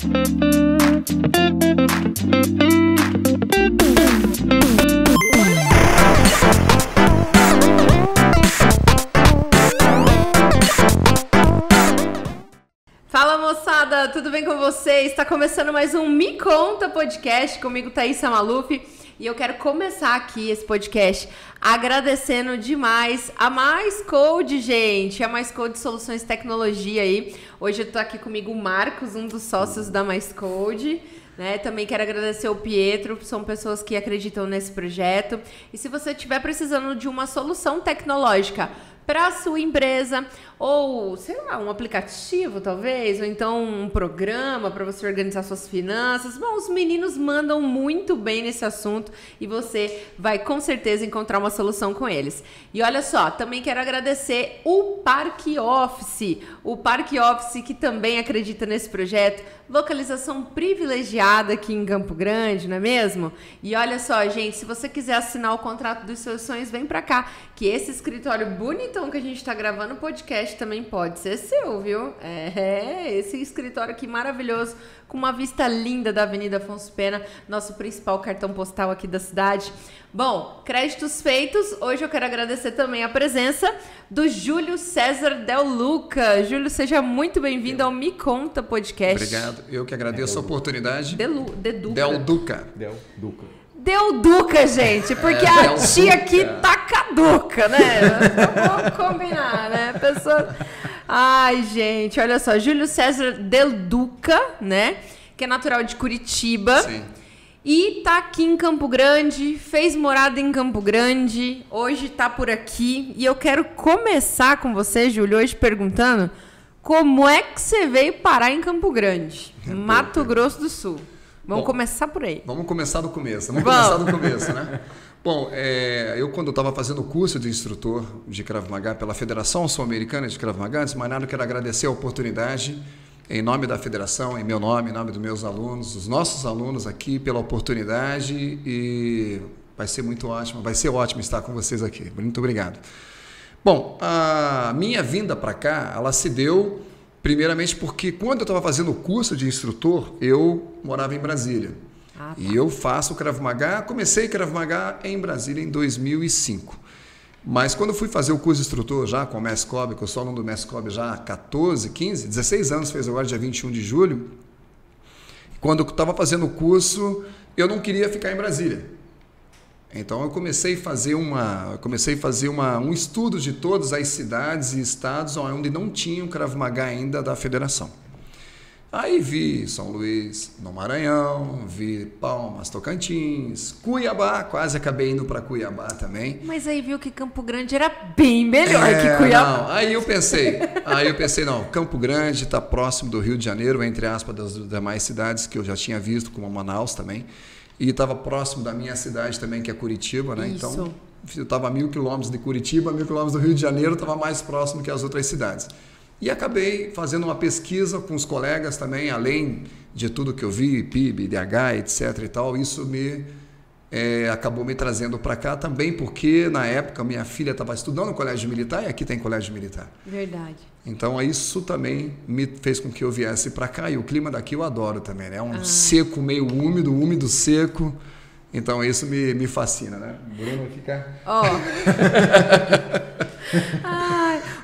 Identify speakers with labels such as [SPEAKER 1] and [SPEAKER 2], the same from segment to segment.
[SPEAKER 1] Fala moçada, tudo bem com vocês? Está começando mais um Me Conta Podcast, comigo Thaísa Maluf. E eu quero começar aqui esse podcast agradecendo demais a Mais Code, gente. A Mais Code Soluções Tecnologia aí. Hoje eu tô aqui comigo o Marcos, um dos sócios da Mais Code. Né? Também quero agradecer o Pietro, são pessoas que acreditam nesse projeto. E se você estiver precisando de uma solução tecnológica para a sua empresa, ou, sei lá, um aplicativo talvez, ou então um programa para você organizar suas finanças. Bom, os meninos mandam muito bem nesse assunto e você vai com certeza encontrar uma solução com eles. E olha só, também quero agradecer o Parque Office que também acredita nesse projeto, localização privilegiada aqui em Campo Grande, não é mesmo? E olha só, gente, se você quiser assinar o contrato dos seus sonhos, vem pra cá, que esse escritório bonitão que a gente tá gravando o podcast também pode ser seu, viu? Esse escritório aqui maravilhoso, com uma vista linda da Avenida Afonso Pena, nosso principal cartão postal aqui da cidade. Bom, créditos feitos, hoje eu quero agradecer também a presença do Júlio César Del Luca. Júlio, seja muito bem-vindo ao Me Conta Podcast.
[SPEAKER 2] Obrigado, eu que agradeço a oportunidade.
[SPEAKER 1] Del Duca, gente, porque a tia aqui tá caduca, né? Vamos combinar, né? Pessoa... Ai, gente, olha só, Júlio César Del Duca, né? Que é natural de Curitiba.
[SPEAKER 2] Sim.
[SPEAKER 1] E tá aqui em Campo Grande, fez morada em Campo Grande, hoje tá por aqui. E eu quero começar com você, Júlio, hoje perguntando como é que você veio parar em Campo Grande, Mato Grosso do Sul. Vamos começar por aí.
[SPEAKER 2] Vamos começar do começo, né? Bom, eu quando estava fazendo o curso de instrutor de Krav Maga pela Federação Sul-Americana de Krav Maga, antes de mais nada, eu quero agradecer a oportunidade, em nome da federação, em meu nome, em nome dos meus alunos, dos nossos alunos aqui, pela oportunidade, e vai ser ótimo estar com vocês aqui. Muito obrigado. Bom, a minha vinda para cá, ela se deu primeiramente porque quando eu estava fazendo o curso de instrutor, eu morava em Brasília. Tá. E eu faço Krav Maga, comecei Krav Maga em Brasília em 2005. Mas quando eu fui fazer o curso de instrutor já com o Mestre Kobe, que eu sou aluno do Mestre Kobe já há 16 anos, fez agora dia 21 de julho, quando eu estava fazendo o curso, eu não queria ficar em Brasília. Então eu comecei a fazer um estudo de todas as cidades e estados onde não tinham Krav Maga ainda da federação. Aí vi São Luís, no Maranhão, vi Palmas, Tocantins, Cuiabá, quase acabei indo para Cuiabá também.
[SPEAKER 1] Mas aí viu que Campo Grande era bem melhor que Cuiabá.
[SPEAKER 2] Não, aí eu pensei, não, Campo Grande está próximo do Rio de Janeiro, entre aspas, das demais cidades que eu já tinha visto, como Manaus também. E estava próximo da minha cidade também, que é Curitiba, né?
[SPEAKER 1] Isso.
[SPEAKER 2] Então, eu estava a 1.000 quilômetros de Curitiba, 1.000 quilômetros do Rio de Janeiro, estava mais próximo que as outras cidades. E acabei fazendo uma pesquisa com os colegas também, além de tudo que eu vi, PIB, IDH, etc. e tal, isso acabou me trazendo para cá também, porque na época minha filha estava estudando no colégio militar e aqui tem colégio militar.
[SPEAKER 1] Verdade.
[SPEAKER 2] Então isso também me fez com que eu viesse para cá, e o clima daqui eu adoro também, né? É um seco meio úmido, seco. Então isso me fascina, né? Bruno fica...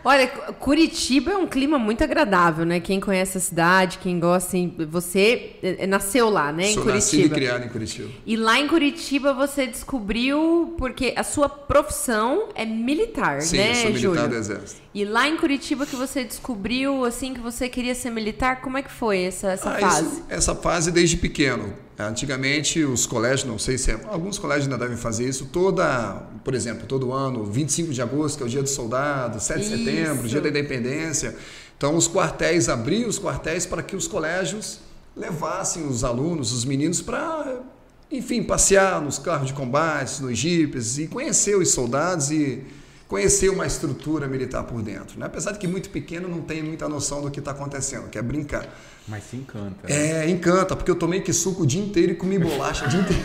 [SPEAKER 1] Olha, Curitiba é um clima muito agradável, né? Quem conhece a cidade, quem gosta, assim, você nasceu lá, né? Em Curitiba.
[SPEAKER 2] Nascido e criado em Curitiba.
[SPEAKER 1] E lá em Curitiba você descobriu, porque a sua profissão é militar,
[SPEAKER 2] sim,
[SPEAKER 1] né,
[SPEAKER 2] Júlio? Sim, sou militar do
[SPEAKER 1] Exército. E lá em Curitiba que você descobriu, assim, que você queria ser militar, como é que foi essa fase?
[SPEAKER 2] Essa fase desde pequeno. Antigamente os colégios, não sei se alguns colégios ainda devem fazer isso, por exemplo, todo ano, 25 de agosto, que é o dia do soldado, 7 de setembro, dia da independência. Então os quartéis, abriam os quartéis para que os colégios levassem os alunos, os meninos, para, enfim, passear nos carros de combate, nos jipes, e conhecer os soldados e conhecer uma estrutura militar por dentro, né? Apesar de que muito pequeno não tem muita noção do que está acontecendo, quer brincar.
[SPEAKER 3] Mas se encanta. Né?
[SPEAKER 2] Encanta, porque eu tomei suco o dia inteiro e comi bolacha o dia inteiro.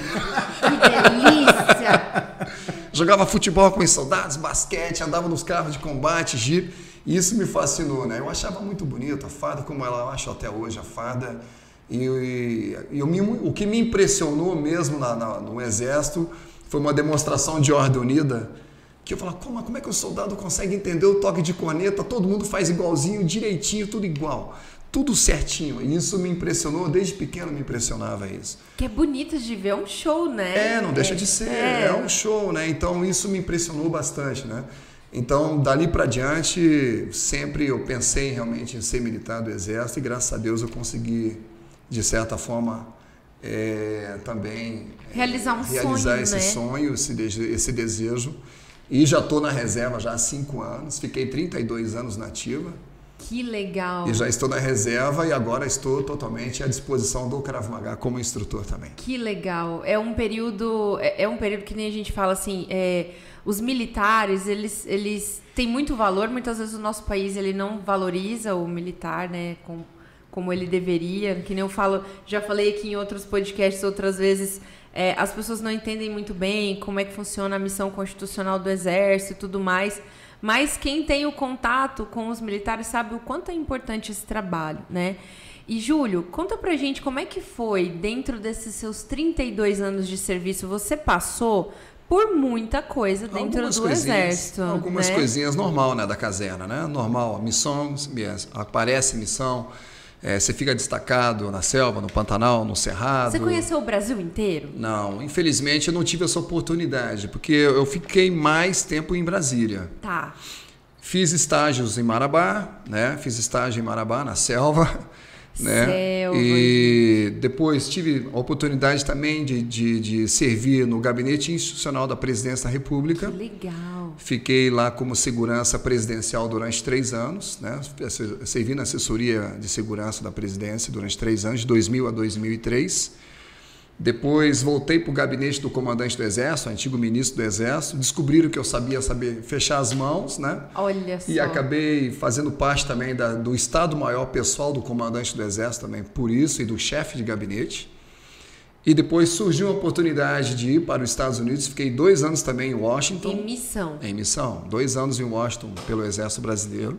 [SPEAKER 1] Que delícia!
[SPEAKER 2] Jogava futebol com os soldados, basquete, andava nos carros de combate, jipe, e isso me fascinou, né? Eu achava muito bonito a fada, como eu acho até hoje a fada. O que me impressionou mesmo no Exército foi uma demonstração de ordem unida, que eu falava, como é que o soldado consegue entender o toque de corneta, todo mundo faz igualzinho, direitinho, tudo igual, tudo certinho. E isso me impressionou, desde pequeno me impressionava isso.
[SPEAKER 1] Que é bonito de ver, é um show, né?
[SPEAKER 2] Não deixa de ser, é um show, né? Então isso me impressionou bastante, né? Então, dali para diante, sempre eu pensei realmente em ser militar do Exército e graças a Deus eu consegui, de certa forma, também
[SPEAKER 1] realizar
[SPEAKER 2] esse sonho, esse desejo. E já estou na reserva já há 5 anos, fiquei 32 anos na ativa.
[SPEAKER 1] Que legal!
[SPEAKER 2] E já estou na reserva e agora estou totalmente à disposição do Krav Maga como instrutor também.
[SPEAKER 1] Que legal! É um período que nem a gente fala assim, os militares, eles têm muito valor, muitas vezes o nosso país ele não valoriza o militar, né, como ele deveria, que nem eu falo, já falei aqui em outros podcasts outras vezes, as pessoas não entendem muito bem como é que funciona a missão constitucional do Exército e tudo mais, mas quem tem o contato com os militares sabe o quanto é importante esse trabalho, né? E, Júlio, conta pra gente como é que foi, dentro desses seus 32 anos de serviço, você passou por muita coisa dentro do Exército.
[SPEAKER 2] Algumas coisinhas normal, né, da caserna, né? Normal, a missão, aparece missão, você fica destacado na selva, no Pantanal, no Cerrado.
[SPEAKER 1] Você conheceu o Brasil inteiro?
[SPEAKER 2] Não, infelizmente eu não tive essa oportunidade, porque eu fiquei mais tempo em Brasília.
[SPEAKER 1] Tá.
[SPEAKER 2] Fiz estágios em Marabá, né? Fiz estágio em Marabá, na selva. Né? E depois tive a oportunidade também de servir no gabinete institucional da Presidência da República.
[SPEAKER 1] Que legal!
[SPEAKER 2] Fiquei lá como segurança presidencial durante 3 anos, né? Servi na assessoria de segurança da presidência durante 3 anos, de 2000 a 2003. Depois voltei para o gabinete do comandante do Exército, antigo ministro do Exército. Descobriram que eu sabia fechar as mãos, né?
[SPEAKER 1] Olha só.
[SPEAKER 2] E acabei fazendo parte também do Estado-Maior Pessoal do comandante do Exército também, por isso, e do chefe de gabinete. E depois surgiu a oportunidade de ir para os Estados Unidos. Fiquei 2 anos também em Washington.
[SPEAKER 1] Em missão.
[SPEAKER 2] Em missão. 2 anos em Washington pelo Exército Brasileiro.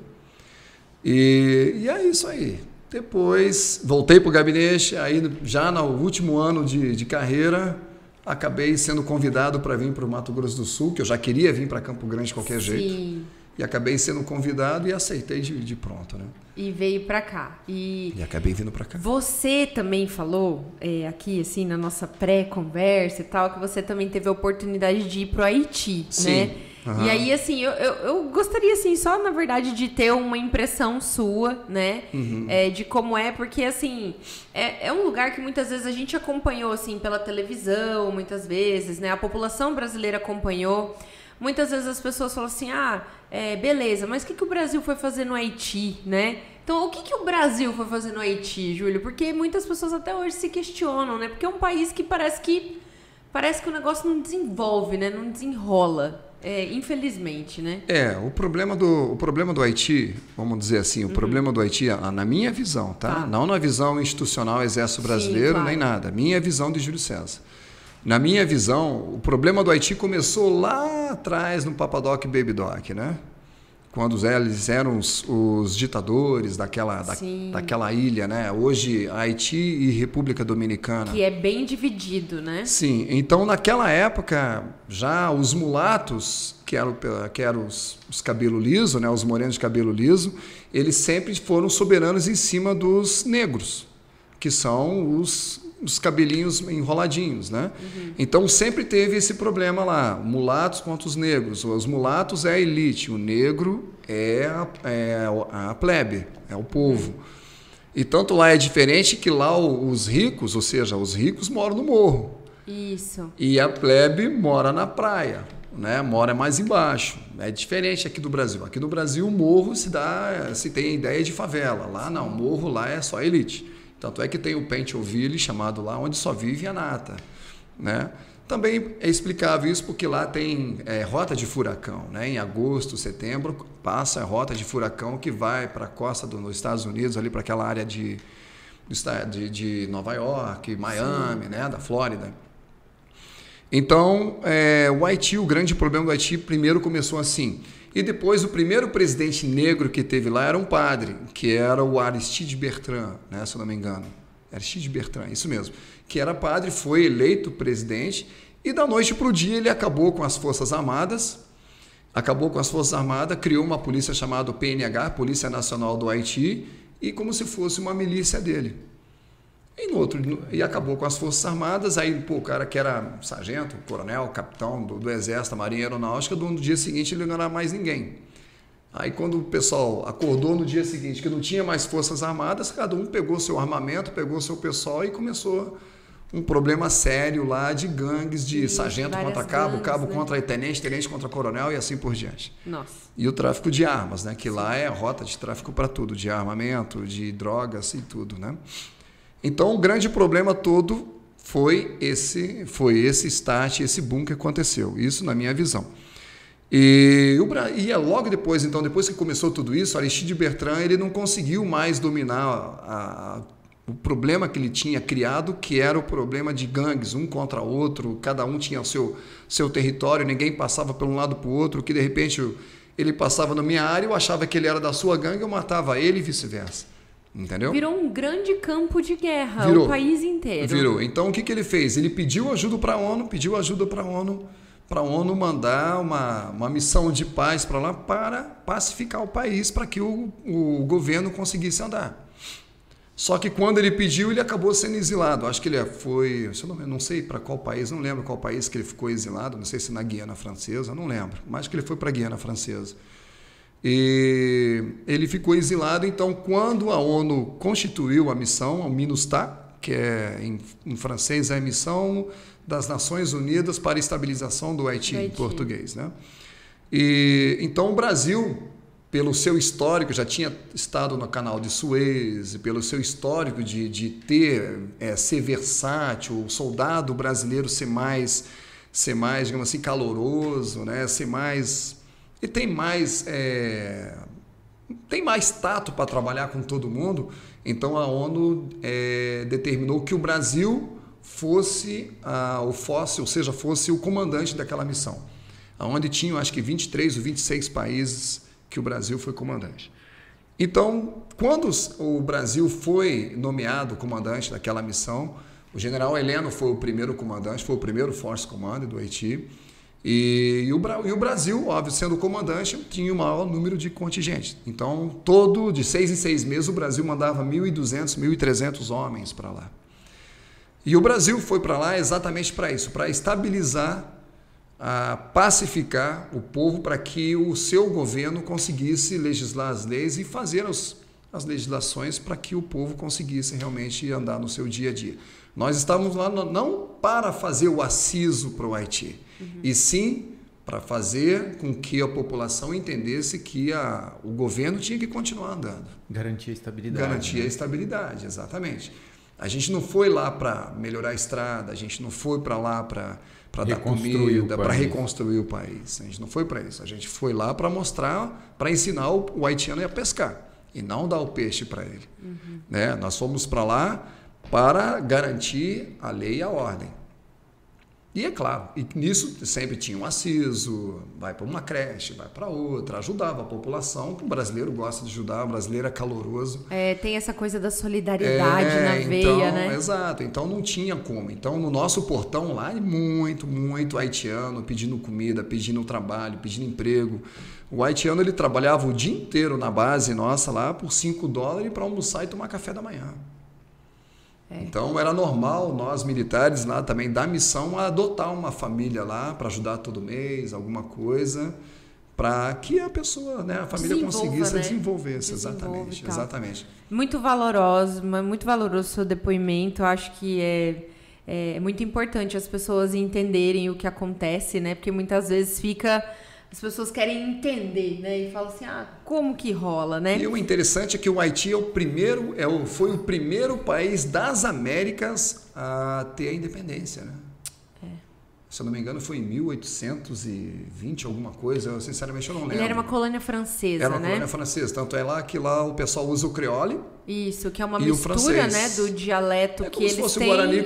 [SPEAKER 2] E é isso aí. Depois voltei para o gabinete, aí já no último ano de carreira, acabei sendo convidado para vir para o Mato Grosso do Sul, que eu já queria vir para Campo Grande de qualquer jeito. E acabei sendo convidado e aceitei de pronto, né?
[SPEAKER 1] E veio para cá. E
[SPEAKER 2] acabei vindo para cá.
[SPEAKER 1] Você também falou, aqui assim, na nossa pré-conversa e tal, que você também teve a oportunidade de ir para o Haiti, né? Uhum. E aí, assim, eu gostaria, assim, só, na verdade, de ter uma impressão sua, né? Uhum. De como porque, assim, é um lugar que muitas vezes a gente acompanhou, assim, pela televisão, muitas vezes, né? A população brasileira acompanhou. Muitas vezes as pessoas falam assim, beleza, mas o que o Brasil foi fazer no Haiti, né? Então, o que o Brasil foi fazer no Haiti, Júlio? Porque muitas pessoas até hoje se questionam, né? Porque é um país que parece que o negócio não desenvolve, né? Não desenrola. Infelizmente, né?
[SPEAKER 2] O problema do Haiti, vamos dizer assim, o problema do Haiti, na minha visão, tá? Não na visão institucional Exército Brasileiro, sim, claro, nem nada. Minha visão de Júlio César. Na minha visão, o problema do Haiti começou lá atrás no Papadoc e Baby Doc, né? Quando eles eram os ditadores daquela ilha, né? Hoje, Haiti e República Dominicana.
[SPEAKER 1] Que é bem dividido, né?
[SPEAKER 2] Sim. Então, naquela época, já os mulatos, que eram os cabelo liso, né? Os morenos de cabelo liso, eles sempre foram soberanos em cima dos negros, que são os cabelinhos enroladinhos, né? Uhum. Então, sempre teve esse problema lá, mulatos contra os negros. Os mulatos é a elite, o negro é a plebe, é o povo. Uhum. E tanto lá é diferente que lá os ricos, ou seja, os ricos moram no morro.
[SPEAKER 1] Isso.
[SPEAKER 2] E a plebe mora na praia, né? Mora mais embaixo. É diferente aqui do Brasil. Aqui no Brasil, o morro se tem a ideia de favela. Lá não, o morro lá é só elite. Tanto é que tem o Pentonville, chamado lá, onde só vive a nata, né? Também é explicável isso porque lá tem rota de furacão, né? Em agosto, setembro, passa a rota de furacão que vai para a costa dos Estados Unidos, ali para aquela área de Nova York, Miami, né? Da Flórida. Então, o Haiti, o grande problema do Haiti, primeiro começou assim. E depois o primeiro presidente negro que teve lá era um padre, que era o Aristide Bertrand, né, se eu não me engano. Aristide Bertrand, isso mesmo, que era padre, foi eleito presidente e da noite para o dia ele acabou com as Forças Armadas, criou uma polícia chamada PNH, Polícia Nacional do Haiti, e como se fosse uma milícia dele. E acabou com as Forças Armadas, aí o cara que era sargento, coronel, capitão do Exército, da Marinha Aeronáutica, no dia seguinte ele não era mais ninguém. Aí quando o pessoal acordou no dia seguinte que não tinha mais Forças Armadas, cada um pegou seu armamento, pegou seu pessoal e começou um problema sério lá de gangues, de sargento contra cabo, cabo contra tenente, tenente contra coronel e assim por diante.
[SPEAKER 1] Nossa.
[SPEAKER 2] E o tráfico de armas, né? Que lá é a rota de tráfico para tudo, de armamento, de drogas e tudo, né? Então o grande problema todo foi esse start, esse boom que aconteceu. Isso na minha visão. E logo depois, então, depois que começou tudo isso, Aristide Bertrand ele não conseguiu mais dominar o problema que ele tinha criado, que era o problema de gangues, um contra o outro, cada um tinha o seu território, ninguém passava para um lado para o outro, que de repente ele passava na minha área, eu achava que ele era da sua gangue, eu matava ele e vice-versa. Entendeu?
[SPEAKER 1] Virou um grande campo de guerra, o país inteiro.
[SPEAKER 2] Virou. Então o que ele fez? Ele pediu ajuda para a ONU, para a ONU mandar uma missão de paz para lá para pacificar o país, para que o governo conseguisse andar. Só que quando ele pediu, ele acabou sendo exilado. Acho que ele foi, não sei para qual país, não lembro qual país que ele ficou exilado, não sei se na Guiana Francesa, não lembro, mas que ele foi para a Guiana Francesa. E ele ficou exilado, então quando a ONU constituiu a missão, a MINUSTAH, que em francês é a Missão das Nações Unidas para a Estabilização do Haiti, em português, né? E então o Brasil, pelo seu histórico, já tinha estado no Canal de Suez, pelo seu histórico de ser versátil, o soldado brasileiro ser mais, digamos assim, caloroso, né? Ser mais... E tem mais tato para trabalhar com todo mundo. Então a ONU determinou que o Brasil fosse o comandante daquela missão, onde tinham acho que 23 ou 26 países que o Brasil foi comandante. Então, quando o Brasil foi nomeado comandante daquela missão, o general Heleno foi o primeiro comandante, foi o primeiro Force Command do Haiti. E o Brasil, óbvio, sendo o comandante, tinha o maior número de contingentes. Então, de 6 em 6 meses, o Brasil mandava 1.200, 1.300 homens para lá. E o Brasil foi para lá exatamente para isso, para estabilizar, pacificar o povo, para que o seu governo conseguisse legislar as leis e fazer as legislações para que o povo conseguisse realmente andar no seu dia a dia. Nós estávamos lá não para fazer o aciso para o Haiti, e sim para fazer com que a população entendesse que o governo tinha que continuar andando.
[SPEAKER 3] Garantir a estabilidade.
[SPEAKER 2] Garantir a estabilidade, exatamente. A gente não foi lá para melhorar a estrada, a gente não foi para lá para dar comida, para reconstruir o país. A gente não foi para isso. A gente foi lá para mostrar, para ensinar o haitiano a pescar e não dar o peixe para ele. Né? Nós fomos para lá para garantir a lei e a ordem. E é claro, e nisso sempre tinha um aciso, vai para uma creche, vai para outra, ajudava a população, o brasileiro gosta de ajudar, o brasileiro é caloroso.
[SPEAKER 1] Tem essa coisa da solidariedade na veia, né?
[SPEAKER 2] Exato, então não tinha como. Então no nosso portão lá, muito, muito haitiano pedindo comida, pedindo trabalho, pedindo emprego. O haitiano ele trabalhava o dia inteiro na base nossa lá por $5 para almoçar e tomar café da manhã. Então era normal nós militares lá também da missão adotar uma família lá para ajudar todo mês, alguma coisa, para que a pessoa, né, a família conseguisse desenvolver-se. Exatamente.
[SPEAKER 1] Muito valoroso o seu depoimento. Eu acho que é muito importante as pessoas entenderem o que acontece, né? Porque muitas vezes as pessoas querem entender, né? E falam assim, como que rola, né?
[SPEAKER 2] E o interessante é que o Haiti foi o primeiro país das Américas a ter a independência, né? Se eu não me engano, foi em 1820, alguma coisa. Eu, sinceramente, eu não lembro.
[SPEAKER 1] Ele era uma colônia francesa,
[SPEAKER 2] Era uma colônia francesa. Tanto é lá que lá o pessoal usa o creole.
[SPEAKER 1] Isso, que é uma mistura, né, do dialeto que eles têm. Como se fosse o Guarani,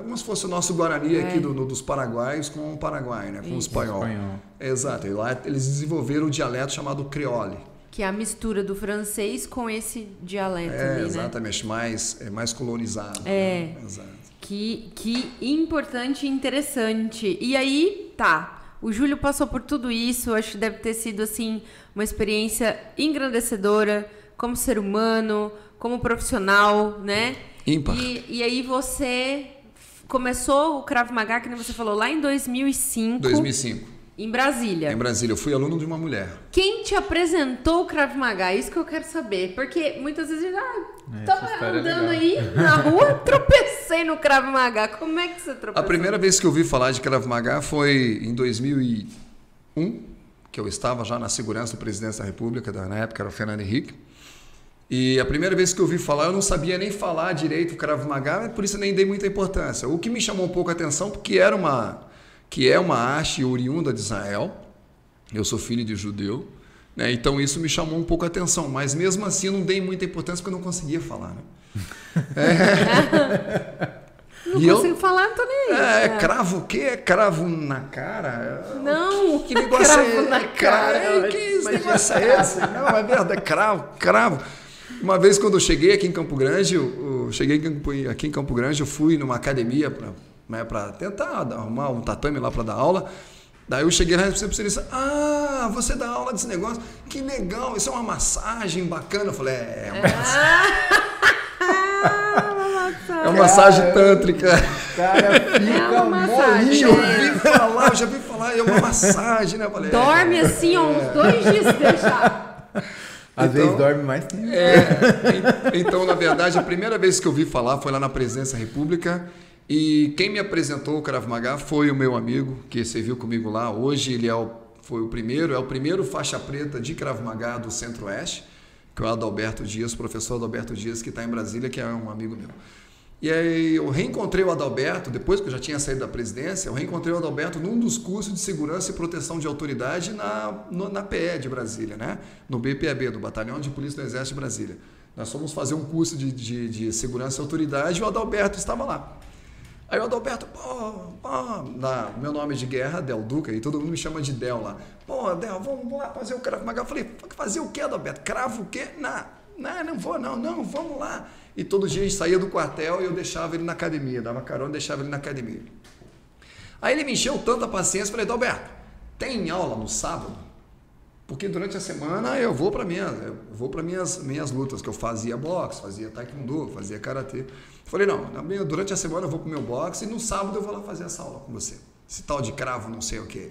[SPEAKER 2] como se fosse o nosso Guarani aqui dos paraguaios com o Paraguai, né, com o espanhol. Exato. E lá eles desenvolveram o dialeto chamado creole.
[SPEAKER 1] Que é a mistura do francês com esse dialeto ali, né?
[SPEAKER 2] Exatamente, mais colonizado.
[SPEAKER 1] Né? Exato. Que importante e interessante. E aí, o Júlio passou por tudo isso, acho que deve ter sido, assim, uma experiência engrandecedora como ser humano, como profissional, né?
[SPEAKER 2] Ímpar.
[SPEAKER 1] E aí você começou o Krav Maga, que você falou, lá em 2005.
[SPEAKER 2] 2005.
[SPEAKER 1] Em Brasília.
[SPEAKER 2] Em Brasília. Eu fui aluno de uma mulher.
[SPEAKER 1] Quem te apresentou o Krav Maga? Isso que eu quero saber. Porque muitas vezes eu tava andando aí na rua, tropecei no Krav Maga. Como é que você tropeçou?
[SPEAKER 2] A primeira vez que eu ouvi falar de Krav Maga foi em 2001, que eu estava já na segurança do presidente da República, na época era o Fernando Henrique. E a primeira vez que eu ouvi falar, eu não sabia nem falar direito o Krav Maga, por isso eu nem dei muita importância. O que me chamou um pouco a atenção, porque é uma arte oriunda de Israel, eu sou filho de judeu, né? Então isso me chamou um pouco a atenção, mas mesmo assim eu não dei muita importância porque eu não conseguia falar. Né?
[SPEAKER 1] Não consigo falar, não tô nem aí.
[SPEAKER 2] Cravo o quê? Cravo na cara?
[SPEAKER 1] Não,
[SPEAKER 2] que negócio
[SPEAKER 1] cravo na cara.
[SPEAKER 2] Que negócio é esse? Não, é verdade, cravo. Uma vez quando eu cheguei aqui em Campo Grande, eu fui numa academia para tentar arrumar um tatame lá para dar aula. Daí eu cheguei lá e disse, você dá aula desse negócio? Que legal, isso é uma massagem bacana. Eu falei, é uma massagem tântrica.
[SPEAKER 3] Cara, fica molinho.
[SPEAKER 2] Eu já vi falar, é uma massagem, né? Eu falei,
[SPEAKER 1] dorme assim, uns 2 dias se deixar.
[SPEAKER 3] Às vezes dorme mais tempo.
[SPEAKER 2] Então, na verdade, a primeira vez que eu vi falar foi lá na Presidência da República. E quem me apresentou o Krav Maga foi o meu amigo, que serviu comigo lá. Hoje ele é o primeiro faixa preta de Krav Maga do Centro-Oeste, que é o Adalberto Dias, professor Adalberto Dias, que está em Brasília, que é um amigo meu. E aí eu reencontrei o Adalberto, depois que eu já tinha saído da presidência, eu reencontrei o Adalberto num dos cursos de segurança e proteção de autoridade na PE de Brasília, né? No BPAB, do Batalhão de Polícia do Exército de Brasília. Nós fomos fazer um curso de segurança e autoridade e o Adalberto estava lá. Aí o Adalberto, meu nome é de guerra, Del Duca, e todo mundo me chama de Del lá. Del, vamos lá fazer o Krav Maga. Eu falei, fazer o quê, Adalberto? Cravo o quê? Não vou, não, vamos lá. E todo dia a gente saía do quartel e eu deixava ele na academia, dava carona e deixava ele na academia. Aí ele me encheu tanta paciência, falei, Adalberto, tem aula no sábado? Porque durante a semana eu vou para minhas lutas, que eu fazia boxe, fazia taekwondo, fazia karatê. Falei, não, durante a semana eu vou pro meu boxe e no sábado eu vou lá fazer essa aula com você. Esse tal de cravo, não sei o quê.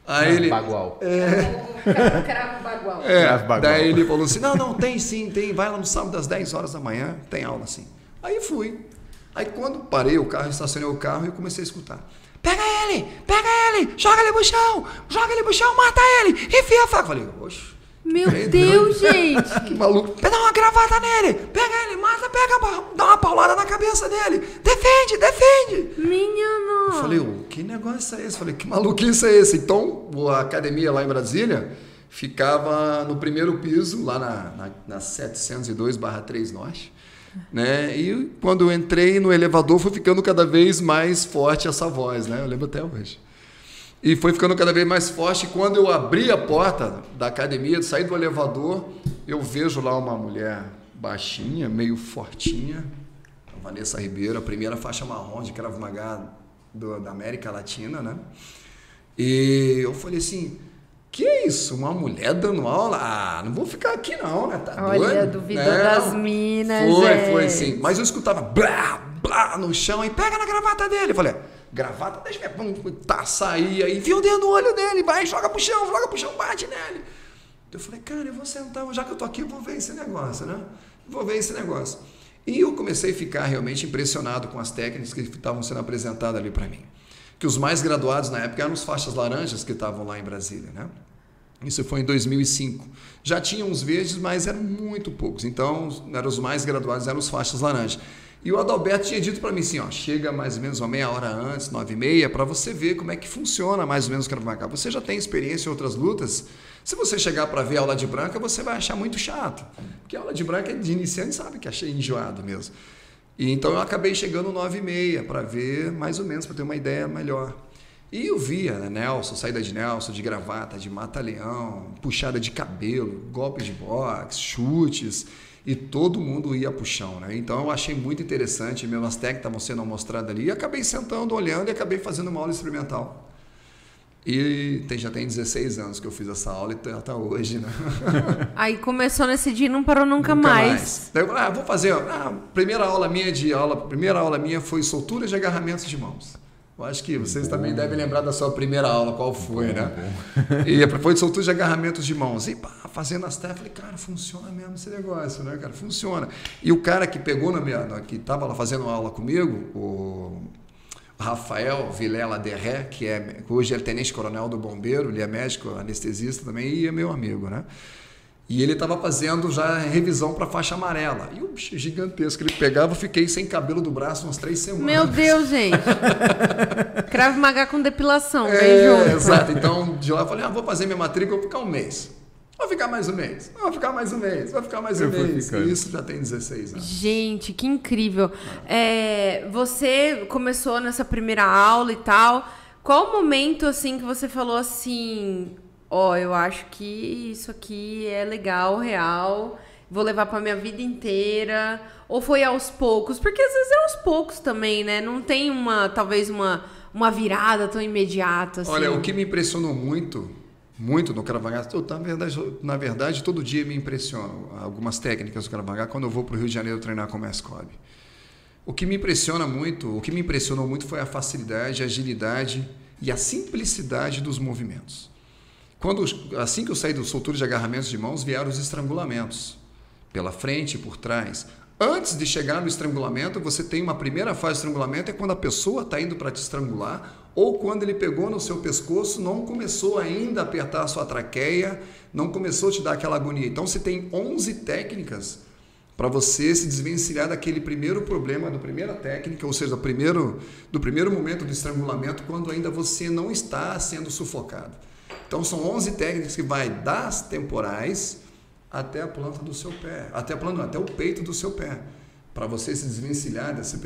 [SPEAKER 2] Aí ele...
[SPEAKER 3] Bagual.
[SPEAKER 1] Cravo bagual.
[SPEAKER 2] Daí ele falou assim, não, tem sim, vai lá no sábado às 10 horas da manhã, tem aula sim. Aí fui. Aí quando parei o carro, estacionei o carro, eu comecei a escutar. Pega ele, joga ele pro chão, mata ele, enfia a faca. Falei, oxe.
[SPEAKER 1] Meu Deus, gente.
[SPEAKER 2] Que maluco. Dá uma gravata nele, pega ele, mata, dá uma paulada na cabeça dele. Defende.
[SPEAKER 1] Minha nossa.
[SPEAKER 2] Eu falei, que negócio é esse? Falei, que maluquice é esse? Então, a academia lá em Brasília ficava no primeiro piso, lá na 702/3 Norte. Né? E quando eu entrei no elevador foi ficando cada vez mais forte essa voz, né? Eu lembro até hoje. E foi ficando cada vez mais forte. Quando eu abri a porta da academia, saí do elevador, eu vejo lá uma mulher baixinha, meio fortinha, a Vanessa Ribeiro, a primeira faixa marrom de Krav Maga da América Latina, né? E eu falei assim, que é isso? Uma mulher dando aula? Não vou ficar aqui não, né? Tá doido?
[SPEAKER 1] Olha, duvidou das minas.
[SPEAKER 2] Foi sim. Mas eu escutava blá no chão e pega na gravata dele. Eu falei, gravata, deixa eu saía e viu o dedo no olho dele, vai, joga pro chão, bate nele. Eu falei, cara, eu vou sentar, já que eu tô aqui, eu vou ver esse negócio, né? E eu comecei a ficar realmente impressionado com as técnicas que estavam sendo apresentadas ali para mim. Que os mais graduados na época eram os faixas laranjas que estavam lá em Brasília, né? Isso foi em 2005. Já tinham os verdes, mas eram muito poucos. Então, eram os mais graduados, eram os faixas laranjas. E o Adalberto tinha dito para mim assim, chega mais ou menos uma meia hora antes, 9h30, para você ver como é que funciona mais ou menos o Krav Maga. Você já tem experiência em outras lutas? Se você chegar para ver a aula de branca, você vai achar muito chato. Porque a aula de branca de iniciante sabe que achei enjoado mesmo. E então eu acabei chegando 9h30 para ver mais ou menos, para ter uma ideia melhor. E eu via, né, Nelson, saída de Nelson, de gravata, de mata-leão, puxada de cabelo, golpes de boxe, chutes, e todo mundo ia pro chão, né? Então eu achei muito interessante, mesmo as técnicas estavam sendo mostradas ali, e acabei sentando, olhando e acabei fazendo uma aula experimental. E já tem 16 anos que eu fiz essa aula e até hoje, né?
[SPEAKER 1] Aí começou nesse dia e não parou nunca mais.
[SPEAKER 2] Daí eu falei, vou fazer, primeira aula minha foi soltura de agarramentos de mãos. Eu acho que vocês também devem lembrar da sua primeira aula, qual foi, né? E foi de soltura de agarramentos de mãos. E fazendo as técnicas, falei, cara, funciona mesmo esse negócio, né, cara? Funciona. E o cara que pegou que estava lá fazendo aula comigo, o Rafael Vilela Derré, que hoje é tenente-coronel do Bombeiro, ele é médico anestesista também e é meu amigo, né? E ele estava fazendo já revisão para faixa amarela. E o bicho gigantesco, ele pegava, eu fiquei sem cabelo do braço umas 3 semanas.
[SPEAKER 1] Meu Deus, gente. Krav Maga com depilação, bem junto.
[SPEAKER 2] Exato. Então, de lá eu falei, vou fazer minha matrícula, vou ficar um mês. Vou ficar mais um mês. Vou ficar mais um mês. Vou ficar mais um mês. E isso já tem 16 anos.
[SPEAKER 1] Gente, que incrível. Você começou nessa primeira aula e tal. Qual o momento, assim, que você falou assim... eu acho que isso aqui é legal, real, vou levar pra minha vida inteira, ou foi aos poucos? Porque às vezes é aos poucos também, né? Não tem talvez uma virada tão imediata, assim.
[SPEAKER 2] Olha, o que me impressionou muito no Krav Maga, na verdade, todo dia me impressionam algumas técnicas do Krav Maga quando eu vou pro Rio de Janeiro treinar com o Mestre Kobe. O que me impressionou muito foi a facilidade, a agilidade e a simplicidade dos movimentos. Assim que eu saí do soltura de agarramentos de mãos, vieram os estrangulamentos, pela frente e por trás. Antes de chegar no estrangulamento, você tem uma primeira fase de estrangulamento, é quando a pessoa está indo para te estrangular, ou quando ele pegou no seu pescoço, não começou ainda a apertar a sua traqueia, não começou a te dar aquela agonia. Então você tem 11 técnicas para você se desvencilhar daquele primeiro problema, da primeira técnica, ou seja, do primeiro momento do estrangulamento, quando ainda você não está sendo sufocado. Então são 11 técnicas que vai das temporais até a planta do seu pé, até o peito do seu pé, para você se desvencilhar dessa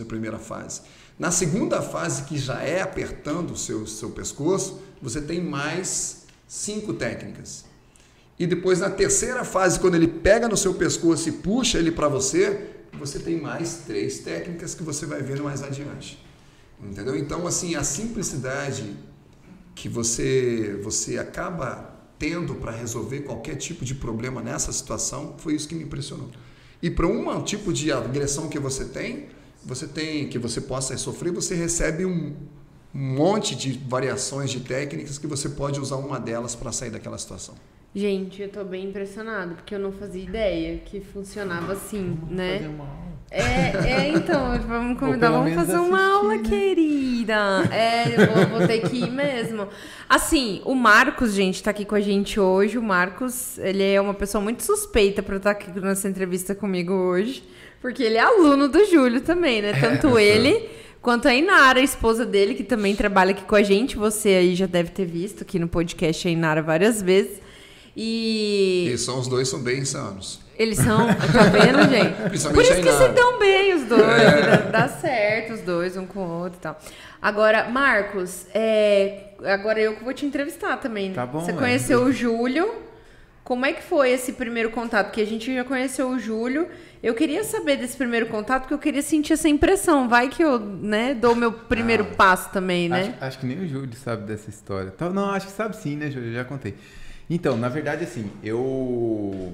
[SPEAKER 2] primeira fase. Na segunda fase, que já é apertando o seu pescoço, você tem mais 5 técnicas. E depois, na terceira fase, quando ele pega no seu pescoço e puxa ele para você tem mais 3 técnicas que você vai vendo mais adiante. Entendeu? Então, assim, a simplicidade que você acaba tendo para resolver qualquer tipo de problema nessa situação, foi isso que me impressionou. E para um tipo de agressão que você tem, que você possa sofrer, você recebe um monte de variações de técnicas que você pode usar uma delas para sair daquela situação.
[SPEAKER 1] Gente, eu tô bem impressionada, porque eu não fazia ideia que funcionava assim, né?
[SPEAKER 3] Fazer uma aula.
[SPEAKER 1] Então, vamos convidar, vamos fazer uma aula, querida. Eu vou ter que ir mesmo. Assim, o Marcos, gente, tá aqui com a gente hoje. O Marcos, ele é uma pessoa muito suspeita pra estar aqui nessa entrevista comigo hoje, porque ele é aluno do Júlio também, né? Tanto ele quanto a Inara, a esposa dele, que também trabalha aqui com a gente. Você aí já deve ter visto aqui no podcast a Inara várias vezes. E
[SPEAKER 2] os dois são bem insanos.
[SPEAKER 1] Eles são, tá vendo, gente? Por isso que se dão bem os dois, dá certo os dois, um com o outro e tal. Agora, Marcos, agora eu que vou te entrevistar também.
[SPEAKER 3] Tá bom.
[SPEAKER 1] Você conheceu o Júlio, como é que foi esse primeiro contato? Porque a gente já conheceu o Júlio, eu queria saber desse primeiro contato, porque eu queria sentir essa impressão, vai que eu, né, dou o meu primeiro passo também, né?
[SPEAKER 3] Acho que nem o Júlio sabe dessa história. Não, acho que sabe sim, né, Júlio? Eu já contei. Então, na verdade, assim, eu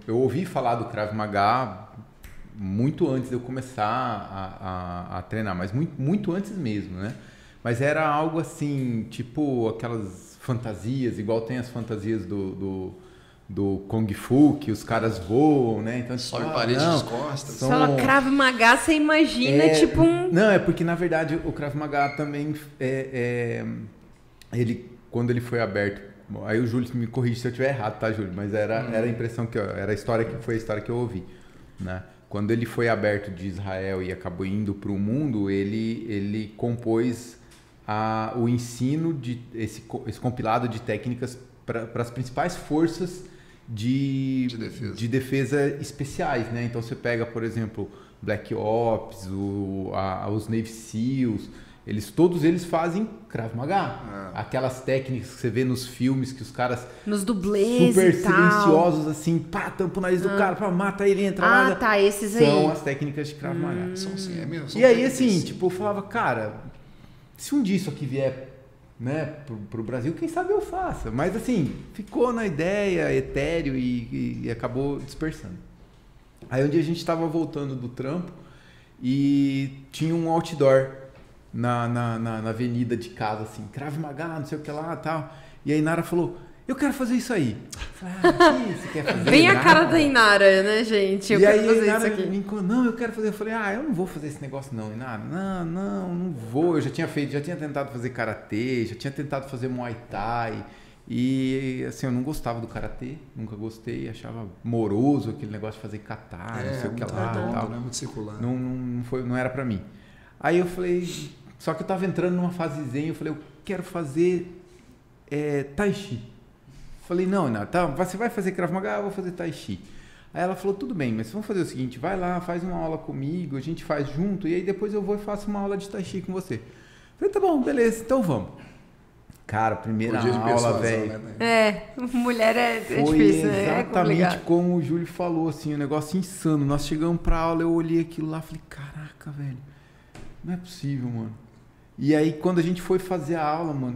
[SPEAKER 3] ouvi falar do Krav Maga muito antes de eu começar a treinar, mas muito antes mesmo, né? Mas era algo assim, tipo aquelas fantasias, igual tem as fantasias do Kung Fu, que os caras voam, né? Então,
[SPEAKER 2] sobe parede das costas.
[SPEAKER 1] Fala Krav Maga, você imagina tipo um...
[SPEAKER 3] Não, é porque na verdade o Krav Maga também, quando ele foi aberto, aí o Júlio me corrige se eu estiver errado, tá, Júlio? Mas era a impressão foi a história que eu ouvi, né? Quando ele foi aberto de Israel e acabou indo para o mundo, ele compôs o ensino esse compilado de técnicas para as principais forças de defesa especiais, né? Então você pega, por exemplo, Black Ops, os Navy SEALs. Todos eles fazem Krav Maga. Aquelas técnicas que você vê nos filmes, que os caras...
[SPEAKER 1] Nos dublês
[SPEAKER 3] super
[SPEAKER 1] e tal.
[SPEAKER 3] silenciosos, assim, pá, tampa o nariz do cara, pá, mata ele, entra lá.
[SPEAKER 1] Tá, esses aí.
[SPEAKER 3] São as técnicas de Krav Maga.
[SPEAKER 2] São sim, é mesmo.
[SPEAKER 3] E aí, assim, tipo, eu falava, cara, se um dia isso aqui vier, né, pro Brasil, quem sabe eu faça. Mas, assim, ficou na ideia, etéreo e acabou dispersando. Aí um dia a gente tava voltando do trampo e tinha um outdoor na avenida de casa, assim, Krav Maga, não sei o que lá e tal. E a Inara falou, eu quero fazer isso aí. Eu falei, que você quer fazer?
[SPEAKER 1] Bem a cara da Inara, né, gente? Eu
[SPEAKER 3] e
[SPEAKER 1] quero
[SPEAKER 3] aí
[SPEAKER 1] fazer
[SPEAKER 3] a Inara
[SPEAKER 1] isso aqui.
[SPEAKER 3] me encontrou, não, eu quero fazer. Eu falei, eu não vou fazer esse negócio não, Inara. Não vou. Eu já tinha tentado fazer karatê, já tinha tentado fazer muay thai. E assim, eu não gostava do karatê, nunca gostei, achava moroso aquele negócio de fazer kata, não sei o que lá.
[SPEAKER 2] Redondo,
[SPEAKER 3] tal.
[SPEAKER 2] né? Muito circular.
[SPEAKER 3] Não era pra mim. Aí eu falei, só que eu tava entrando numa fase zen, eu falei, eu quero fazer tai chi. Falei, não, tá, você vai fazer Krav Maga, eu vou fazer tai chi. Aí ela falou, tudo bem, mas vamos fazer o seguinte, vai lá, faz uma aula comigo, a gente faz junto, e aí depois eu vou e faço uma aula de tai chi com você. Falei, tá bom, beleza, então vamos. Cara, primeira aula, velho.
[SPEAKER 1] Né? Mulher é difícil, né?
[SPEAKER 3] Exatamente como o Júlio falou, assim, um negócio insano. Nós chegamos pra aula, eu olhei aquilo lá, falei, caraca, velho, não é possível, mano. E aí, quando a gente foi fazer a aula, mano,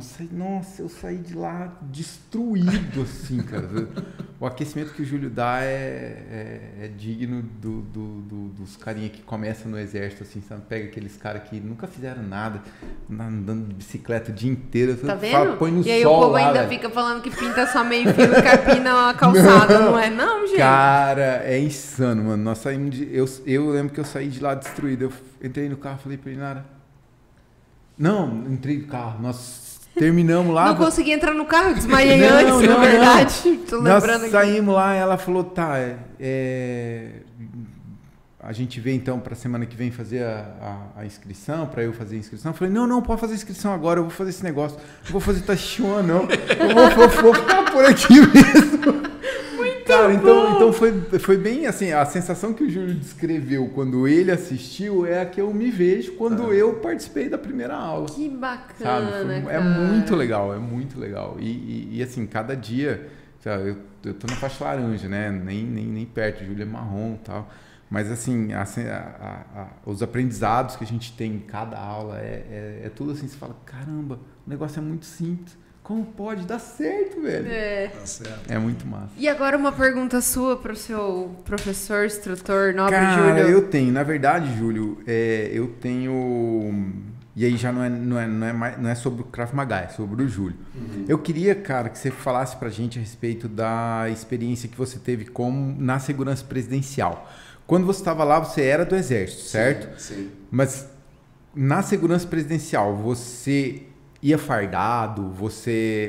[SPEAKER 3] eu saí de lá destruído, assim, cara. O aquecimento que o Júlio dá é digno dos carinha que começam no exército, assim, sabe? Pega aqueles caras que nunca fizeram nada, andando de bicicleta o dia inteiro.
[SPEAKER 1] Tá vendo?
[SPEAKER 3] Põe no
[SPEAKER 1] e aí
[SPEAKER 3] sol
[SPEAKER 1] o povo
[SPEAKER 3] lá,
[SPEAKER 1] ainda
[SPEAKER 3] velho.
[SPEAKER 1] Fica falando que pinta só meio fio e capina a calçada, não é não, gente?
[SPEAKER 3] Cara, é insano, mano. Nós saímos eu lembro que eu saí de lá destruído. Eu entrei no carro e falei pra Inara... Não entrei no carro, nós terminamos lá.
[SPEAKER 1] Não consegui entrar no carro, desmaiei antes, na verdade. Tô lembrando
[SPEAKER 3] nós saímos lá e ela falou, tá, a gente vê então pra semana que vem fazer a inscrição, pra eu fazer a inscrição. Eu falei, não, pode fazer a inscrição agora, eu vou fazer esse negócio. Não vou fazer Tai Chi Chuan, não. Eu vou ficar por aqui mesmo. Cara, então foi bem assim, a sensação que o Júlio descreveu quando ele assistiu é a que eu me vejo quando eu participei da primeira aula.
[SPEAKER 1] Que bacana,
[SPEAKER 3] sabe? É muito legal. E assim, cada dia, sabe, eu tô na faixa laranja, né? Nem perto, o Júlio é marrom e tal. Mas assim, os aprendizados que a gente tem em cada aula é tudo assim, você fala, caramba, o negócio é muito simples. Como pode dar certo, velho?
[SPEAKER 2] Tá certo.
[SPEAKER 3] É muito massa.
[SPEAKER 1] E agora uma pergunta sua para o seu professor, instrutor, nobre
[SPEAKER 3] Cara,
[SPEAKER 1] Júlio.
[SPEAKER 3] eu tenho. Na verdade, Júlio, eu tenho... E aí já não é sobre o Krav Maga, é sobre o Júlio. Uhum. Eu queria, cara, que você falasse pra gente a respeito da experiência que você teve na segurança presidencial. Quando você estava lá, você era do Exército, certo?
[SPEAKER 2] Sim.
[SPEAKER 3] Mas na segurança presidencial, você... ia fardado,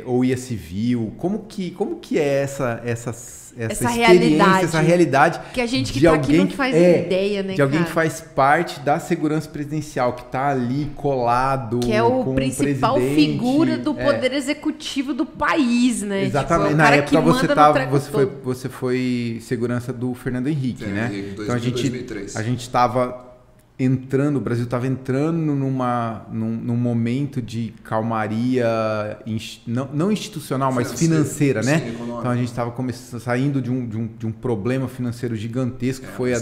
[SPEAKER 3] ou ia civil? Como que é essa experiência, essa realidade
[SPEAKER 1] que a gente que
[SPEAKER 3] de
[SPEAKER 1] tá
[SPEAKER 3] alguém
[SPEAKER 1] aqui não faz ideia, né,
[SPEAKER 3] de alguém
[SPEAKER 1] cara?
[SPEAKER 3] que faz parte da segurança presidencial, que tá ali colado
[SPEAKER 1] que é o
[SPEAKER 3] com
[SPEAKER 1] principal
[SPEAKER 3] o presidente,
[SPEAKER 1] figura do poder executivo do país, né?
[SPEAKER 3] Exatamente.
[SPEAKER 1] Tipo,
[SPEAKER 3] na época
[SPEAKER 1] você
[SPEAKER 3] você foi segurança do Fernando Henrique, né?
[SPEAKER 2] Henrique,
[SPEAKER 3] então a gente estava o Brasil estava entrando num momento de calmaria, não institucional, mas financeira, né?
[SPEAKER 2] Sim,
[SPEAKER 3] então a gente estava saindo de um problema financeiro gigantesco, que foi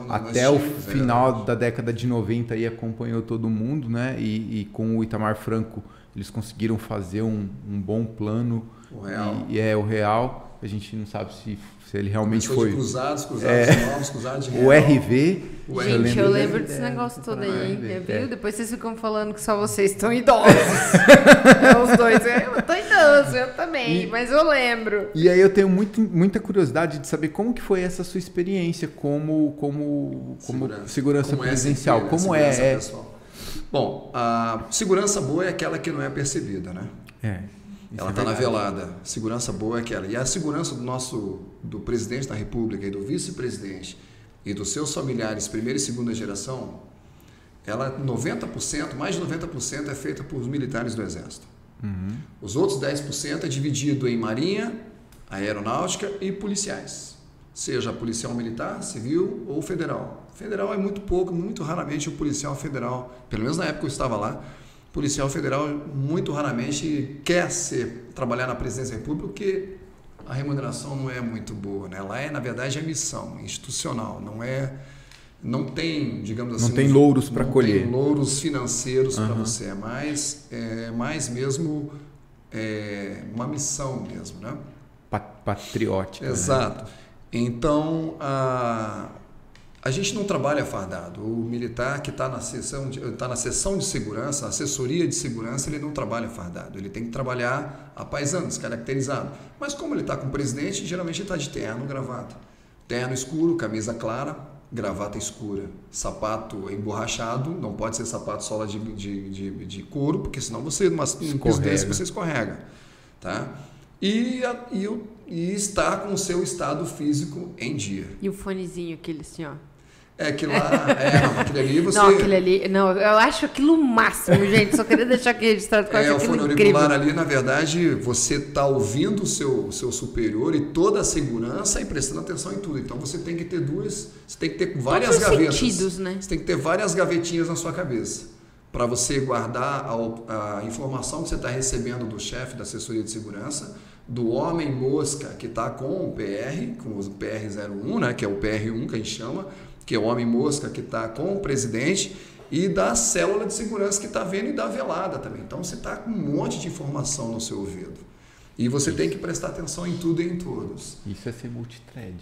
[SPEAKER 3] até o final da década de 90 e acompanhou todo mundo, né? E com o Itamar Franco eles conseguiram fazer um bom plano.
[SPEAKER 2] O real.
[SPEAKER 3] O real. A gente não sabe se ele realmente
[SPEAKER 2] foi. Cruzados novos, cruzados de real.
[SPEAKER 3] O RV.
[SPEAKER 1] Gente, eu lembro desse negócio todo aí, viu? Depois vocês ficam falando que só vocês estão idosos. Os dois, eu tô idoso, eu também, mas eu lembro.
[SPEAKER 3] E aí eu tenho muita curiosidade de saber como que foi essa sua experiência como segurança presidencial. Como é?
[SPEAKER 2] Pessoal. Bom, a segurança boa é aquela que não é percebida, né? Ela está na velada. Segurança boa é aquela. E a segurança do presidente da República e do vice-presidente e dos seus familiares, primeira e segunda geração, ela 90%, mais de 90% é feita por militares do Exército.
[SPEAKER 3] Uhum.
[SPEAKER 2] Os outros 10% é dividido em marinha, aeronáutica e policiais. Seja policial militar, civil ou federal. Federal é muito pouco, muito raramente o policial federal, pelo menos na época que eu estava lá, policial federal muito raramente quer trabalhar na presidência da República porque a remuneração não é muito boa, né? Lá na verdade, missão institucional, não tem, digamos assim...
[SPEAKER 3] Não tem louros para colher.
[SPEAKER 2] Não tem louros financeiros para você, é mais mesmo uma missão mesmo, né?
[SPEAKER 3] Patriótica.
[SPEAKER 2] Exato. Né? Então, a gente não trabalha fardado. O militar que está na seção de segurança, assessoria de segurança, ele não trabalha fardado. Ele tem que trabalhar a paisano, descaracterizado. Mas como ele está com o presidente, geralmente ele está de terno, gravata. Terno escuro, camisa clara, gravata escura. Sapato emborrachado, não pode ser sapato sola de couro, porque senão você, num piso desse, você escorrega. Tá? E estar com o seu estado físico em dia.
[SPEAKER 1] E o fonezinho, aquele assim, ó.
[SPEAKER 2] Aquilo lá, aquele ali você...
[SPEAKER 1] Não, aquele ali, não, eu acho aquilo o máximo, gente, só queria deixar aqui registrado que eu acho aquilo incrível. O fone auricular
[SPEAKER 2] ali, na verdade, você está ouvindo o seu superior e toda a segurança e prestando atenção em tudo. Então, você tem que ter você tem que ter várias gavetas.
[SPEAKER 1] Sentidos, né?
[SPEAKER 2] Você tem que ter várias gavetinhas na sua cabeça para você guardar a informação que você está recebendo do chefe da assessoria de segurança, do homem mosca que está com o PR01, né, que é o PR1 que a gente chama, que é o homem mosca que está com o presidente, e da célula de segurança que está vendo e da velada também. Então você está com um monte de informação no seu ouvido. E você tem que prestar atenção em tudo e em todos.
[SPEAKER 3] Isso é ser multithread.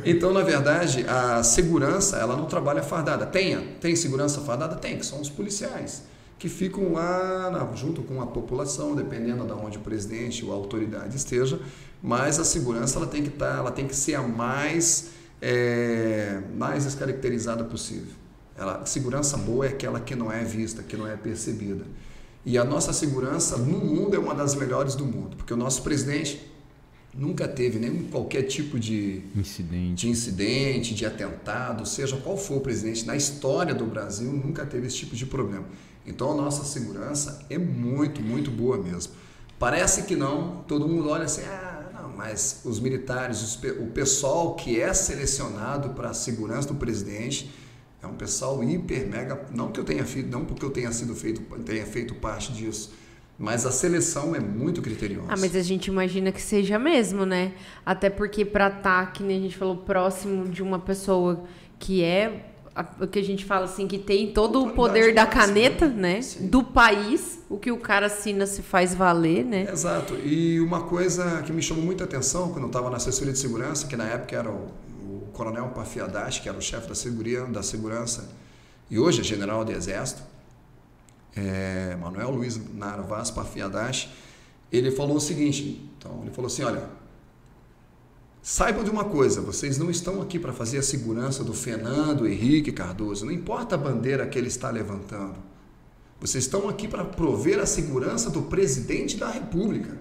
[SPEAKER 2] Então, na verdade, a segurança, ela não trabalha fardada. Tem segurança fardada? Tem, que são os policiais, que ficam lá junto com a população, dependendo de onde o presidente ou a autoridade esteja, mas a segurança ela tem que ser a mais descaracterizada possível. Segurança boa é aquela que não é vista, que não é percebida. E a nossa segurança no mundo é uma das melhores do mundo, porque o nosso presidente nunca teve qualquer tipo de incidente, de atentado, seja qual for o presidente, na história do Brasil nunca teve esse tipo de problema. Então a nossa segurança é muito, muito boa mesmo. Parece que não, todo mundo olha assim, não, mas os militares, o pessoal que é selecionado para a segurança do presidente é um pessoal hiper, mega, não porque eu tenha feito parte disso, mas a seleção é muito criteriosa.
[SPEAKER 1] Mas a gente imagina que seja mesmo, né? Até porque para estar, que nem a gente falou, próximo de uma pessoa que é o que a gente fala assim, que tem todo o poder da caneta, né? Do país, o que o cara assina se faz valer, né?
[SPEAKER 2] Exato. E uma coisa que me chamou muita atenção quando eu estava na assessoria de segurança, que na época era o coronel Pafiadash, que era o chefe da segurança, e hoje é general do Exército, Manuel Luiz Narvaz Pafiadash, ele falou o seguinte, ele falou assim, olha, saibam de uma coisa, vocês não estão aqui para fazer a segurança do Fernando Henrique Cardoso, não importa a bandeira que ele está levantando, vocês estão aqui para prover a segurança do presidente da República,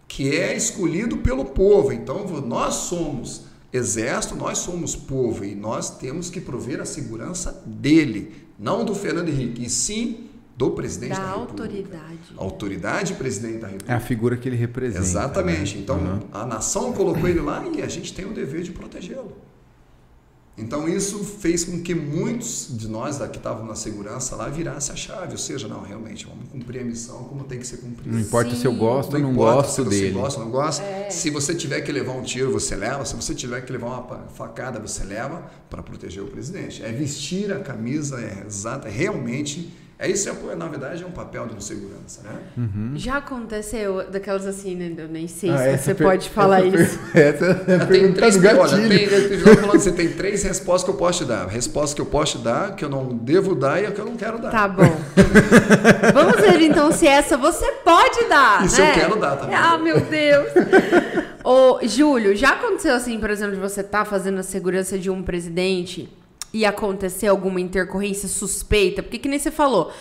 [SPEAKER 2] que é escolhido pelo povo. Então nós somos Exército, nós somos povo e nós temos que prover a segurança dele, não do Fernando Henrique, e sim do presidente da República.
[SPEAKER 1] Autoridade.
[SPEAKER 2] Autoridade, presidente da República.
[SPEAKER 3] É a figura que ele representa.
[SPEAKER 2] Exatamente.
[SPEAKER 3] Né?
[SPEAKER 2] Então, a nação colocou ele lá e a gente tem o dever de protegê-lo. Então, isso fez com que muitos de nós que estavam na segurança lá virassem a chave. Ou seja, não, realmente, vamos cumprir a missão como tem que ser cumprida.
[SPEAKER 3] Não importa se eu gosto ou não gosto dele.
[SPEAKER 2] Se você gosta ou não gosta. Se você tiver que levar um tiro, você leva. Se você tiver que levar uma facada, você leva para proteger o presidente. É vestir a camisa exata, realmente... Isso, na verdade, é um papel de um segurança, né?
[SPEAKER 3] Uhum.
[SPEAKER 1] Já aconteceu daquelas assim, né? Eu nem sei se você pode falar isso.
[SPEAKER 2] Tem três você tem 3 respostas que eu posso te dar. A resposta que eu posso te dar, que eu não devo dar e a que eu não quero dar.
[SPEAKER 1] Tá bom. Vamos ver, então, se essa você pode dar,
[SPEAKER 2] Isso eu quero dar também.
[SPEAKER 1] Meu Deus. Ô, Júlio, já aconteceu assim, por exemplo, de você estar fazendo a segurança de um presidente... e acontecer alguma intercorrência suspeita, porque que nem você falou,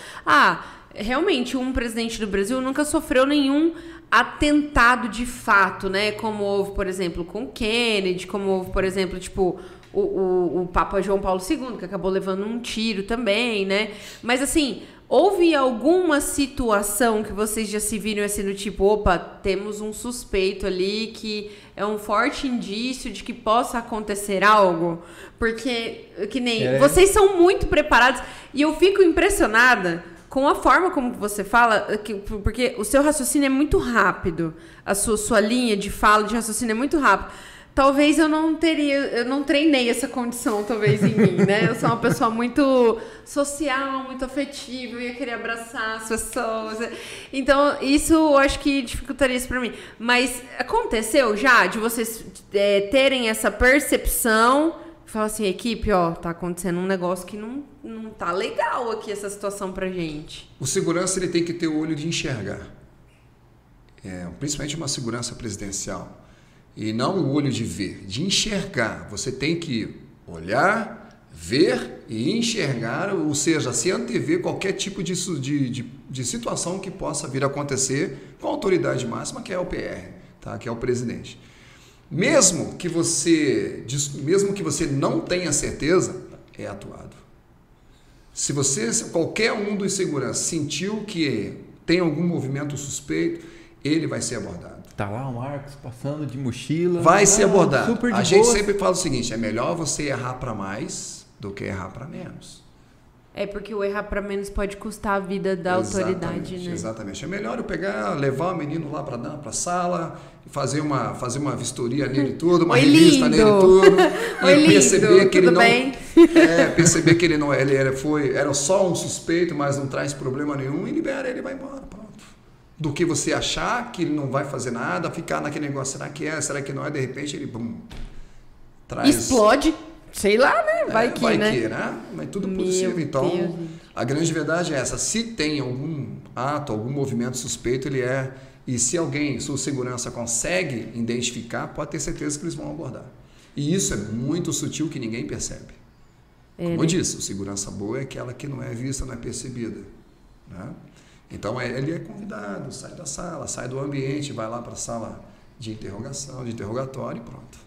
[SPEAKER 1] realmente um presidente do Brasil nunca sofreu nenhum atentado de fato, né, como houve, por exemplo, com o Kennedy, como houve, por exemplo, tipo, o Papa João Paulo II, que acabou levando um tiro também, né, mas assim, houve alguma situação que vocês já se viram assim, do tipo, opa, temos um suspeito ali que é um forte indício de que possa acontecer algo? Porque, que nem, vocês são muito preparados e eu fico impressionada com a forma como você fala, porque o seu raciocínio é muito rápido, a sua linha de fala, de raciocínio é muito rápido. Talvez eu não treinei essa condição, talvez, em mim, né? Eu sou uma pessoa muito social, muito afetiva, eu ia querer abraçar as pessoas. Então, isso eu acho que dificultaria isso pra mim. Mas aconteceu já de vocês terem essa percepção, falar assim, equipe, ó, tá acontecendo um negócio que não tá legal aqui, essa situação pra gente.
[SPEAKER 2] O segurança, ele tem que ter o olho de enxergar. Principalmente uma segurança presidencial. E não o olho de ver, de enxergar. Você tem que olhar, ver e enxergar, ou seja, se antever qualquer tipo de situação que possa vir a acontecer com a autoridade máxima, que é o PR, tá? Que é o presidente. Mesmo que você não tenha certeza, é atuado. Se qualquer um dos seguranças sentiu que tem algum movimento suspeito, ele vai ser abordado.
[SPEAKER 3] Tá lá o Marcos passando de mochila.
[SPEAKER 2] Vai ser abordado.
[SPEAKER 3] Super de
[SPEAKER 2] a gente
[SPEAKER 3] boa.
[SPEAKER 2] sempre fala o seguinte, é melhor você errar para mais do que errar para menos.
[SPEAKER 1] É porque o errar para menos pode custar a vida da autoridade, né?
[SPEAKER 2] Exatamente. É melhor eu levar o menino lá para a sala, fazer uma vistoria nele tudo, uma revista nele tudo, e perceber que ele não, perceber que ele não, era só um suspeito, mas não traz problema nenhum, e libera ele, vai embora, pronto. Do que você achar que ele não vai fazer nada, ficar naquele negócio, será que é, será que não é, de repente ele traz...
[SPEAKER 1] Explode, sei lá, né? Vai que, né?
[SPEAKER 2] Mas tudo possível. Então, Deus. A grande verdade é essa, se tem algum ato, algum movimento suspeito, e se o segurança consegue identificar, pode ter certeza que eles vão abordar. E isso é muito sutil que ninguém percebe. Como eu disse, o segurança boa é aquela que não é vista, não é percebida, né? Então, ele é convidado, sai da sala, sai do ambiente, vai lá para a sala de interrogação, de interrogatório e pronto.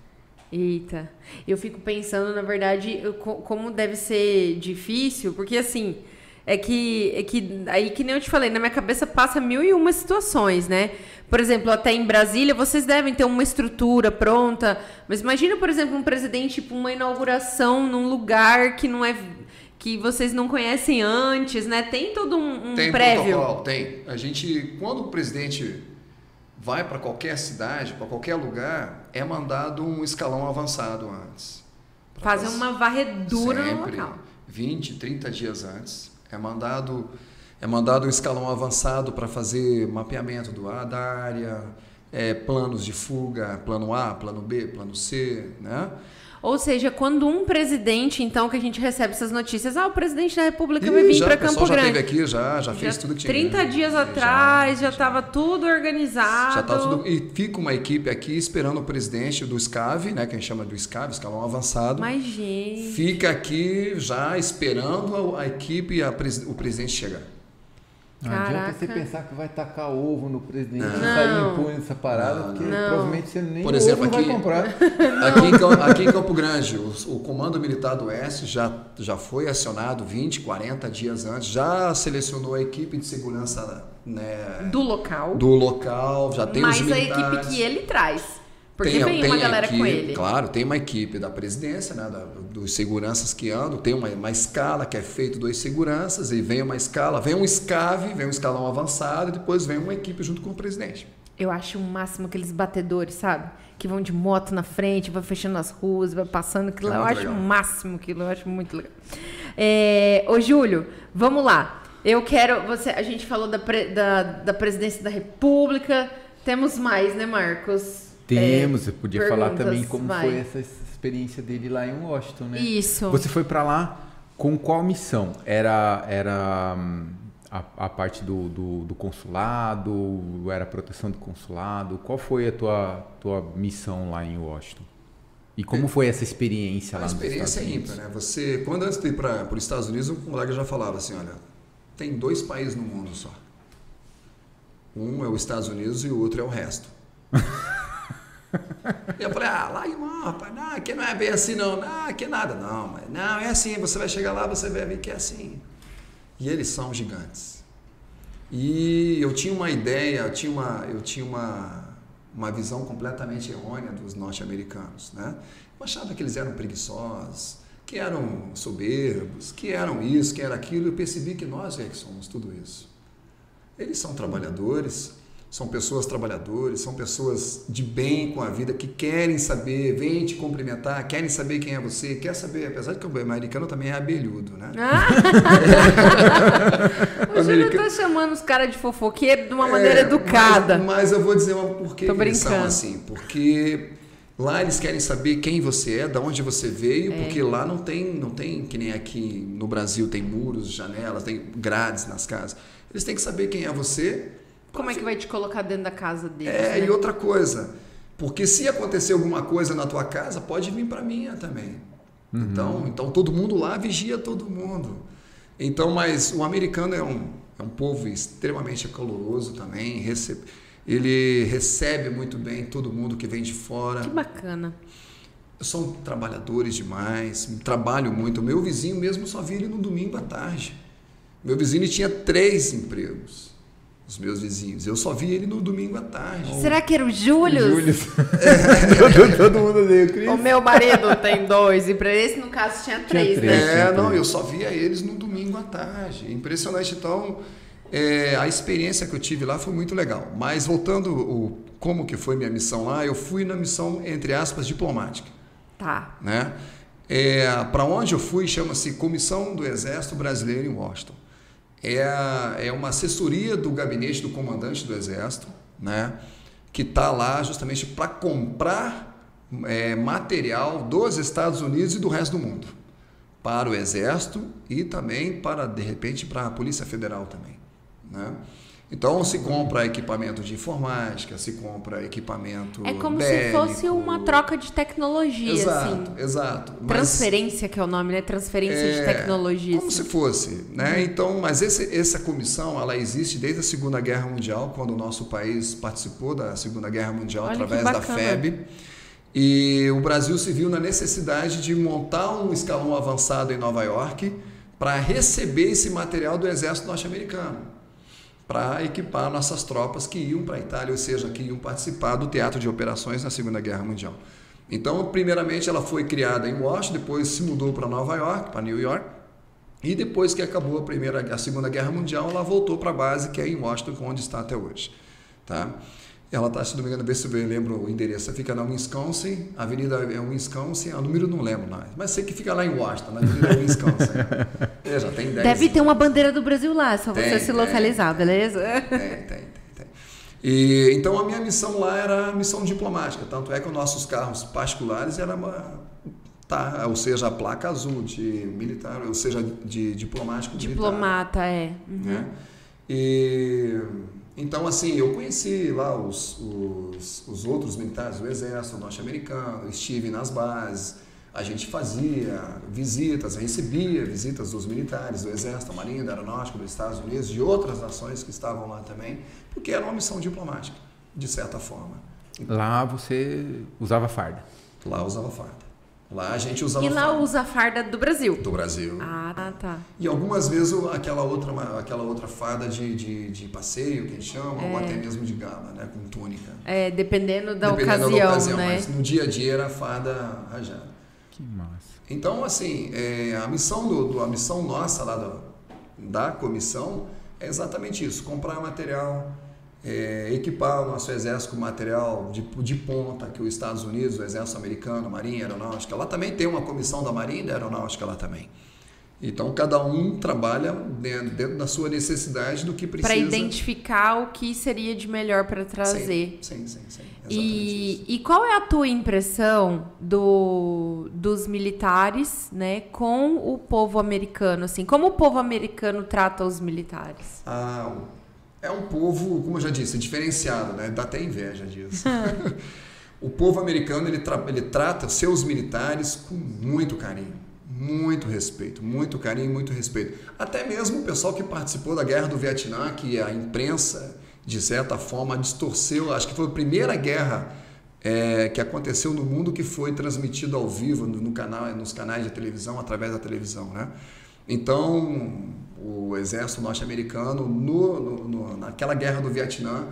[SPEAKER 1] Eita, eu fico pensando, na verdade, como deve ser difícil, porque assim, aí que nem eu te falei, na minha cabeça passa 1001 situações, né? Por exemplo, até em Brasília, vocês devem ter uma estrutura pronta, mas imagina, por exemplo, um presidente, tipo, uma inauguração num lugar que não é... que vocês não conhecem antes, né? Tem todo um prévio?
[SPEAKER 2] Protocolo, tem. Quando o presidente vai para qualquer cidade, para qualquer lugar, é mandado um escalão avançado antes.
[SPEAKER 1] Fazer uma varredura no local.
[SPEAKER 2] 20, 30 dias antes. É mandado um escalão avançado para fazer mapeamento da área, planos de fuga, plano A, plano B, plano C, né?
[SPEAKER 1] Ou seja, quando um presidente, então, que a gente recebe essas notícias, o presidente da República vai vir para Campo Grande.
[SPEAKER 2] Já esteve aqui, já fez tudo que tinha.
[SPEAKER 1] 30 dias atrás, já estava tudo organizado.
[SPEAKER 2] Já tá tudo, e fica uma equipe aqui esperando o presidente do SCAV, né, que a gente chama do SCAV, escalão avançado.
[SPEAKER 1] Mas, gente...
[SPEAKER 2] Fica aqui já esperando a equipe e o presidente chegar.
[SPEAKER 3] Não adianta você pensar que vai tacar ovo no presidente e sair impune essa parada, porque provavelmente você nem ovo vai comprar.
[SPEAKER 2] Aqui em Campo Grande, o Comando Militar do Oeste já foi acionado 20, 40 dias antes, já selecionou a equipe de segurança, né,
[SPEAKER 1] do local,
[SPEAKER 2] já tem os militares.
[SPEAKER 1] Mas a equipe que ele traz. Porque vem uma galera com ele.
[SPEAKER 2] Claro, tem uma equipe da presidência, né, dos seguranças que andam, tem uma escala que é feita 2 seguranças, e vem uma escala, vem um SCAV, vem um escalão avançado, e depois vem uma equipe junto com o presidente.
[SPEAKER 1] Eu acho o máximo aqueles batedores, sabe? Que vão de moto na frente, vai fechando as ruas, vai passando aquilo. Eu acho o máximo aquilo, eu acho muito legal. Ô, Júlio, vamos lá. Eu quero... a gente falou da presidência da República. Temos mais, né, Marcos?
[SPEAKER 3] Temos, eu podia falar também como foi essa experiência dele lá em Washington, né?
[SPEAKER 1] Isso.
[SPEAKER 3] Você foi para lá com qual missão? Era a parte do consulado? Era a proteção do consulado? Qual foi a tua missão lá em Washington? E como foi essa experiência lá nos Estados Unidos? A experiência é ímpar, né? Quando antes de ir para os Estados Unidos, um colega já falava assim, olha, tem 2 países no mundo só. Um é os Estados Unidos e o outro é o resto. E eu falei, lá irmão, rapaz, não, aqui não é bem assim não, aqui é nada, não, é assim, você vai chegar lá, você vai ver que é assim.
[SPEAKER 2] E eles são gigantes. E eu tinha uma ideia, eu tinha uma visão completamente errônea dos norte-americanos, né? Eu achava que eles eram preguiçosos, que eram soberbos, que eram isso, que era aquilo. Eu percebi que nós é que somos tudo isso. Eles são trabalhadores, são pessoas trabalhadoras, são pessoas de bem com a vida, que querem saber, vêm te cumprimentar, querem saber quem é você, quer saber, apesar de que o americano também é abelhudo, né?
[SPEAKER 1] O Júlio tá chamando os caras de fofoqueiro de uma maneira educada.
[SPEAKER 2] Mas eu vou dizer por que
[SPEAKER 1] eles
[SPEAKER 2] são assim. Porque lá eles querem saber quem você é, de onde você veio, porque lá não tem que nem aqui no Brasil, tem muros, janelas, tem grades nas casas. Eles têm que saber quem é você.
[SPEAKER 1] Como é que vai te colocar dentro da casa deles? Né?
[SPEAKER 2] E outra coisa, porque se acontecer alguma coisa na tua casa, pode vir para a minha também. Então todo mundo lá vigia todo mundo. Então, mas o americano é um povo extremamente caloroso também, ele recebe muito bem todo mundo que vem de fora.
[SPEAKER 1] Que bacana.
[SPEAKER 2] São trabalhadores demais, trabalham muito. O meu vizinho mesmo só via ele no domingo à tarde. Meu vizinho tinha 3 empregos. Os meus vizinhos. Eu só vi ele no domingo à tarde.
[SPEAKER 1] Será que era o Júlio?
[SPEAKER 3] Todo mundo veio, Cris.
[SPEAKER 1] O meu marido tem 2 e para esse, no caso, tinha 3, né?
[SPEAKER 2] Eu só via eles no domingo à tarde. Impressionante. Então, a experiência que eu tive lá foi muito legal. Mas voltando, como que foi minha missão lá, eu fui na missão, entre aspas, diplomática.
[SPEAKER 1] Tá.
[SPEAKER 2] Né? Para onde eu fui, chama-se Comissão do Exército Brasileiro em Washington. É uma assessoria do gabinete do comandante do Exército, né, que está lá justamente para comprar material dos Estados Unidos e do resto do mundo, para o Exército e também de repente, para a Polícia Federal também. Né? Então, se compra equipamento de informática, se compra equipamento
[SPEAKER 1] É como
[SPEAKER 2] bélico.
[SPEAKER 1] se fosse uma troca de tecnologia,
[SPEAKER 2] Exato.
[SPEAKER 1] Transferência, que é o nome, né? Transferência de tecnologia.
[SPEAKER 2] Como se fosse, né? Então, mas essa comissão, ela existe desde a Segunda Guerra Mundial, quando o nosso país participou da Segunda Guerra Mundial através da FEB. E o Brasil se viu na necessidade de montar um escalão avançado em Nova York para receber esse material do Exército norte-americano, para equipar nossas tropas que iam para a Itália, ou seja, que iam participar do teatro de operações na Segunda Guerra Mundial. Então, primeiramente, ela foi criada em Washington, depois se mudou para Nova York, para New York, e depois que acabou a Segunda Guerra Mundial, ela voltou para a base, que é em Washington, onde está até hoje. Tá? Ela está, se não me engano, ver se eu lembro o endereço, fica na Wisconsin, a avenida é Wisconsin, o número não lembro mais, mas sei que fica lá em Washington, na avenida Wisconsin. Já tem 10
[SPEAKER 1] Deve ter uma bandeira do Brasil lá, só você se localizar, beleza?
[SPEAKER 2] Tem. E, então a minha missão lá era a missão diplomática, tanto é que os nossos carros particulares eram ou seja, a placa azul de militar, ou seja, de diplomático militar.
[SPEAKER 1] Diplomata,
[SPEAKER 2] Né? E então, assim, eu conheci lá os outros militares do Exército norte-americano, estive nas bases, a gente fazia visitas, recebia visitas dos militares do Exército, da Marinha, da Aeronáutica, dos Estados Unidos, de outras nações que estavam lá também, porque era uma missão diplomática, de certa forma.
[SPEAKER 3] Lá você usava farda?
[SPEAKER 2] Lá usava farda. Lá a gente usava farda.
[SPEAKER 1] E lá usa a farda do Brasil?
[SPEAKER 2] Do Brasil.
[SPEAKER 1] Ah, tá.
[SPEAKER 2] E algumas vezes aquela outra farda de passeio, que a gente chama, ou até mesmo de gala, né, com túnica.
[SPEAKER 1] Dependendo da ocasião, né?
[SPEAKER 2] Mas no dia a dia era a farda rajada.
[SPEAKER 3] Que massa.
[SPEAKER 2] Então, assim, a missão nossa lá da comissão é exatamente isso, comprar material, equipar o nosso exército com material de ponta, que os Estados Unidos, o exército americano, a Marinha, a Aeronáutica, lá também tem uma comissão da Marinha e da Aeronáutica lá também. Então, cada um trabalha dentro da sua necessidade do que precisa.
[SPEAKER 1] Para identificar o que seria de melhor para trazer.
[SPEAKER 2] Sim.
[SPEAKER 1] E qual é a tua impressão dos militares, né, com o povo americano? Assim, como o povo americano trata os militares?
[SPEAKER 2] É um povo, como eu já disse, diferenciado, né? Dá até inveja disso. O povo americano ele trata seus militares com muito carinho. Muito respeito, muito carinho, muito respeito. Até mesmo o pessoal que participou da Guerra do Vietnã, que a imprensa, de certa forma, distorceu. Acho que foi a primeira guerra que aconteceu no mundo que foi transmitida ao vivo nos canais de televisão, através da televisão, né? Então, o exército norte-americano, naquela guerra do Vietnã,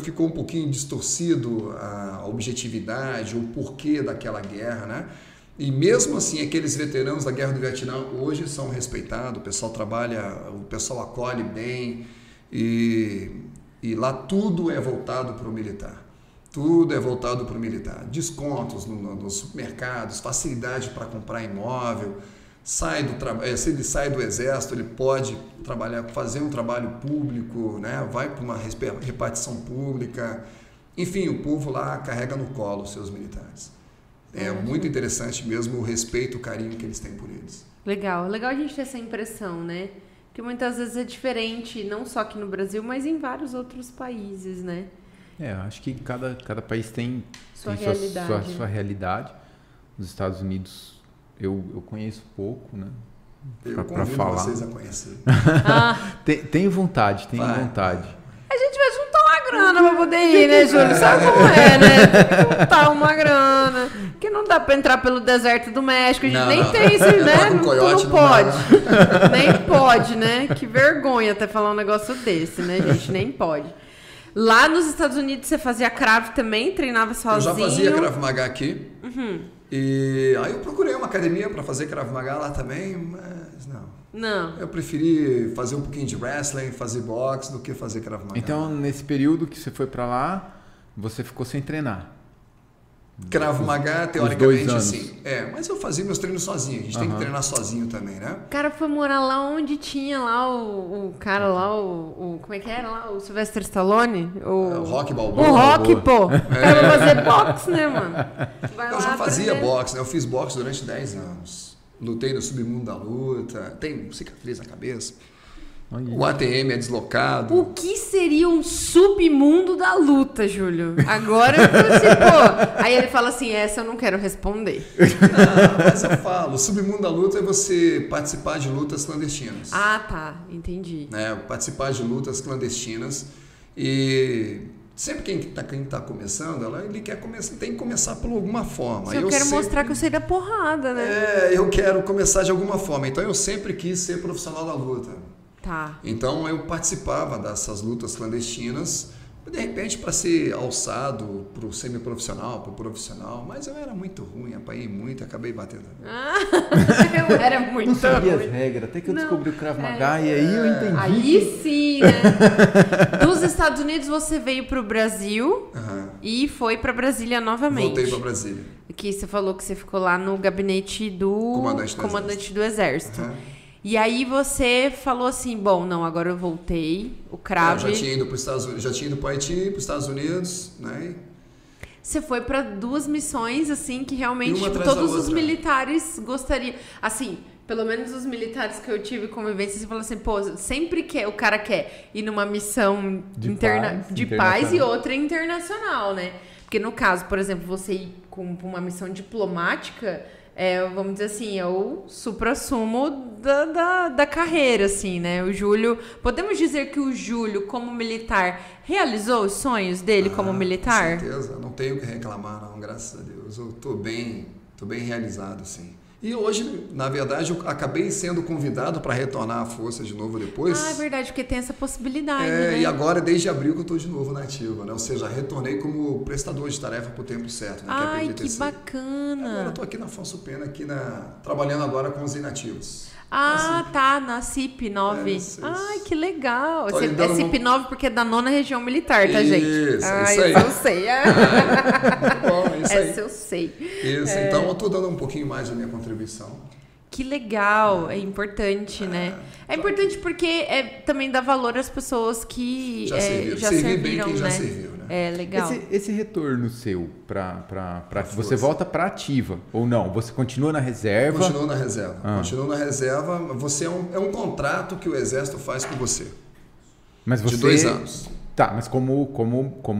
[SPEAKER 2] ficou um pouquinho distorcido a objetividade, o porquê daquela guerra, né? E mesmo assim, aqueles veteranos da guerra do Vietnã hoje são respeitados, o pessoal trabalha, o pessoal acolhe bem, e lá tudo é voltado para o militar. Tudo é voltado para o militar. Descontos nos supermercados, facilidade para comprar imóvel. Se ele sai do exército, ele pode trabalhar, fazer um trabalho público, né? Vai para uma repartição pública. Enfim, o povo lá carrega no colo os seus militares. É muito interessante mesmo o respeito, o carinho que eles têm por eles.
[SPEAKER 1] Legal a gente ter essa impressão, né? Que muitas vezes é diferente, não só aqui no Brasil, mas em vários outros países, né?
[SPEAKER 3] Acho que cada país tem
[SPEAKER 1] sua
[SPEAKER 3] realidade. Os Estados Unidos eu conheço pouco, né?
[SPEAKER 2] Eu convido vocês a conhecer.
[SPEAKER 3] Tenho vontade.
[SPEAKER 1] A gente vai juntar uma grana pra poder ir, né, Júlio? Sabe como é, né? Tem que juntar uma grana. Porque não dá pra entrar pelo deserto do México. A gente nem tem isso, né?
[SPEAKER 2] Não
[SPEAKER 1] pode. Nem pode, né? Que vergonha até falar um negócio desse, né, gente? Nem pode. Lá nos Estados Unidos você fazia Krav também? Treinava sozinho?
[SPEAKER 2] Eu já fazia Krav Maga aqui. E aí eu procurei uma academia para fazer Krav Maga lá também, mas não. Eu preferi fazer um pouquinho de wrestling, fazer boxe, do que fazer Krav Maga.
[SPEAKER 3] Então, nesse período que você foi para lá, você ficou sem treinar?
[SPEAKER 2] Krav Maga, teoricamente, sim. Mas eu fazia meus treinos sozinho. A gente tem que treinar sozinho também, né?
[SPEAKER 1] O cara foi morar lá onde tinha lá o cara lá, como é que era lá? O Sylvester Stallone? O
[SPEAKER 2] Rock Balboa.
[SPEAKER 1] O Rock, pô. O cara vai fazer boxe, né, mano?
[SPEAKER 2] Eu já fazia boxe, né? Eu fiz boxe durante 10 anos. Lutei no submundo da luta. Tem cicatriz na cabeça. O ATM é deslocado.
[SPEAKER 1] O que seria um submundo da luta, Júlio? Agora eu falei assim, pô. Aí ele fala assim, essa eu não quero responder.
[SPEAKER 2] Mas eu falo, o submundo da luta é você participar de lutas clandestinas.
[SPEAKER 1] Ah, tá. Entendi.
[SPEAKER 2] Participar de lutas clandestinas. E sempre quem tá começando, ele quer começar, tem que começar por alguma forma.
[SPEAKER 1] Eu quero mostrar que eu sei da porrada, né?
[SPEAKER 2] Eu quero começar de alguma forma. Então eu sempre quis ser profissional da luta.
[SPEAKER 1] Tá.
[SPEAKER 2] Então eu participava dessas lutas clandestinas, de repente para ser alçado para o semiprofissional, para o profissional, mas eu era muito ruim, apanhei muito, acabei batendo.
[SPEAKER 1] Eu era muito ruim.
[SPEAKER 3] Não sabia as regras, até que eu descobri o Krav Maga e aí eu entendi.
[SPEAKER 1] Aí sim, né? Dos Estados Unidos você veio para o Brasil e foi para Brasília novamente.
[SPEAKER 2] Voltei para Brasília.
[SPEAKER 1] Que você falou que você ficou lá no gabinete do comandante do Exército. E aí você falou assim, bom, não, agora eu voltei, o Krav...
[SPEAKER 2] Eu já tinha ido para os Estados Unidos, já tinha ido para o Haiti, para os Estados Unidos, né?
[SPEAKER 1] Você foi para 2 missões, assim, que realmente todos os militares gostariam... Assim, pelo menos os militares que eu tive convivência, você falou assim, pô, sempre que o cara quer ir numa missão de paz e outra internacional, né? Porque no caso, por exemplo, você ir com uma missão diplomática... vamos dizer assim, é o suprassumo da carreira, assim, né? O Júlio, podemos dizer que o Júlio, como militar, realizou os sonhos dele como militar?
[SPEAKER 2] Com certeza, não tenho o que reclamar, não, graças a Deus. Eu tô bem realizado, sim. E hoje, na verdade, eu acabei sendo convidado para retornar à força de novo depois.
[SPEAKER 1] É verdade, porque tem essa possibilidade, né?
[SPEAKER 2] E agora, desde abril, que eu estou de novo na ativa, né? Ou seja, retornei como prestador de tarefa por tempo certo, né?
[SPEAKER 1] Ai, que bacana!
[SPEAKER 2] Agora eu estou aqui na Afonso Pena, trabalhando agora com os inativos.
[SPEAKER 1] Tá, na CIP 9. Ai, que legal. É CIP 9 porque é da 9ª Região Militar, tá, gente?
[SPEAKER 2] Isso aí.
[SPEAKER 1] Eu sei.
[SPEAKER 2] Bom, isso aí.
[SPEAKER 1] Essa eu sei.
[SPEAKER 2] Isso, então eu estou dando um pouquinho mais da minha contribuição.
[SPEAKER 1] Que legal, é importante, né? É importante porque também dá valor às pessoas que já serviram,
[SPEAKER 2] bem quem
[SPEAKER 1] né?
[SPEAKER 2] Já serviu, né?
[SPEAKER 1] É legal.
[SPEAKER 3] Esse retorno seu você volta para ativa ou não? Você continua na reserva?
[SPEAKER 2] Continuo na reserva. Continuo na reserva. Você é um contrato que o Exército faz com você.
[SPEAKER 3] Mas você...
[SPEAKER 2] De 2 anos.
[SPEAKER 3] Tá, mas como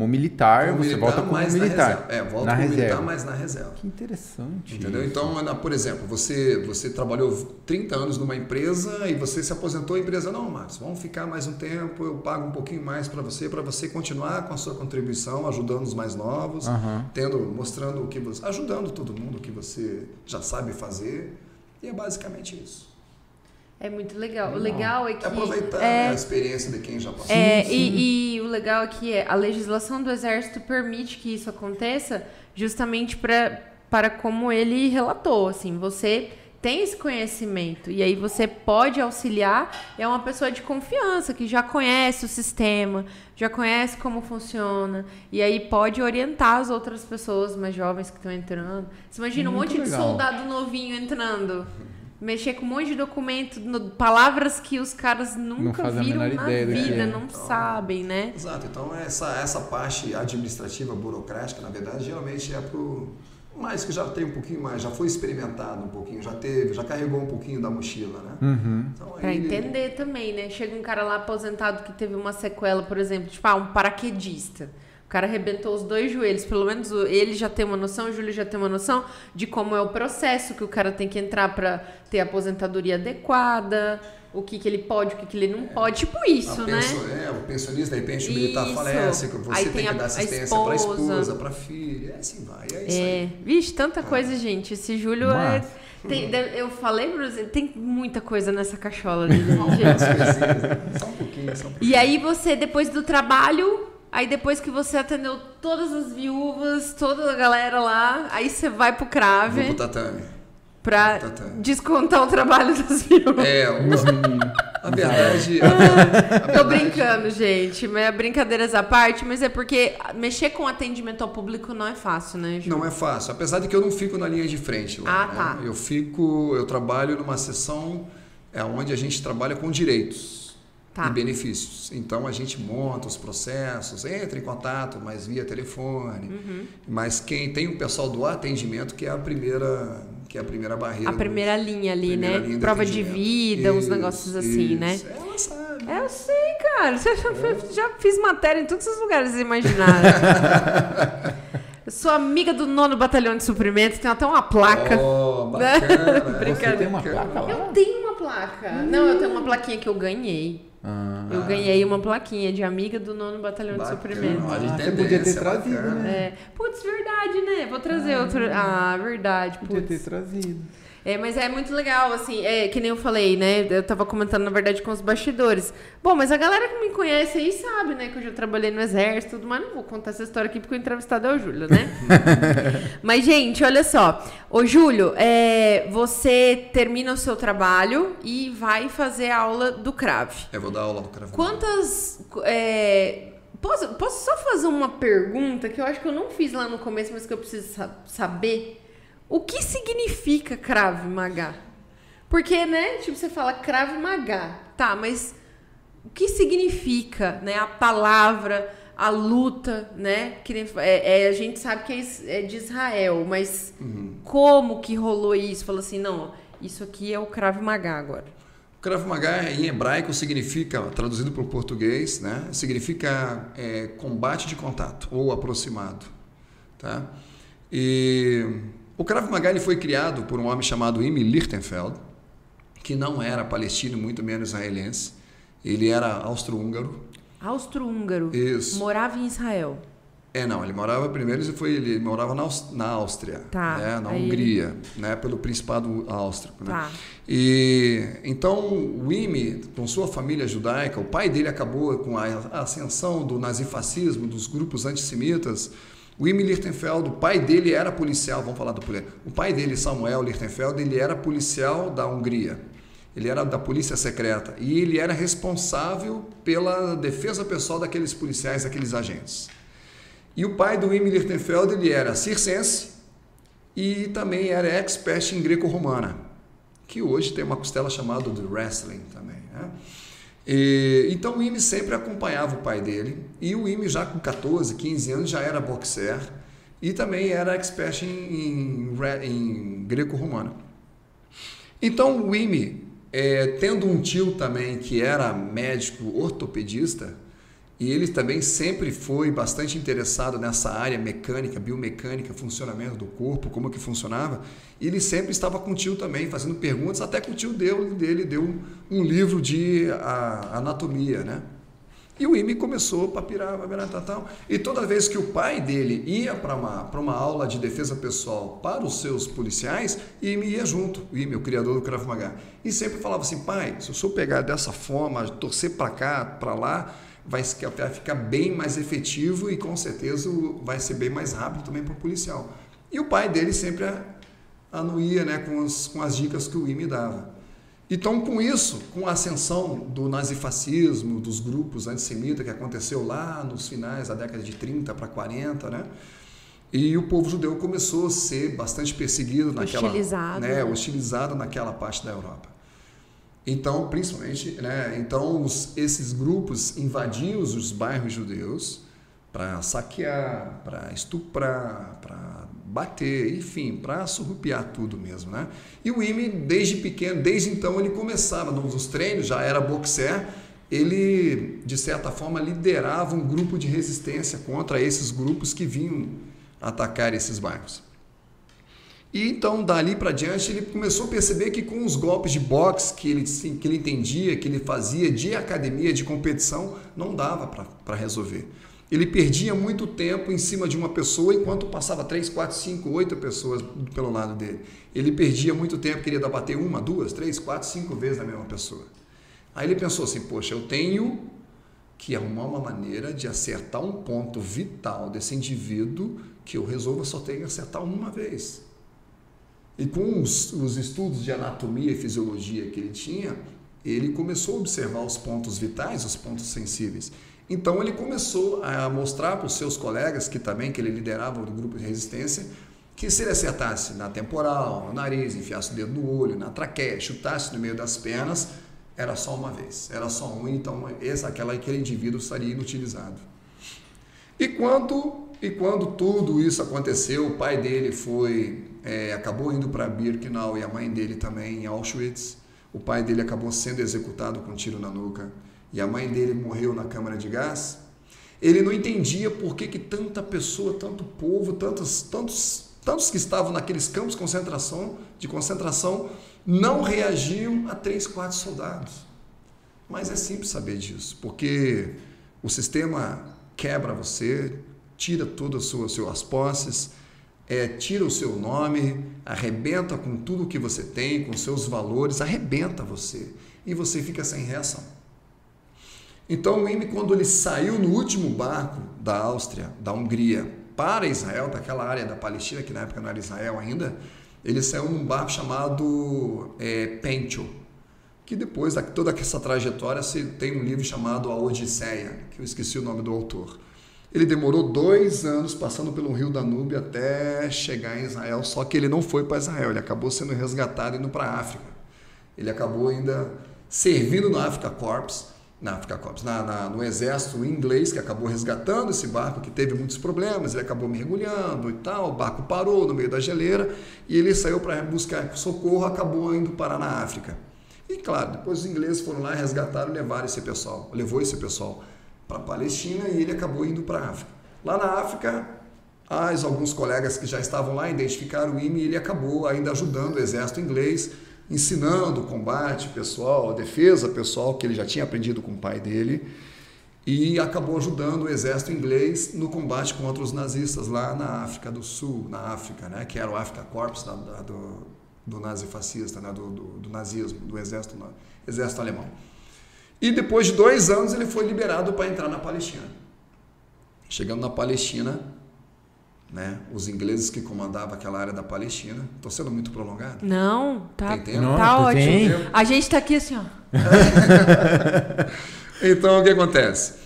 [SPEAKER 3] militar, você volta como militar.
[SPEAKER 2] Volto como militar, mas na reserva.
[SPEAKER 3] Que interessante.
[SPEAKER 2] Entendeu? Isso. Então, por exemplo, você trabalhou 30 anos numa empresa e você se aposentou, a empresa, não, Marcos, vamos ficar mais um tempo, eu pago um pouquinho mais para você continuar com a sua contribuição, ajudando os mais novos, mostrando ajudando todo mundo o que você já sabe fazer. E é basicamente isso.
[SPEAKER 1] É muito legal. O legal é que...
[SPEAKER 2] aproveitar a experiência de quem já passou.
[SPEAKER 1] E o legal é que a legislação do Exército permite que isso aconteça justamente para como ele relatou, assim, você tem esse conhecimento e aí você pode auxiliar, é uma pessoa de confiança que já conhece o sistema, já conhece como funciona e aí pode orientar as outras pessoas mais jovens que estão entrando. Você imagina um monte de soldado novinho entrando, mexer com um monte de documento, palavras que os caras nunca viram na vida, não sabem, né?
[SPEAKER 2] Exato, então essa parte administrativa, burocrática, na verdade, geralmente é pro mais que já tem um pouquinho mais, já foi experimentado um pouquinho, já carregou um pouquinho da mochila, né? Então,
[SPEAKER 1] pra entender também, né? Chega um cara lá aposentado que teve uma sequela, por exemplo, tipo, um paraquedista. O cara arrebentou os 2 joelhos, pelo menos ele já tem uma noção, o Júlio já tem uma noção de como é o processo que o cara tem que entrar pra ter a aposentadoria adequada, o que ele pode, o que ele não pode, tipo isso, né?
[SPEAKER 2] O pensionista, de repente, o militar falece, você tem que dar assistência para a esposa, para a filha, assim vai, é isso aí.
[SPEAKER 1] Vixe, tanta coisa, gente. Esse Júlio eu falei pra você, tem muita coisa nessa cachola ali, gente.
[SPEAKER 2] Só um pouquinho.
[SPEAKER 1] E aí você, depois do trabalho, aí depois que você atendeu todas as viúvas, toda a galera lá, aí você vai pro Crave.
[SPEAKER 2] Vou pro tatame.
[SPEAKER 1] Pra descontar o trabalho das viúvas.
[SPEAKER 2] Os meninos. A verdade...
[SPEAKER 1] Tô brincando, gente. Brincadeiras à parte, mas é porque mexer com atendimento ao público não é fácil, né, Ju?
[SPEAKER 2] Não é fácil. Apesar de que eu não fico na linha de frente lá.
[SPEAKER 1] Tá.
[SPEAKER 2] Eu trabalho numa seção onde a gente trabalha com direitos e benefícios. Então, a gente monta os processos, entra em contato, mas via telefone. Mas quem tem o pessoal do atendimento que é a primeira barreira.
[SPEAKER 1] A primeira linha ali, né? Prova de vida, uns negócios assim, né?
[SPEAKER 2] Ela sabe.
[SPEAKER 1] Eu sei, cara. Já fiz matéria em todos os lugares imaginados. Eu sou amiga do 9º Batalhão de Suprimentos, tenho até uma placa.
[SPEAKER 2] Bacana.
[SPEAKER 3] Você tem uma placa lá?
[SPEAKER 1] Eu tenho uma placa. Não, eu tenho uma plaquinha que eu ganhei. Eu ganhei uma plaquinha de amiga do 9º Batalhão de Suprimentos.
[SPEAKER 3] Você podia ter trazido, né?
[SPEAKER 1] Putz, verdade, né? Vou trazer outro. Verdade, putz.
[SPEAKER 3] Podia ter trazido.
[SPEAKER 1] Mas é muito legal, assim, que nem eu falei, né? Eu tava comentando, na verdade, com os bastidores. Bom, mas a galera que me conhece aí sabe, né? Que eu já trabalhei no Exército e tudo, mas não vou contar essa história aqui porque o entrevistado é o Júlio, né? Mas, gente, olha só. Ô, Júlio, você termina o seu trabalho e vai fazer a aula do Crave.
[SPEAKER 2] Eu vou dar aula do Crave.
[SPEAKER 1] Quantas... Posso só fazer uma pergunta que eu acho que eu não fiz lá no começo, mas que eu preciso saber? O que significa Krav Maga? Porque, né, tipo, você fala Krav Maga, tá, mas o que significa, né, a palavra, a luta, né, que a gente sabe que é de Israel, mas como que rolou isso? Falou assim, não, isso aqui é o Krav Maga agora.
[SPEAKER 2] O Krav Maga em hebraico significa, traduzido para o português, né, significa combate de contato ou aproximado, tá? E o Krav Maga ele foi criado por um homem chamado Imi Lichtenfeld, que não era palestino, muito menos israelense. Ele era austro-húngaro.
[SPEAKER 1] Austro-húngaro.
[SPEAKER 2] Isso.
[SPEAKER 1] Morava em Israel.
[SPEAKER 2] Não, ele morava primeiro, ele morava na Áustria, né, na Hungria, né, pelo Principado Áustrico. Né? E então o Imi, com sua família judaica, o pai dele acabou com a ascensão do nazifascismo, dos grupos antissemitas. O Imi Lichtenfeld, o pai dele era policial, vamos falar do policial. O pai dele, Samuel Lichtenfeld, ele era policial da Hungria. Ele era da polícia secreta e ele era responsável pela defesa pessoal daqueles policiais, daqueles agentes. E o pai do Imi Lichtenfeld, ele era circense e também era expert em greco-romana, que hoje tem uma costela chamada de wrestling também, né? Então o Imi sempre acompanhava o pai dele e o Imi já com 14, 15 anos já era boxer e também era expert em greco-romano. Então o Imi, tendo um tio também que era médico ortopedista, e ele também sempre foi bastante interessado nessa área mecânica, biomecânica, funcionamento do corpo, como que funcionava. E ele sempre estava com o tio também, fazendo perguntas, até que o tio dele deu um livro de anatomia, né? E o IME começou a papirar, tal. E toda vez que o pai dele ia para uma aula de defesa pessoal para os seus policiais, o IME ia junto, o IME, o criador do Krav Maga. E sempre falava assim, pai, se o senhor pegar dessa forma, torcer para cá, para lá, vai ficar bem mais efetivo e com certeza vai ser bem mais rápido também para o policial. E o pai dele sempre anuía, né, com as dicas que o IME dava. Então, com isso, com a ascensão do nazifascismo, dos grupos antissemitas que aconteceu lá nos finais da década de 30 para 40, né? E o povo judeu começou a ser bastante perseguido hostilizado naquela parte da Europa. Então, principalmente, né? Então, esses grupos invadiam os bairros judeus para saquear, para estuprar, para bater, enfim, para surrupiar tudo mesmo, né? E o IME, desde pequeno, desde então, ele começava nos treinos, já era boxer, ele, de certa forma, liderava um grupo de resistência contra esses grupos que vinham atacar esses bairros. E então, dali para diante, ele começou a perceber que com os golpes de boxe que ele entendia, que ele fazia de academia, de competição, não dava para resolver. Ele perdia muito tempo em cima de uma pessoa, enquanto passava 3, 4, 5, 8 pessoas pelo lado dele. Ele perdia muito tempo, queria bater 1, 2, 3, 4, 5 vezes na mesma pessoa. Aí ele pensou assim, poxa, eu tenho que arrumar uma maneira de acertar um ponto vital desse indivíduo que eu resolvo, só tenho que acertar uma vez. E com os estudos de anatomia e fisiologia que ele tinha, ele começou a observar os pontos vitais, os pontos sensíveis. Então ele começou a mostrar para os seus colegas, que ele liderava o grupo de resistência, que se ele acertasse na temporal, no nariz, enfiasse o dedo no olho, na traqueia, chutasse no meio das pernas, era só uma vez, era só um, então aquele indivíduo estaria inutilizado. E quando tudo isso aconteceu, o pai dele acabou indo para Birkenau e a mãe dele também em Auschwitz. O pai dele acabou sendo executado com um tiro na nuca e a mãe dele morreu na câmara de gás. Ele não entendia por que tanta pessoa, tanto povo, tantos que estavam naqueles campos de concentração não reagiam a 3, 4 soldados. Mas é simples saber disso, porque o sistema quebra você, tira todas as suas posses, tira o seu nome, arrebenta com tudo que você tem, com seus valores, arrebenta você e você fica sem reação. Então o IME, quando ele saiu no último barco da Áustria, da Hungria, para Israel, daquela área da Palestina, que na época não era Israel ainda, ele saiu num barco chamado Pencho, que depois de toda essa trajetória tem um livro chamado A Odisseia, que eu esqueci o nome do autor. Ele demorou 2 anos passando pelo rio Danúbio até chegar em Israel, só que ele não foi para Israel, ele acabou sendo resgatado e indo para a África. Ele acabou ainda servindo no Africa Corps, no exército inglês, que acabou resgatando esse barco, que teve muitos problemas, ele acabou mergulhando e tal, o barco parou no meio da geleira e ele saiu para buscar socorro, acabou indo parar na África. E claro, depois os ingleses foram lá, resgataram e levou esse pessoal para a Palestina e ele acabou indo para a África. Lá na África, alguns colegas que já estavam lá identificaram o IME e ele acabou ainda ajudando o exército inglês, ensinando o combate pessoal, a defesa pessoal que ele já tinha aprendido com o pai dele e acabou ajudando o exército inglês no combate contra os nazistas lá na África do Sul, né, que era o Africa Corps do nazifascista, né, do nazismo, do exército alemão. E depois de 2 anos ele foi liberado para entrar na Palestina. Chegando na Palestina, né, os ingleses que comandavam aquela área da Palestina. Estou sendo muito prolongado?
[SPEAKER 1] Não, tá,
[SPEAKER 2] tem tempo?
[SPEAKER 1] Tá ótimo. A gente está aqui assim, ó.
[SPEAKER 2] Então, o que acontece?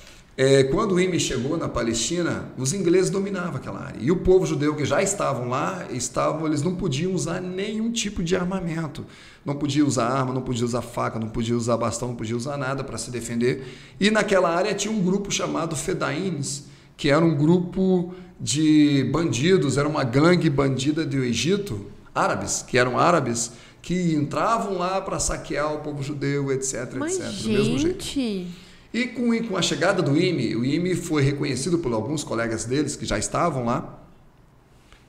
[SPEAKER 2] Quando o IME chegou na Palestina, os ingleses dominavam aquela área. E o povo judeu que já estavam lá, eles não podiam usar nenhum tipo de armamento. Não podia usar arma, não podia usar faca, não podia usar bastão, não podia usar nada para se defender. E naquela área tinha um grupo chamado Fedaíns, que era um grupo de bandidos, era uma gangue bandida do Egito, que eram árabes, que entravam lá para saquear o povo judeu, etc,
[SPEAKER 1] Mas,
[SPEAKER 2] etc, do mesmo jeito. E com a chegada do IME, o IME foi reconhecido por alguns colegas deles que já estavam lá,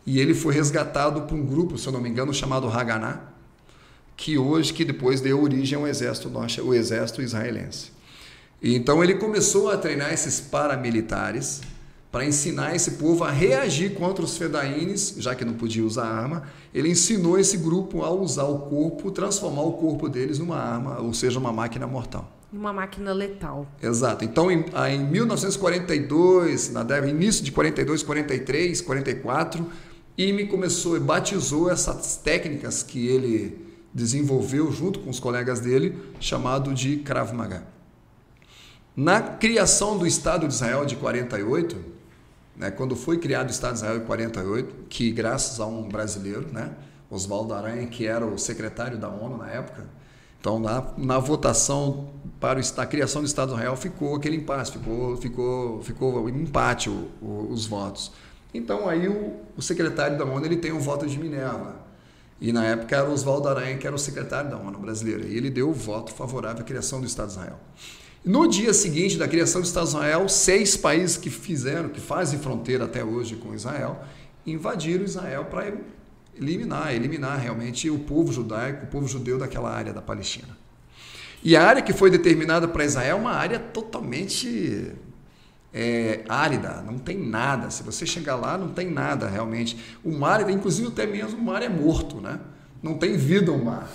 [SPEAKER 2] e ele foi resgatado por um grupo, se eu não me engano, chamado Haganah, que depois deu origem ao exército israelense. E então ele começou a treinar esses paramilitares para ensinar esse povo a reagir contra os fedaínes, já que não podia usar arma. Ele ensinou esse grupo a usar o corpo, transformar o corpo deles numa arma, ou seja, uma máquina mortal.
[SPEAKER 1] Uma máquina letal.
[SPEAKER 2] Exato. Então, em 1942, início de 42, 43, 44, IME começou e batizou essas técnicas que ele desenvolveu junto com os colegas dele, chamado de Krav Maga. Na criação do Estado de Israel de 48, né, quando foi criado o Estado de Israel em 48, que graças a um brasileiro, né, Oswaldo Aranha, que era o secretário da ONU na época, então na votação para a criação do Estado de Israel ficou aquele impasse, ficou empate os votos. Então aí o secretário da ONU ele tem um voto de Minerva, e na época era Oswaldo Aranha, que era o secretário da ONU brasileira, e ele deu o voto favorável à criação do Estado de Israel. No dia seguinte da criação do Estado de Israel, 6 países que fazem fronteira até hoje com Israel, invadiram Israel para eliminar realmente o povo judaico, o povo judeu daquela área da Palestina. E a área que foi determinada para Israel é uma área totalmente árida, não tem nada. Se você chegar lá, não tem nada realmente. O mar, inclusive até mesmo o mar é morto, né? Não tem vida o mar.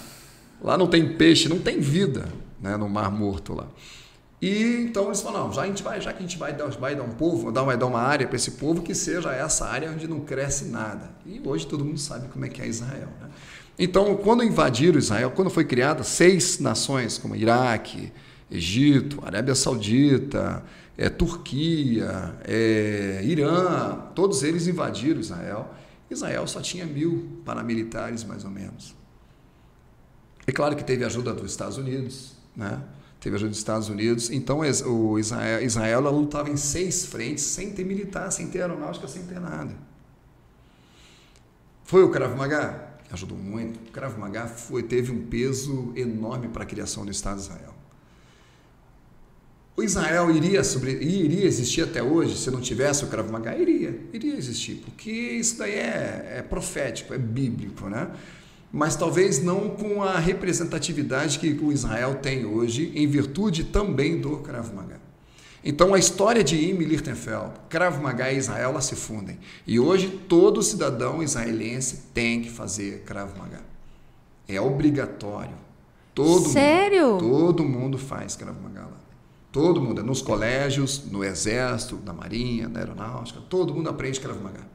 [SPEAKER 2] Lá não tem peixe, não tem vida, né, no mar morto lá. E então eles falaram, não, já que a gente vai dar uma área para esse povo, que seja essa área onde não cresce nada. E hoje todo mundo sabe como é que é Israel, né? Então, quando invadiram Israel, quando foi criada 6 nações, como Iraque, Egito, Arábia Saudita, Turquia, Irã, todos eles invadiram Israel. Israel só tinha 1000 paramilitares, mais ou menos. É claro que teve ajuda dos Estados Unidos, né? Teve ajuda dos Estados Unidos. Então, Israel ela lutava em 6 frentes, sem ter militar, sem ter aeronáutica, sem ter nada. Foi o Krav Maga? Ajudou muito. O Krav Maga teve um peso enorme para a criação do Estado de Israel. O Israel iria existir até hoje se não tivesse o Krav Maga? Iria existir, porque isso daí é profético, é bíblico, né? Mas talvez não com a representatividade que o Israel tem hoje, em virtude também do Krav Maga. Então, a história de Imi Lichtenfeld, Krav Maga e Israel, elas se fundem. E hoje, todo cidadão israelense tem que fazer Krav Maga. É obrigatório.
[SPEAKER 1] Sério?
[SPEAKER 2] Todo mundo faz Krav Maga lá. Todo mundo, nos colégios, no exército, na marinha, na aeronáutica, todo mundo aprende Krav Maga.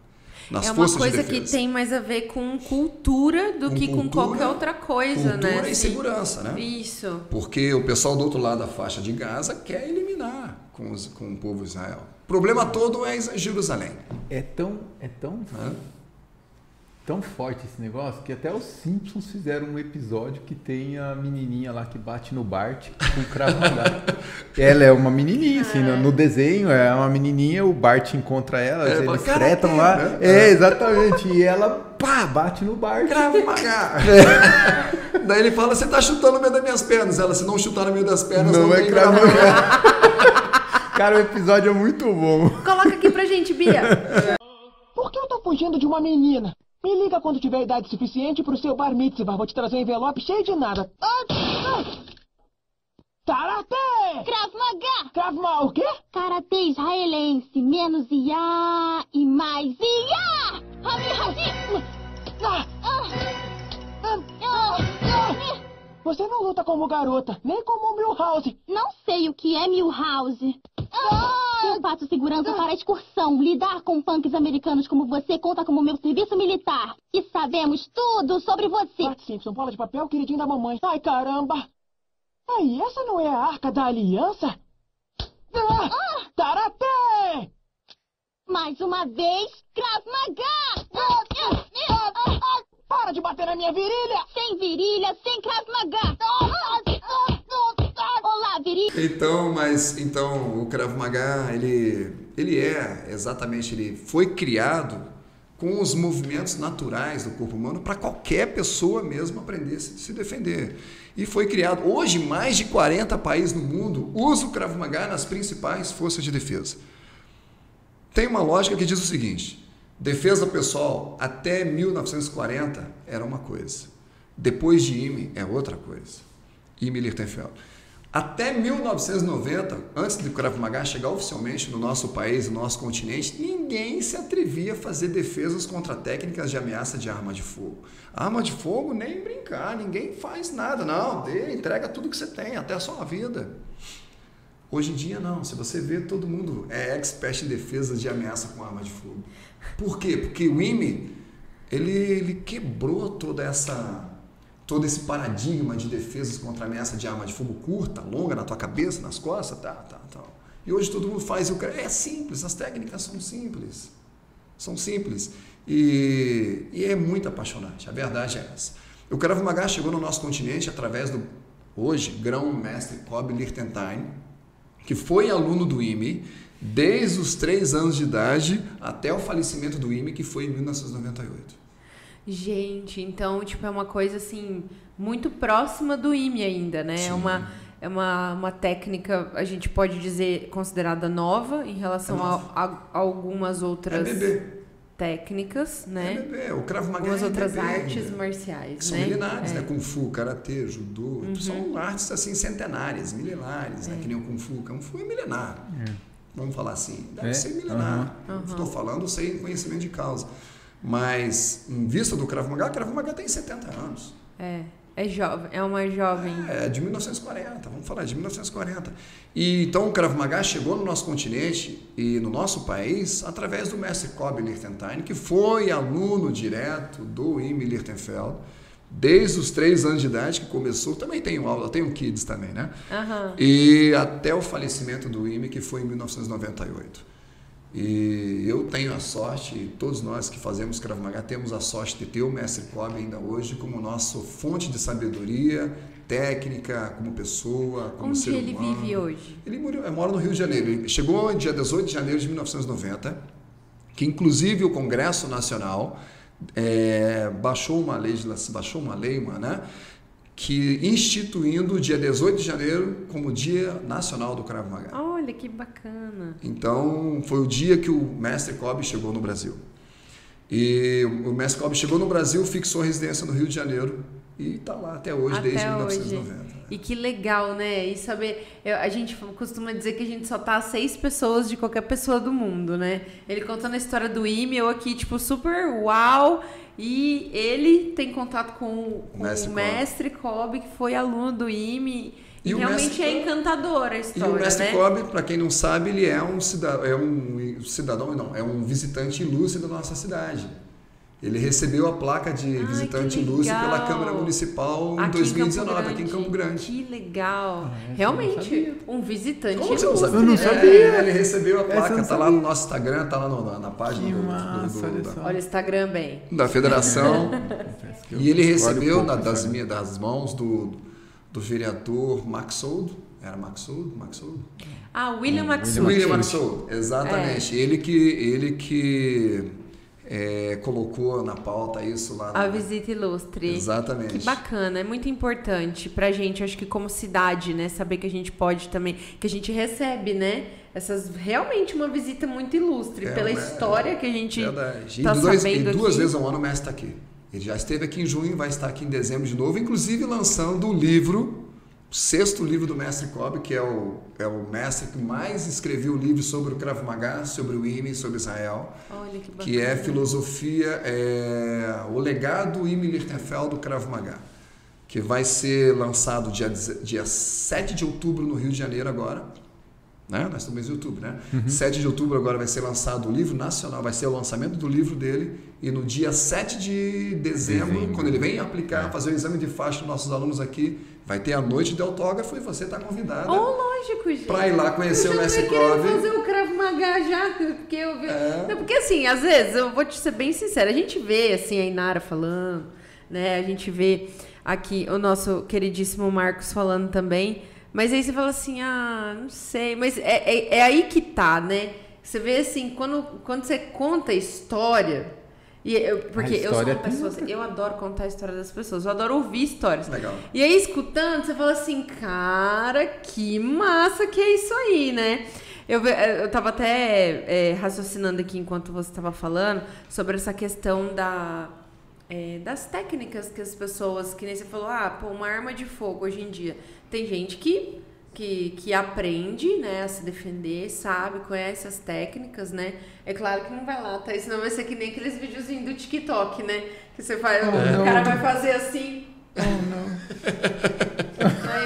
[SPEAKER 1] É uma coisa que tem mais a ver com cultura do que com qualquer outra coisa, né?
[SPEAKER 2] Cultura e segurança, né?
[SPEAKER 1] Isso.
[SPEAKER 2] Porque o pessoal do outro lado da faixa de Gaza quer eliminar com o povo de Israel. O problema todo é Jerusalém.
[SPEAKER 3] É tão forte esse negócio que até os Simpsons fizeram um episódio que tem a menininha lá que bate no Bart com o Krav Maga. Ela é uma menininha, assim, no desenho é uma menininha, o Bart encontra ela, eles tretam lá. Né? Exatamente. E ela, bate no Bart.
[SPEAKER 2] Krav Maga. Daí ele fala, você tá chutando no meio das minhas pernas. Ela, se não chutar no meio das pernas, não é Krav Maga.
[SPEAKER 3] Cara, o episódio é muito bom.
[SPEAKER 1] Coloca aqui pra gente, Bia.
[SPEAKER 4] Por que eu tô fugindo de uma menina? Me liga quando tiver idade suficiente pro seu bar mitzvah. Vou te trazer um envelope cheio de nada. Karatê!
[SPEAKER 5] Krav Maga!
[SPEAKER 4] Krav Maga o quê?
[SPEAKER 5] Karatê israelense. Menos Iá e mais Iá!
[SPEAKER 4] Você não luta como garota, nem como Milhouse.
[SPEAKER 5] Não sei o que é Milhouse. Eu faço segurança para a excursão. Lidar com punks americanos como você conta como meu serviço militar. E sabemos tudo sobre você.
[SPEAKER 4] Bart Simpson, bola de papel, queridinho da mamãe. Ai, caramba. Aí, essa não é a Arca da Aliança? Karatê!
[SPEAKER 5] Mais uma vez, Krav Maga!
[SPEAKER 4] Para de bater na minha virilha!
[SPEAKER 5] Sem virilha, sem Krav Maga! Olá, virilha!
[SPEAKER 2] Então o Krav Maga, ele foi criado com os movimentos naturais do corpo humano para qualquer pessoa mesmo aprender a se defender. E foi criado, hoje mais de 40 países no mundo usam o Krav Maga nas principais forças de defesa. Tem uma lógica que diz o seguinte: defesa pessoal até 1940 era uma coisa, depois de Imi é outra coisa. Imi Lichtenfeld. Até 1990, antes do Krav Maga chegar oficialmente no nosso país, no nosso continente, ninguém se atrevia a fazer defesas contra técnicas de ameaça de arma de fogo. Arma de fogo, nem brincar, ninguém faz nada, não. Entrega tudo que você tem, até a sua vida. Hoje em dia, não. Se você vê, todo mundo é expert em defesa de ameaça com arma de fogo. Por quê? Porque o IME, ele quebrou todo esse paradigma de defesas contra ameaça de arma de fogo curta, longa, na tua cabeça, nas costas, tal. E hoje todo mundo faz, é simples, as técnicas são simples. São simples. E é muito apaixonante, a verdade é essa. O Krav Maga chegou no nosso continente através do, hoje, grão-mestre Kobe Lichtenstein, que foi aluno do IME desde os 3 anos de idade até o falecimento do IME, que foi em 1998.
[SPEAKER 1] Gente, então, tipo, é uma coisa, assim, muito próxima do IME ainda, né?
[SPEAKER 2] Sim.
[SPEAKER 1] É uma técnica, a gente pode dizer, considerada nova em relação a algumas outras técnicas, né?
[SPEAKER 2] O Krav Maga
[SPEAKER 1] algumas outras artes marciais,
[SPEAKER 2] são milenares, né? Kung Fu, Karatê, Judô, são artes, assim, centenárias, milenares, né? Que nem o Kung Fu. Kung Fu é milenar. Vamos falar assim, deve ser milenar. Estou falando sem conhecimento de causa. Mas, em vista do Krav Maga tem 70 anos.
[SPEAKER 1] É jovem, é uma jovem.
[SPEAKER 2] É de 1940, vamos falar de 1940. E então o Krav Maga chegou no nosso continente e no nosso país através do mestre Kobe Lichtenstein, que foi aluno direto do IME Lichtenfeld, desde os 3 anos de idade que começou. Também tenho aula, eu tenho kids também, né? E até o falecimento do IME, que foi em 1998. E eu tenho a sorte, todos nós que fazemos Krav Maga temos a sorte de ter o mestre Kobe ainda hoje como nossa fonte de sabedoria, técnica, como pessoa, como ser humano.
[SPEAKER 1] Onde ele vive hoje?
[SPEAKER 2] Ele mora no Rio de Janeiro. Ele chegou no dia 18 de janeiro de 1990, que inclusive o Congresso Nacional baixou uma lei, né? Que instituindo o dia 18 de janeiro como Dia Nacional do Krav Maga.
[SPEAKER 1] Olha, que bacana.
[SPEAKER 2] Então, foi o dia que o mestre Kobe chegou no Brasil. E o mestre Kobe chegou no Brasil, fixou residência no Rio de Janeiro e está lá até hoje, desde 1990.
[SPEAKER 1] E que legal, né? E saber, a gente costuma dizer que a gente só tá a 6 pessoas de qualquer pessoa do mundo, né? Ele contando a história do IME, eu aqui, tipo, super uau. E ele tem contato com o mestre Kobe, que foi aluno do IME. E realmente é encantadora a história, né?
[SPEAKER 2] E o mestre Kobe, para quem não sabe, ele é um visitante ilustre da nossa cidade. Ele recebeu a placa de visitante ilustre pela Câmara Municipal em 2019, aqui em Campo Grande.
[SPEAKER 1] Que legal! Realmente, um visitante ilustre.
[SPEAKER 3] Eu não sabia.
[SPEAKER 2] Ele recebeu a placa, tá lá no nosso Instagram, tá lá na página
[SPEAKER 1] Olha o Instagram bem.
[SPEAKER 2] Da federação. E ele recebeu das mãos do vereador Maxold. Era Maxold?
[SPEAKER 1] William Maxold.
[SPEAKER 2] William Maxold, exatamente. Ele que colocou na pauta isso lá.
[SPEAKER 1] A visita ilustre.
[SPEAKER 2] Exatamente.
[SPEAKER 1] Que bacana, é muito importante pra gente, acho que como cidade, né, saber que a gente pode também, que a gente recebe, né, realmente uma visita muito ilustre, pela história que a gente tá sabendo aqui.
[SPEAKER 2] 2 vezes ao ano o mestre está aqui. Ele já esteve aqui em junho, vai estar aqui em dezembro de novo, inclusive lançando o livro, o 6º livro do mestre Kobe, que é o mestre que mais escreveu livros sobre o Krav Maga, sobre o IME, sobre Israel.
[SPEAKER 1] Olha que bacana.
[SPEAKER 2] Que é filosofia, o legado IME Lichtenfeld do Krav Maga, que vai ser lançado dia 7 de outubro no Rio de Janeiro agora. Né? Nós estamos em outubro, né? 7 de outubro agora vai ser lançado o livro nacional, vai ser o lançamento do livro dele, e no dia 7 de dezembro, quando ele vem fazer o exame de faixa dos nossos alunos aqui, vai ter a noite de autógrafo e você está convidada.
[SPEAKER 1] Lógico, gente.
[SPEAKER 2] Para ir lá conhecer o mestre Kobe.
[SPEAKER 1] Eu já fazer o Krav Maga já, porque eu vi. Não, porque assim, às vezes, eu vou te ser bem sincera, a gente vê assim a Inara falando, né? A gente vê aqui o nosso queridíssimo Marcos falando também. Mas aí você fala assim, não sei, mas é aí que tá, né? Você vê assim, quando você conta a história, porque eu sou uma pessoa, eu adoro contar a história das pessoas, eu adoro ouvir histórias.
[SPEAKER 2] Legal.
[SPEAKER 1] E aí, escutando, você fala assim, cara, que massa que é isso aí, né? Eu tava até raciocinando aqui enquanto você estava falando sobre essa questão das técnicas que as pessoas, que nem você falou, uma arma de fogo hoje em dia. Tem gente que que aprende, né, a se defender, sabe, conhece as técnicas, né? É claro que não vai lá, tá? Senão vai ser que nem aqueles videozinhos do TikTok, né? Que você faz, o cara vai fazer assim. Aí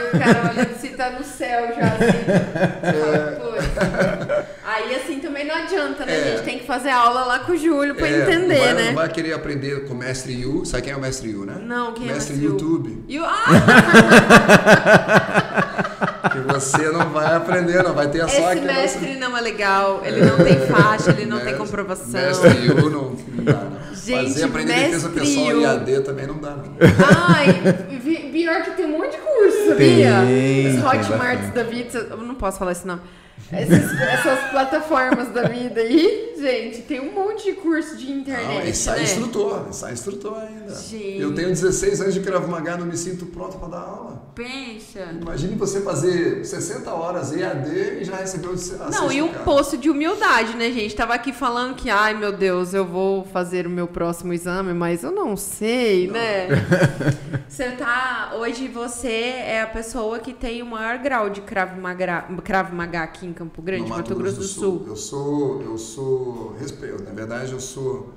[SPEAKER 1] o cara olha se tá no céu já, assim. Aí assim também não adianta, né? A gente tem que fazer aula lá com o Júlio pra entender, né?
[SPEAKER 2] Não vai querer aprender com o Mestre Yu. Sabe quem é o Mestre Yu, né?
[SPEAKER 1] Não, quem é o
[SPEAKER 2] Mestre
[SPEAKER 1] Mestre Yu?
[SPEAKER 2] YouTube.
[SPEAKER 1] Que
[SPEAKER 2] você não vai aprender, não vai ter só
[SPEAKER 1] esse mestre não é legal, ele não tem faixa, ele não tem comprovação.
[SPEAKER 2] Mestre Yu não dá, não.
[SPEAKER 1] Gente,
[SPEAKER 2] fazer aprender defesa pessoal e AD também não dá, não.
[SPEAKER 1] Ai, pior que tem um monte de curso, sabia? Os Hotmarts da vida, eu não posso falar esse nome. Essas plataformas da vida aí, gente, tem um monte de curso de internet.
[SPEAKER 2] Não, e sai instrutor ainda. Gente. Eu tenho 16 anos de Krav Maga, não me sinto pronto para dar aula.
[SPEAKER 1] Pensa.
[SPEAKER 2] Imagine você fazer 60 horas EAD e já recebeu a
[SPEAKER 1] Não, e um poço de humildade, né, gente? Tava aqui falando que, ai meu Deus, eu vou fazer o meu próximo exame, mas eu não sei, né? Hoje você é a pessoa que tem o maior grau de Krav Maga aqui em Campo Grande, Mato Grosso do Sul.
[SPEAKER 2] Eu sou, na verdade, eu sou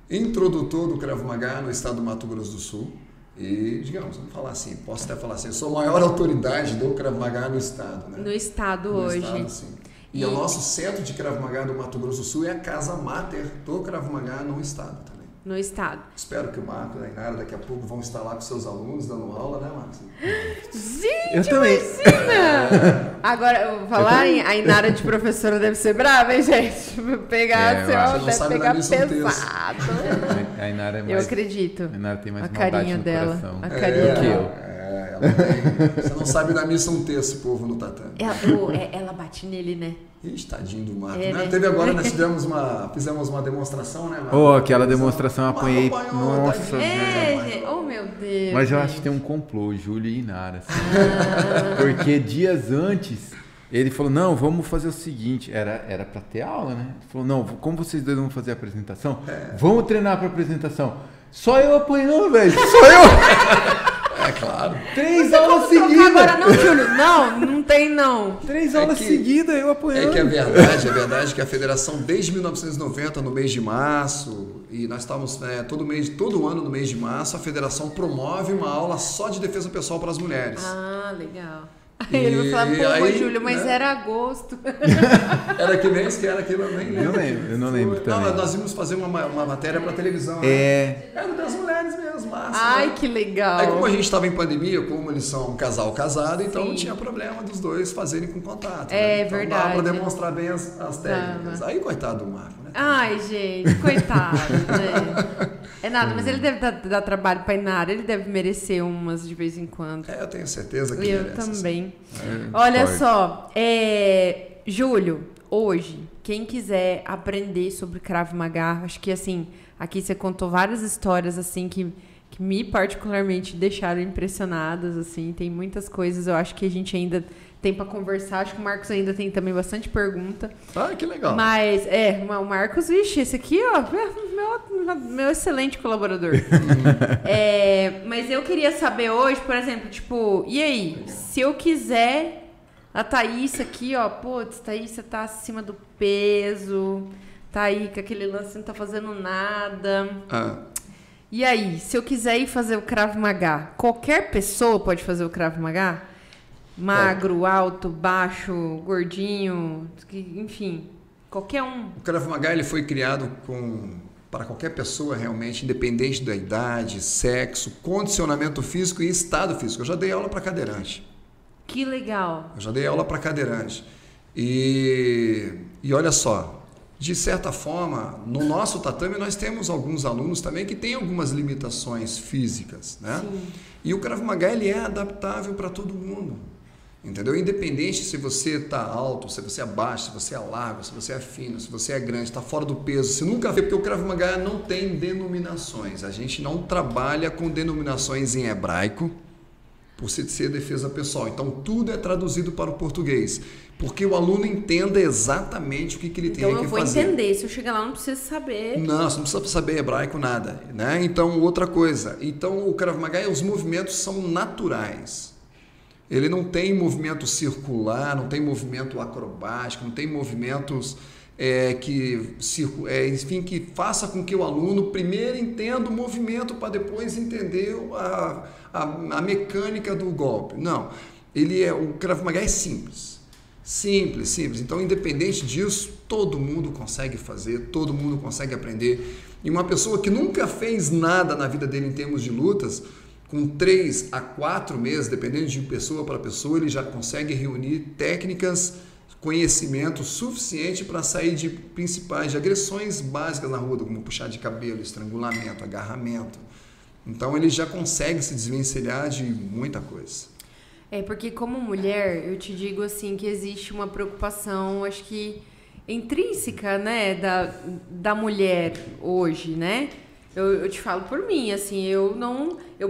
[SPEAKER 2] introdutor do Krav Maga no estado do Mato Grosso do Sul. E, digamos, vamos falar assim, posso até falar assim, eu sou a maior autoridade do Krav Maga no estado, né?
[SPEAKER 1] No estado hoje.
[SPEAKER 2] Estado, sim. E o nosso centro de Krav Maga do Mato Grosso do Sul é a casa máter do Krav Maga no estado também.
[SPEAKER 1] No estado.
[SPEAKER 2] Espero que o Marco e a Inara daqui a pouco vão estar lá com seus alunos dando aula, né, Marcos?
[SPEAKER 1] Gente,
[SPEAKER 3] eu também.
[SPEAKER 1] Imagina! Agora, falar a Inara de professora deve ser brava, hein, gente? Pegar, deve pegar pesado.
[SPEAKER 3] A Inara é mais,
[SPEAKER 1] eu acredito.
[SPEAKER 3] A Inara tem mais
[SPEAKER 1] a carinha
[SPEAKER 3] no
[SPEAKER 1] dela.
[SPEAKER 3] Coração.
[SPEAKER 1] A carinha
[SPEAKER 3] que eu.
[SPEAKER 2] Ela tem. Você não sabe da missa um terço, povo, no tatame.
[SPEAKER 1] Ela bate nele, né?
[SPEAKER 2] Ixi, tadinho do Marco. Né? Teve agora, nós fizemos uma demonstração, né, Marco?
[SPEAKER 3] Oh, aquela demonstração eu apanhei. Nossa,
[SPEAKER 1] gente. Oh, meu Deus.
[SPEAKER 3] Mas eu acho que tem um complô, Júlio e Inara. Assim. Porque dias antes, ele falou, não, vamos fazer o seguinte. Era pra ter aula, né? Ele falou, não, como vocês dois vão fazer a apresentação? Vamos treinar pra apresentação. Só eu apanhando, velho. Só eu.
[SPEAKER 2] É claro.
[SPEAKER 3] 3 aulas seguidas.
[SPEAKER 1] Agora não, Júlio. Não tem não.
[SPEAKER 3] 3 aulas seguidas, eu apoiando.
[SPEAKER 2] É que a verdade é que a federação, desde 1990, no mês de março, e nós estávamos todo ano no mês de março, a federação promove uma aula só de defesa pessoal para as mulheres.
[SPEAKER 1] Ah, legal. Aí ele vai falar, pô, Júlio, mas era agosto.
[SPEAKER 2] Era que mês que era aquilo, eu nem lembro.
[SPEAKER 3] Eu não lembro também.
[SPEAKER 2] Não, nós íamos fazer uma matéria para televisão.
[SPEAKER 3] Era
[SPEAKER 2] das mulheres mesmo, massa.
[SPEAKER 1] Ai,
[SPEAKER 2] né?
[SPEAKER 1] que legal.
[SPEAKER 2] Aí como a gente estava em pandemia, como eles são um casal casado, então
[SPEAKER 1] Sim.
[SPEAKER 2] não tinha problema dos dois fazerem com contato.
[SPEAKER 1] É,
[SPEAKER 2] né? Então,
[SPEAKER 1] verdade.
[SPEAKER 2] dá para demonstrar bem as técnicas. Aí, coitado do Marco, né?
[SPEAKER 1] Ai, gente, coitado, né? É nada, mas ele deve dar trabalho pra Inara, ele deve merecer umas de vez em quando.
[SPEAKER 2] Eu tenho certeza que
[SPEAKER 1] eu
[SPEAKER 2] merece.
[SPEAKER 1] Também. Olha só, Júlio, hoje, quem quiser aprender sobre Krav Maga, acho que assim, aqui você contou várias histórias assim que me particularmente deixaram impressionadas, assim, tem muitas coisas, eu acho que a gente ainda tem para conversar, acho que o Marcos ainda tem também bastante pergunta.
[SPEAKER 2] Ah, que legal.
[SPEAKER 1] Mas, o Marcos, esse aqui, ó, meu excelente colaborador. Mas eu queria saber hoje, por exemplo, tipo, e aí, se eu quiser, a Thaís aqui, ó, putz, Thaís, você tá acima do peso, tá aí com aquele lance, não tá fazendo nada. E aí, se eu quiser ir fazer o Krav Maga, qualquer pessoa pode fazer o Krav Maga? Magro, alto, baixo, gordinho, enfim, qualquer um.
[SPEAKER 2] O Krav Maga ele foi criado para qualquer pessoa realmente, independente da idade, sexo, condicionamento físico e estado físico. Eu já dei aula para cadeirante.
[SPEAKER 1] Que legal.
[SPEAKER 2] Eu já dei aula para cadeirante. E olha só, de certa forma, no nosso tatame nós temos alguns alunos também que têm algumas limitações físicas, né?
[SPEAKER 1] Sim.
[SPEAKER 2] E o Krav Maga ele é adaptável para todo mundo. Entendeu? Independente se você está alto, se você é baixo, se você é largo, se você é fino, se você é grande, está fora do peso, se nunca vê, porque o Krav Maga não tem denominações. A gente não trabalha com denominações em hebraico por ser defesa pessoal. Então tudo é traduzido para o português, porque o aluno entenda exatamente o que ele tem que fazer.
[SPEAKER 1] Então eu vou entender, se eu chegar lá não preciso saber.
[SPEAKER 2] Não, você não precisa saber hebraico nada, né? Então outra coisa, o Krav Maga, os movimentos são naturais. Ele não tem movimento circular, não tem movimento acrobático, não tem movimentos enfim, que faça com que o aluno primeiro entenda o movimento para depois entender a mecânica do golpe. Não, o Krav Maga é simples. Simples. Então, independente disso, todo mundo consegue fazer, todo mundo consegue aprender. E uma pessoa que nunca fez nada na vida dele em termos de lutas, com 3 a 4 meses, dependendo de pessoa para pessoa, ele já consegue reunir técnicas, conhecimento suficiente para sair de principais de agressões básicas na rua, como puxar de cabelo, estrangulamento, agarramento. Então, ele já consegue se desvencilhar de muita coisa.
[SPEAKER 1] Porque como mulher, eu te digo assim que existe uma preocupação, acho que intrínseca, né, da mulher hoje, né? Eu te falo por mim, assim, eu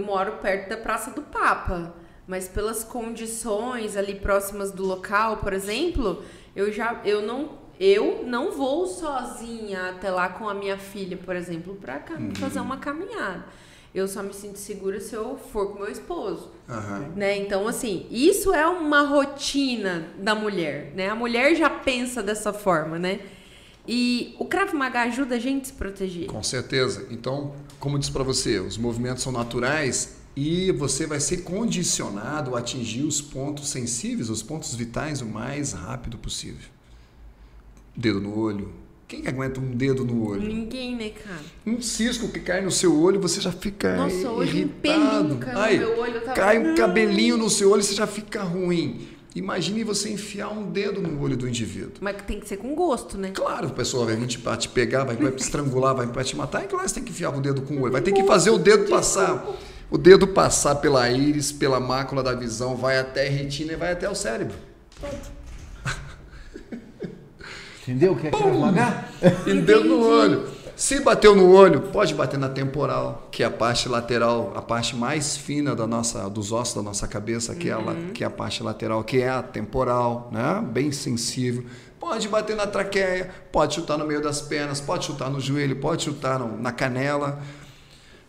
[SPEAKER 1] moro perto da Praça do Papa, mas pelas condições ali próximas do local, por exemplo, eu não vou sozinha até lá com a minha filha, por exemplo, para fazer uma caminhada. Eu só me sinto segura se eu for com meu esposo, né? Então, assim, isso é uma rotina da mulher, né? A mulher já pensa dessa forma, né? E o Krav Maga ajuda a gente a se proteger.
[SPEAKER 2] Com certeza. Então, como eu disse para você, os movimentos são naturais e você vai ser condicionado a atingir os pontos sensíveis, os pontos vitais o mais rápido possível. Dedo no olho. Quem aguenta um dedo no olho?
[SPEAKER 1] Ninguém, né, cara?
[SPEAKER 2] Um cisco que cai no seu olho, você já fica
[SPEAKER 1] Nossa, hoje
[SPEAKER 2] irritado.
[SPEAKER 1] Um pelinho caiu no meu olho.
[SPEAKER 2] Cai um cabelinho no seu olho, você já fica ruim. Imagine você enfiar um dedo no olho do indivíduo.
[SPEAKER 1] Mas tem que ser com gosto, né?
[SPEAKER 2] Claro, a pessoa vai vir te pegar, vai te estrangular, vai te matar. E claro, você tem que enfiar o dedo com o olho. Vai ter que fazer o dedo passar. O dedo passar pela íris, pela mácula da visão, vai até a retina e vai até o cérebro. Pronto.
[SPEAKER 3] Entendeu o que é Krav Maga?
[SPEAKER 2] E dedo no olho. Se bateu no olho, pode bater na temporal, que é a parte lateral, a parte mais fina dos ossos da nossa cabeça, que é a parte lateral, que é a temporal, né? Bem sensível. Pode bater na traqueia, pode chutar no meio das pernas, pode chutar no joelho, pode chutar na canela.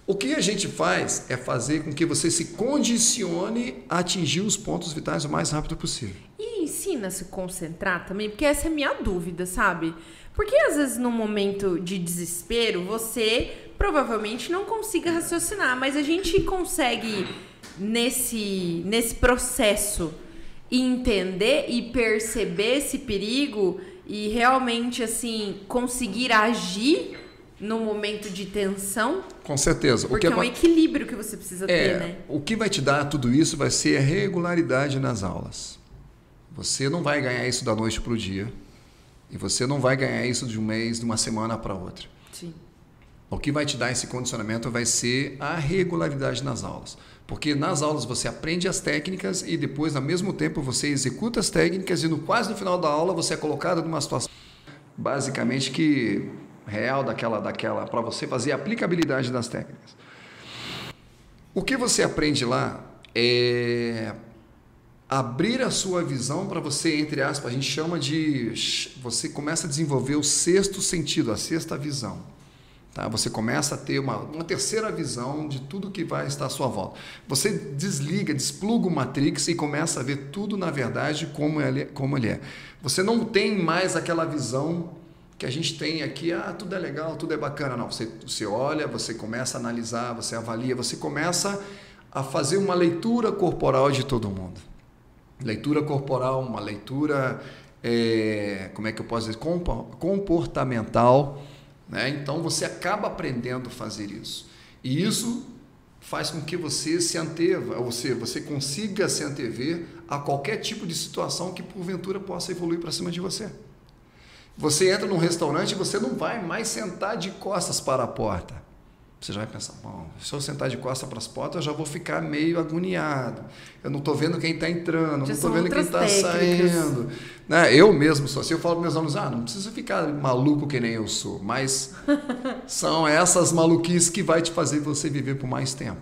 [SPEAKER 2] O que a gente faz é fazer com que você se condicione a atingir os pontos vitais o mais rápido possível.
[SPEAKER 1] E ensina a se concentrar também, porque essa é a minha dúvida, sabe? Porque às vezes num momento de desespero, você provavelmente não consiga raciocinar, mas a gente consegue nesse processo entender e perceber esse perigo e realmente assim conseguir agir no momento de tensão?
[SPEAKER 2] Com certeza.
[SPEAKER 1] Porque é um equilíbrio que você precisa ter, né?
[SPEAKER 2] O que vai te dar tudo isso vai ser a regularidade nas aulas. Você não vai ganhar isso da noite para o dia. E você não vai ganhar isso de um mês, de uma semana para outra.
[SPEAKER 1] Sim.
[SPEAKER 2] O que vai te dar esse condicionamento vai ser a regularidade nas aulas. Porque nas aulas você aprende as técnicas e depois, ao mesmo tempo, você executa as técnicas e quase no final da aula você é colocado numa situação basicamente que real daquela para você fazer a aplicabilidade das técnicas. O que você aprende lá é abrir a sua visão para você, entre aspas, a gente chama você começa a desenvolver o sexto sentido, a sexta visão. Tá? Você começa a ter uma terceira visão de tudo que vai estar à sua volta. Você despluga o Matrix e começa a ver tudo, na verdade, como ele é. Você não tem mais aquela visão que a gente tem aqui, tudo é legal, tudo é bacana. Não, você olha, você começa a analisar, você avalia, você começa a fazer uma leitura corporal de todo mundo. Leitura corporal, uma leitura, como é que eu posso dizer, comportamental, né? Então você acaba aprendendo a fazer isso. E isso faz com que você se anteva, ou seja, você consiga se antever a qualquer tipo de situação que porventura possa evoluir para cima de você. Você entra num restaurante e você não vai mais sentar de costas para a porta. Você já vai pensar, bom, se eu sentar de costas para as portas, eu já vou ficar meio agoniado. Eu não estou vendo quem está entrando, não estou vendo quem está saindo. Né? Eu mesmo sou assim, eu falo para meus alunos, não precisa ficar maluco que nem eu sou, mas são essas maluquices que vai te fazer você viver por mais tempo.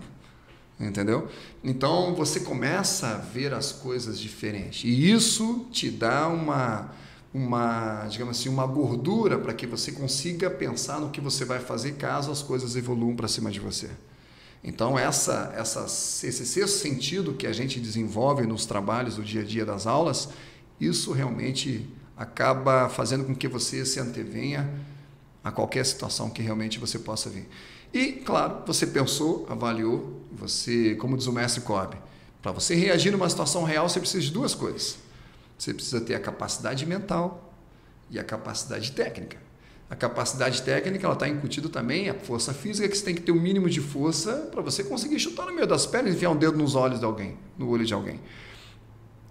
[SPEAKER 2] Entendeu? Então, você começa a ver as coisas diferentes. E isso te dá digamos assim, uma gordura para que você consiga pensar no que você vai fazer caso as coisas evoluam para cima de você. Então, esse sexto sentido que a gente desenvolve nos trabalhos do dia a dia das aulas, isso realmente acaba fazendo com que você se antevenha a qualquer situação que realmente você possa vir. E, claro, você pensou, avaliou, você, como diz o mestre Kolbe, para você reagir numa situação real, você precisa de duas coisas. Você precisa ter a capacidade mental e a capacidade técnica. A capacidade técnica, ela está incutida também a força física, que você tem que ter o mínimo de força para você conseguir chutar no meio das pernas e enfiar um dedo nos olhos de alguém, no olho de alguém.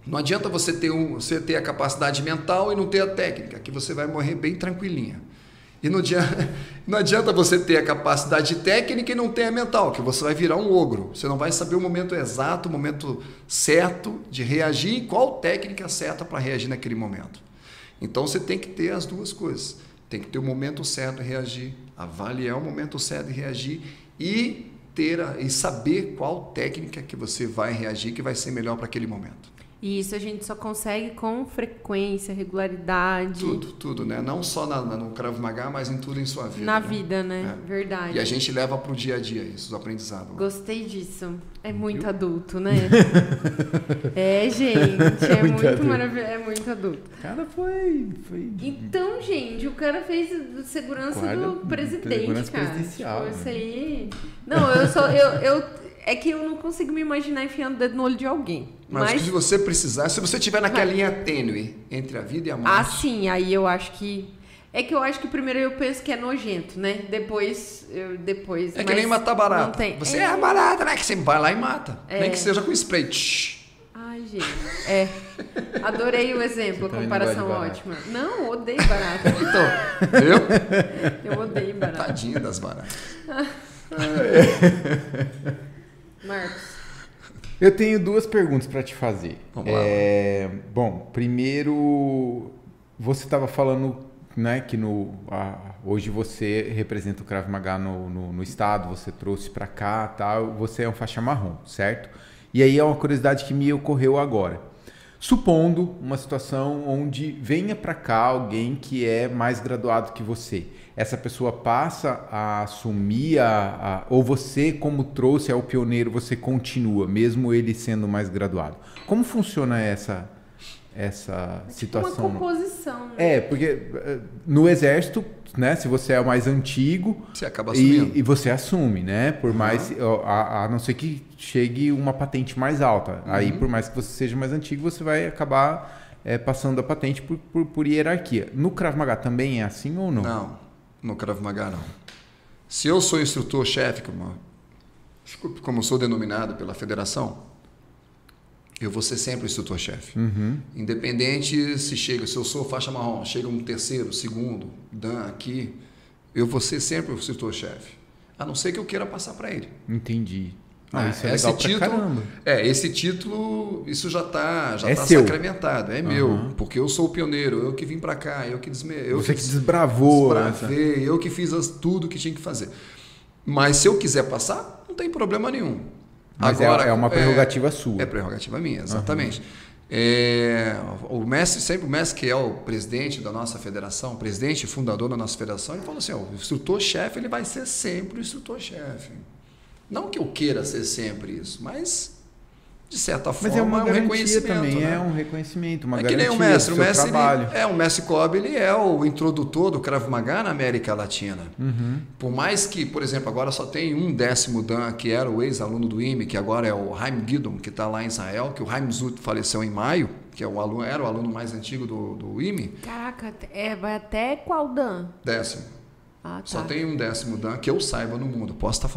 [SPEAKER 2] Não adianta você ter a capacidade mental e não ter a técnica, que você vai morrer bem tranquilinha. E não adianta você ter a capacidade técnica e não ter a mental, que você vai virar um ogro. Você não vai saber o momento exato, o momento certo de reagir e qual técnica certa para reagir naquele momento. Então você tem que ter as duas coisas. Tem que ter o momento certo de reagir, avaliar o momento certo de reagir e saber qual técnica que você vai reagir que vai ser melhor para aquele momento.
[SPEAKER 1] E isso a gente só consegue com frequência, regularidade.
[SPEAKER 2] Tudo, né? Não só no Krav Maga, mas em tudo em sua vida.
[SPEAKER 1] Na vida, né? Verdade.
[SPEAKER 2] E a gente leva para o dia a dia isso, o aprendizado.
[SPEAKER 1] Gostei disso. É muito adulto, né? Gente, é muito maravilhoso. É muito adulto.
[SPEAKER 3] O cara foi...
[SPEAKER 1] Então, gente, o cara fez segurança do presidente,
[SPEAKER 3] segurança
[SPEAKER 1] cara.
[SPEAKER 3] presidencial.
[SPEAKER 1] Tipo, isso aí... Não, é que eu não consigo me imaginar enfiando o dedo no olho de alguém.
[SPEAKER 2] Mas se você precisar, se você estiver naquela linha tênue entre a vida e a morte...
[SPEAKER 1] Ah, sim, aí eu acho que... É que eu acho que primeiro eu penso que é nojento, né? Depois...
[SPEAKER 2] É que nem matar barata.
[SPEAKER 1] Não tem.
[SPEAKER 2] Você é barata, né? Que você vai lá e mata. Nem que seja com spray.
[SPEAKER 1] Ai, gente. Adorei o exemplo, a comparação ótima. Não, odeio barata.
[SPEAKER 2] Então, viu?
[SPEAKER 1] Eu odeio barata.
[SPEAKER 2] Tadinha das baratas.
[SPEAKER 1] Marcos.
[SPEAKER 3] Eu tenho duas perguntas para te fazer.
[SPEAKER 2] Vamos lá.
[SPEAKER 3] Bom, primeiro, você estava falando, né, que hoje você representa o Krav Maga no estado, você trouxe para cá, tal, você é um faixa marrom, certo? E aí é uma curiosidade que me ocorreu agora. Supondo uma situação onde venha para cá alguém que é mais graduado que você, essa pessoa passa a assumir ou você, como trouxe, é o pioneiro, você continua, mesmo ele sendo mais graduado. Como funciona essa situação?
[SPEAKER 1] Uma composição, né?
[SPEAKER 3] Porque no exército, né, se você é o mais antigo,
[SPEAKER 2] você acaba assumindo.
[SPEAKER 3] E você assume, né? Por mais, a não ser que chegue uma patente mais alta. Aí, por mais que você seja mais antigo, você vai acabar passando a patente por hierarquia. No Krav Maga também é assim ou não?
[SPEAKER 2] Não, no Krav Maga não. Se eu sou instrutor-chefe, como sou denominado pela federação, eu vou ser sempre o instrutor-chefe. Independente se eu sou faixa marrom, chega um terceiro, segundo, dan aqui, eu vou ser sempre o instrutor-chefe. A não ser que eu queira passar para ele.
[SPEAKER 3] Entendi. Isso é legal pra caramba.
[SPEAKER 2] Esse título, isso já está sacramentado, é meu, porque eu sou o pioneiro, eu que vim para cá,
[SPEAKER 3] você que desbravou.
[SPEAKER 2] Eu que fiz tudo que tinha que fazer. Mas se eu quiser passar, não tem problema nenhum.
[SPEAKER 3] Mas agora, é uma prerrogativa sua.
[SPEAKER 2] É prerrogativa minha, exatamente. O mestre que é o presidente da nossa federação, presidente e fundador da nossa federação, ele falou assim, o instrutor-chefe ele vai ser sempre o instrutor-chefe. Não que eu queira ser sempre isso, mas de certa forma
[SPEAKER 3] é um
[SPEAKER 2] reconhecimento
[SPEAKER 3] também,
[SPEAKER 2] né?
[SPEAKER 3] É um reconhecimento, uma
[SPEAKER 2] garantia.
[SPEAKER 3] Que nem
[SPEAKER 2] o mestre Kolbe, ele é o introdutor do Krav Maga na América Latina. Por mais que, por exemplo, agora só tem um 10º Dan, que era o ex-aluno do IME, que agora é o Haim Gidon, que está lá em Israel, que o Haim Zut faleceu em maio, que era o aluno mais antigo do IME.
[SPEAKER 1] Caraca, vai até qual Dan?
[SPEAKER 2] 10º.
[SPEAKER 1] Ah, tá.
[SPEAKER 2] Só tem um 10º Dan que eu saiba no mundo. Posso estar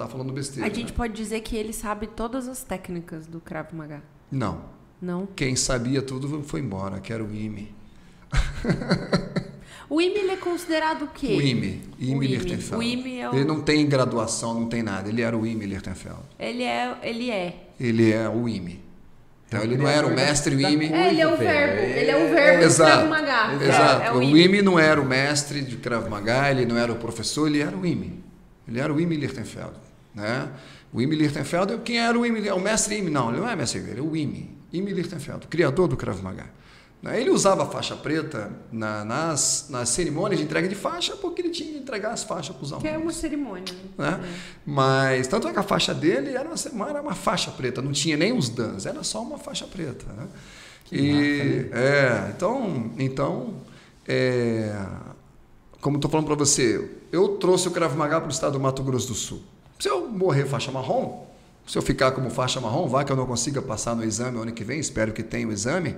[SPEAKER 2] falando besteira.
[SPEAKER 1] A gente pode dizer que ele sabe todas as técnicas do Krav Maga?
[SPEAKER 2] Não.
[SPEAKER 1] Não?
[SPEAKER 2] Quem sabia tudo foi embora, que era o IME.
[SPEAKER 1] O IME ele é considerado o quê?
[SPEAKER 2] O IME Lichtenfeld.
[SPEAKER 1] O IME é
[SPEAKER 2] Ele não tem graduação, não tem nada. Ele era o IME Lichtenfeld.
[SPEAKER 1] Ele é.
[SPEAKER 2] Ele é o IME. Então ele não era o mestre IME.
[SPEAKER 1] Ele é o verbo. Ele é o verbo do Krav Maga.
[SPEAKER 2] Exato. O IME não era o mestre de Krav Maga, ele não era o professor, ele era o IME. Ele era o IME Lichtenfeld. Né? O IME Lichtenfeld, quem era o IME? É o mestre IME? Não, ele não é mestre IME, ele é o IME Lichtenfeld, o criador do Krav Maga. Ele usava a faixa preta nas cerimônias de entrega de faixa, porque ele tinha que entregar as faixas para os alunos.
[SPEAKER 1] Que é uma cerimônia.
[SPEAKER 2] Né? Mas, tanto é que a faixa dele era uma faixa preta, não tinha nem os dans, era só uma faixa preta. Né? Como estou falando para você, eu trouxe o Krav Maga para o estado do Mato Grosso do Sul. Se eu morrer faixa marrom, se eu ficar como faixa marrom, vai que eu não consiga passar no exame ano que vem, espero que tenha o exame,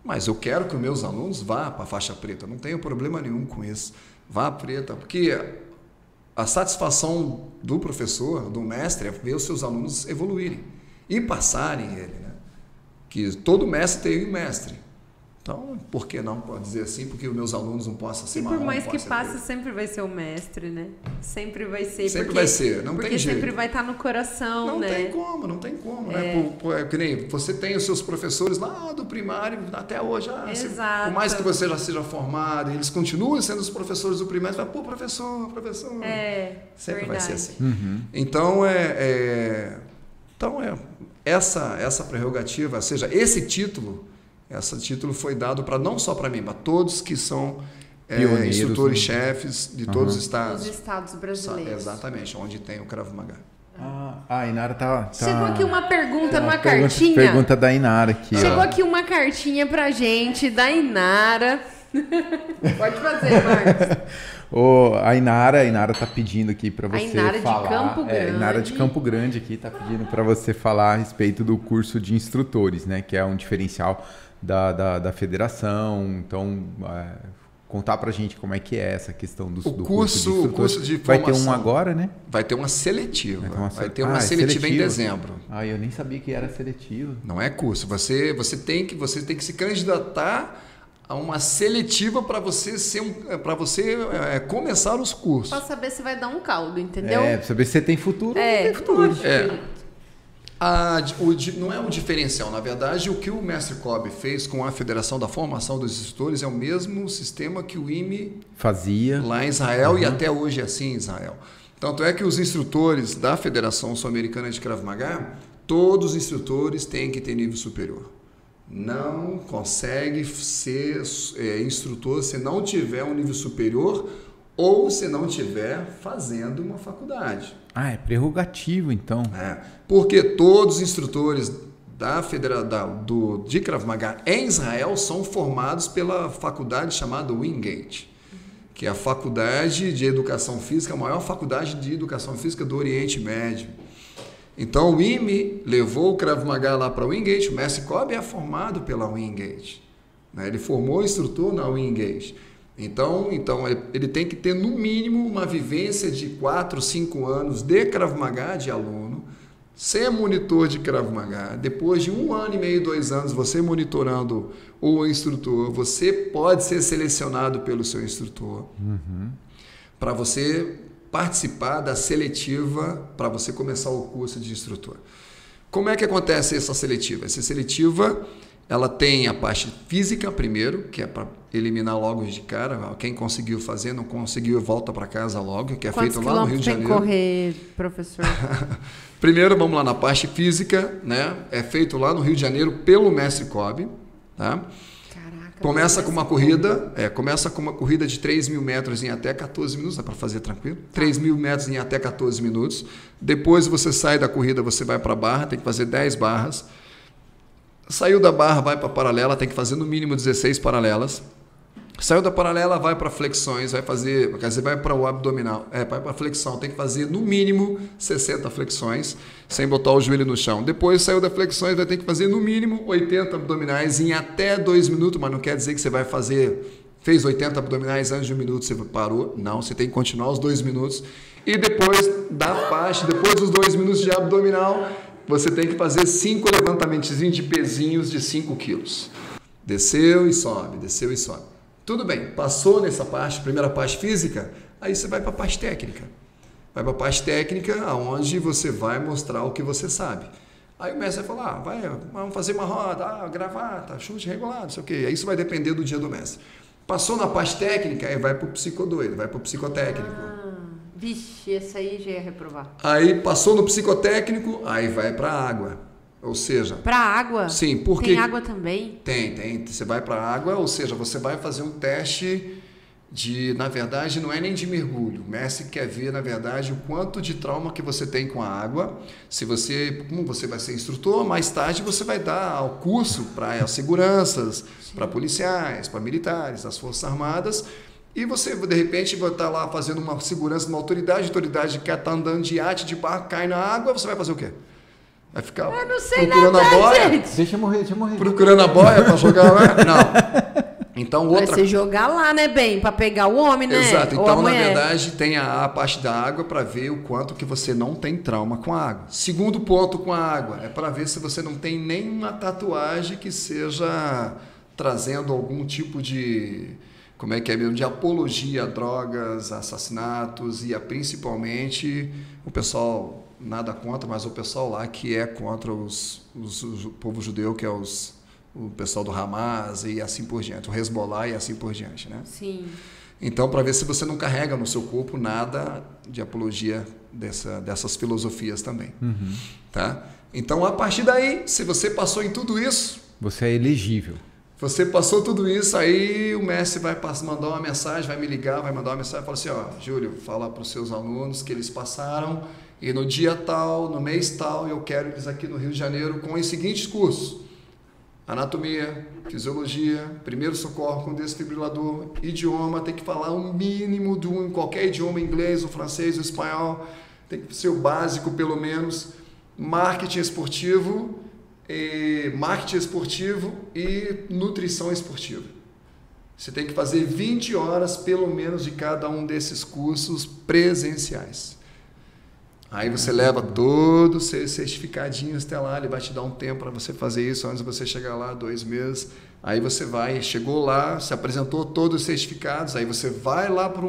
[SPEAKER 2] mas eu quero que os meus alunos vá para a faixa preta, não tenho problema nenhum com isso. Vá preta, porque a satisfação do professor, do mestre, é ver os seus alunos evoluírem e passarem ele. Né? Que todo mestre tem um mestre. Então, por que não pode dizer assim? Porque os meus alunos não possam ser marrom.
[SPEAKER 1] E por mais que passe, sempre vai ser o mestre, né? Sempre vai ser.
[SPEAKER 2] Sempre vai ser, não tem jeito.
[SPEAKER 1] Porque sempre vai estar no coração,
[SPEAKER 2] não
[SPEAKER 1] né?
[SPEAKER 2] Não tem como, né? Que nem você tem os seus professores lá do primário até hoje.
[SPEAKER 1] Exato.
[SPEAKER 2] Por mais que você já seja formado, eles continuam sendo os professores do primário, você vai, professor. Sempre vai ser assim.
[SPEAKER 3] Uhum.
[SPEAKER 2] Então, essa prerrogativa, ou seja, esse título foi dado para não só para mim, mas todos que são instrutores-chefes de todos os estados.
[SPEAKER 1] Os estados brasileiros.
[SPEAKER 2] Exatamente, onde tem o Krav Maga.
[SPEAKER 3] A Inara tá...
[SPEAKER 1] Chegou aqui uma pergunta numa cartinha.
[SPEAKER 3] Pergunta da Inara aqui.
[SPEAKER 1] Chegou aqui uma cartinha pra gente, da Inara. Pode fazer, Marcos.
[SPEAKER 3] A Inara tá pedindo aqui para você falar.
[SPEAKER 1] A Inara de Campo Grande.
[SPEAKER 3] A Inara de Campo Grande aqui tá pedindo para você falar a respeito do curso de instrutores, né? Que é um diferencial da federação. Então, contar pra gente como é que é essa questão do curso de instrutores.
[SPEAKER 2] O curso de
[SPEAKER 3] formação. Vai ter um agora, né?
[SPEAKER 2] Vai ter uma seletiva. Vai ter uma seletiva em dezembro.
[SPEAKER 3] Eu nem sabia que era seletivo.
[SPEAKER 2] Não é curso. Você tem que se candidatar a uma seletiva para você começar os cursos.
[SPEAKER 1] Para saber se vai dar um caldo, entendeu?
[SPEAKER 3] Para saber se você tem futuro ou não tem futuro.
[SPEAKER 2] Não é um diferencial. Na verdade, o que o Mestre Kobe fez com a Federação da Formação dos Instrutores é o mesmo sistema que o IME
[SPEAKER 3] fazia
[SPEAKER 2] lá em Israel e até hoje é assim em Israel. Tanto é que os instrutores da Federação Sul-Americana de Krav Maga, todos os instrutores têm que ter nível superior. Não consegue ser instrutor se não tiver um nível superior ou se não estiver fazendo uma faculdade.
[SPEAKER 3] É prerrogativo, então.
[SPEAKER 2] Porque todos os instrutores de Krav Maga em Israel são formados pela faculdade chamada Wingate, que é a faculdade de educação física, a maior faculdade de educação física do Oriente Médio. Então o IME levou o Krav Maga lá para o Wingate, o Mestre Kobe é formado pela Wingate. Ele formou o instrutor na Wingate. Então ele tem que ter no mínimo uma vivência de 4, 5 anos de Krav Maga de aluno, ser monitor de Krav Maga. Depois de 1 ano e meio, 2 anos, você monitorando o instrutor, você pode ser selecionado pelo seu instrutor para você participar da seletiva para você começar o curso de instrutor. Como é que acontece essa seletiva? Essa seletiva ela tem a parte física primeiro, que é para eliminar logo de cara. Quem conseguiu fazer, não conseguiu, volta para casa logo, que é feito lá no Rio de Janeiro.
[SPEAKER 1] Quantos quilômetros tem que correr, professor?
[SPEAKER 2] Primeiro, vamos lá na parte física, né? É feito lá no Rio de Janeiro pelo Mestre Kobe, tá? Começa com uma corrida de 3.000 metros em até 14 minutos, dá para fazer tranquilo? 3.000 metros em até 14 minutos. Depois você sai da corrida, você vai para a barra, tem que fazer 10 barras. Saiu da barra, vai para a paralela, tem que fazer no mínimo 16 paralelas. Saiu da paralela, vai para flexões, vai para o abdominal, vai para a flexão, tem que fazer no mínimo 60 flexões, sem botar o joelho no chão. Depois saiu da flexões, vai ter que fazer no mínimo 80 abdominais em até 2 minutos, mas não quer dizer que você vai fez 80 abdominais antes de 1 minuto, você parou. Não, você tem que continuar os 2 minutos. E depois depois dos 2 minutos de abdominal, você tem que fazer 5 levantamentos de pezinhos de 5 quilos. Desceu e sobe, desceu e sobe. Tudo bem, passou nessa parte, primeira parte física, aí você vai para a parte técnica. Vai para a parte técnica, onde você vai mostrar o que você sabe. Aí o mestre vai falar, vamos fazer uma roda, gravata, chute regular, não sei o quê. Aí isso vai depender do dia do mestre. Passou na parte técnica, aí vai para o psicodoido, vai para o psicotécnico.
[SPEAKER 1] Vixe, esse aí já ia reprovar.
[SPEAKER 2] Aí passou no psicotécnico, aí vai para a água. Ou seja...
[SPEAKER 1] Para água?
[SPEAKER 2] Sim, porque...
[SPEAKER 1] Tem água também?
[SPEAKER 2] Tem. Você vai para a água, ou seja, você vai fazer um teste de, na verdade, não é nem de mergulho. O mestre quer ver, na verdade, o quanto de trauma que você tem com a água. Como você vai ser instrutor, mais tarde você vai dar o curso para as seguranças, para policiais, para militares, as Forças Armadas. E você, de repente, vai estar lá fazendo uma segurança de uma autoridade, a autoridade quer estar andando de iate, de barco, cai na água, você vai fazer o quê? Vai ficar procurando a boia?
[SPEAKER 1] Gente.
[SPEAKER 3] Deixa eu morrer.
[SPEAKER 2] Procurando a boia para jogar lá? Não. Então,
[SPEAKER 1] Vai ser jogar lá, né, bem? Para pegar o homem, né?
[SPEAKER 2] Exato.
[SPEAKER 1] Ou
[SPEAKER 2] Então,
[SPEAKER 1] a
[SPEAKER 2] na
[SPEAKER 1] mulher.
[SPEAKER 2] verdade, tem a parte da água para ver o quanto que você não tem trauma com a água. Segundo ponto com a água é para ver se você não tem nenhuma tatuagem que seja trazendo algum tipo de... Como é que é mesmo? De apologia a drogas, assassinatos e principalmente o pessoal, nada contra, mas o pessoal lá que é contra o povo judeu, que é o pessoal do Hamas e assim por diante, o Hezbollah e assim por diante, né?
[SPEAKER 1] Sim.
[SPEAKER 2] Então, para ver se você não carrega no seu corpo nada de apologia dessas filosofias também, tá? Então, a partir daí, se você passou em tudo isso...
[SPEAKER 3] Você é elegível.
[SPEAKER 2] Você passou tudo isso, aí o mestre vai mandar uma mensagem, vai me ligar, vai mandar uma mensagem e fala assim, ó, Júlio, fala para os seus alunos que eles passaram e no dia tal, no mês tal, eu quero eles aqui no Rio de Janeiro com os seguintes cursos: anatomia, fisiologia, primeiro socorro com desfibrilador, idioma, tem que falar um mínimo em qualquer idioma, inglês, o francês, o espanhol, tem que ser o básico pelo menos, marketing esportivo e nutrição esportiva. Você tem que fazer 20 horas pelo menos de cada um desses cursos presenciais. Aí você leva todos os seus certificadinhos até lá, ele vai te dar um tempo para você fazer isso antes de você chegar lá, 2 meses. Aí você chegou lá, se apresentou todos os certificados, aí você vai lá para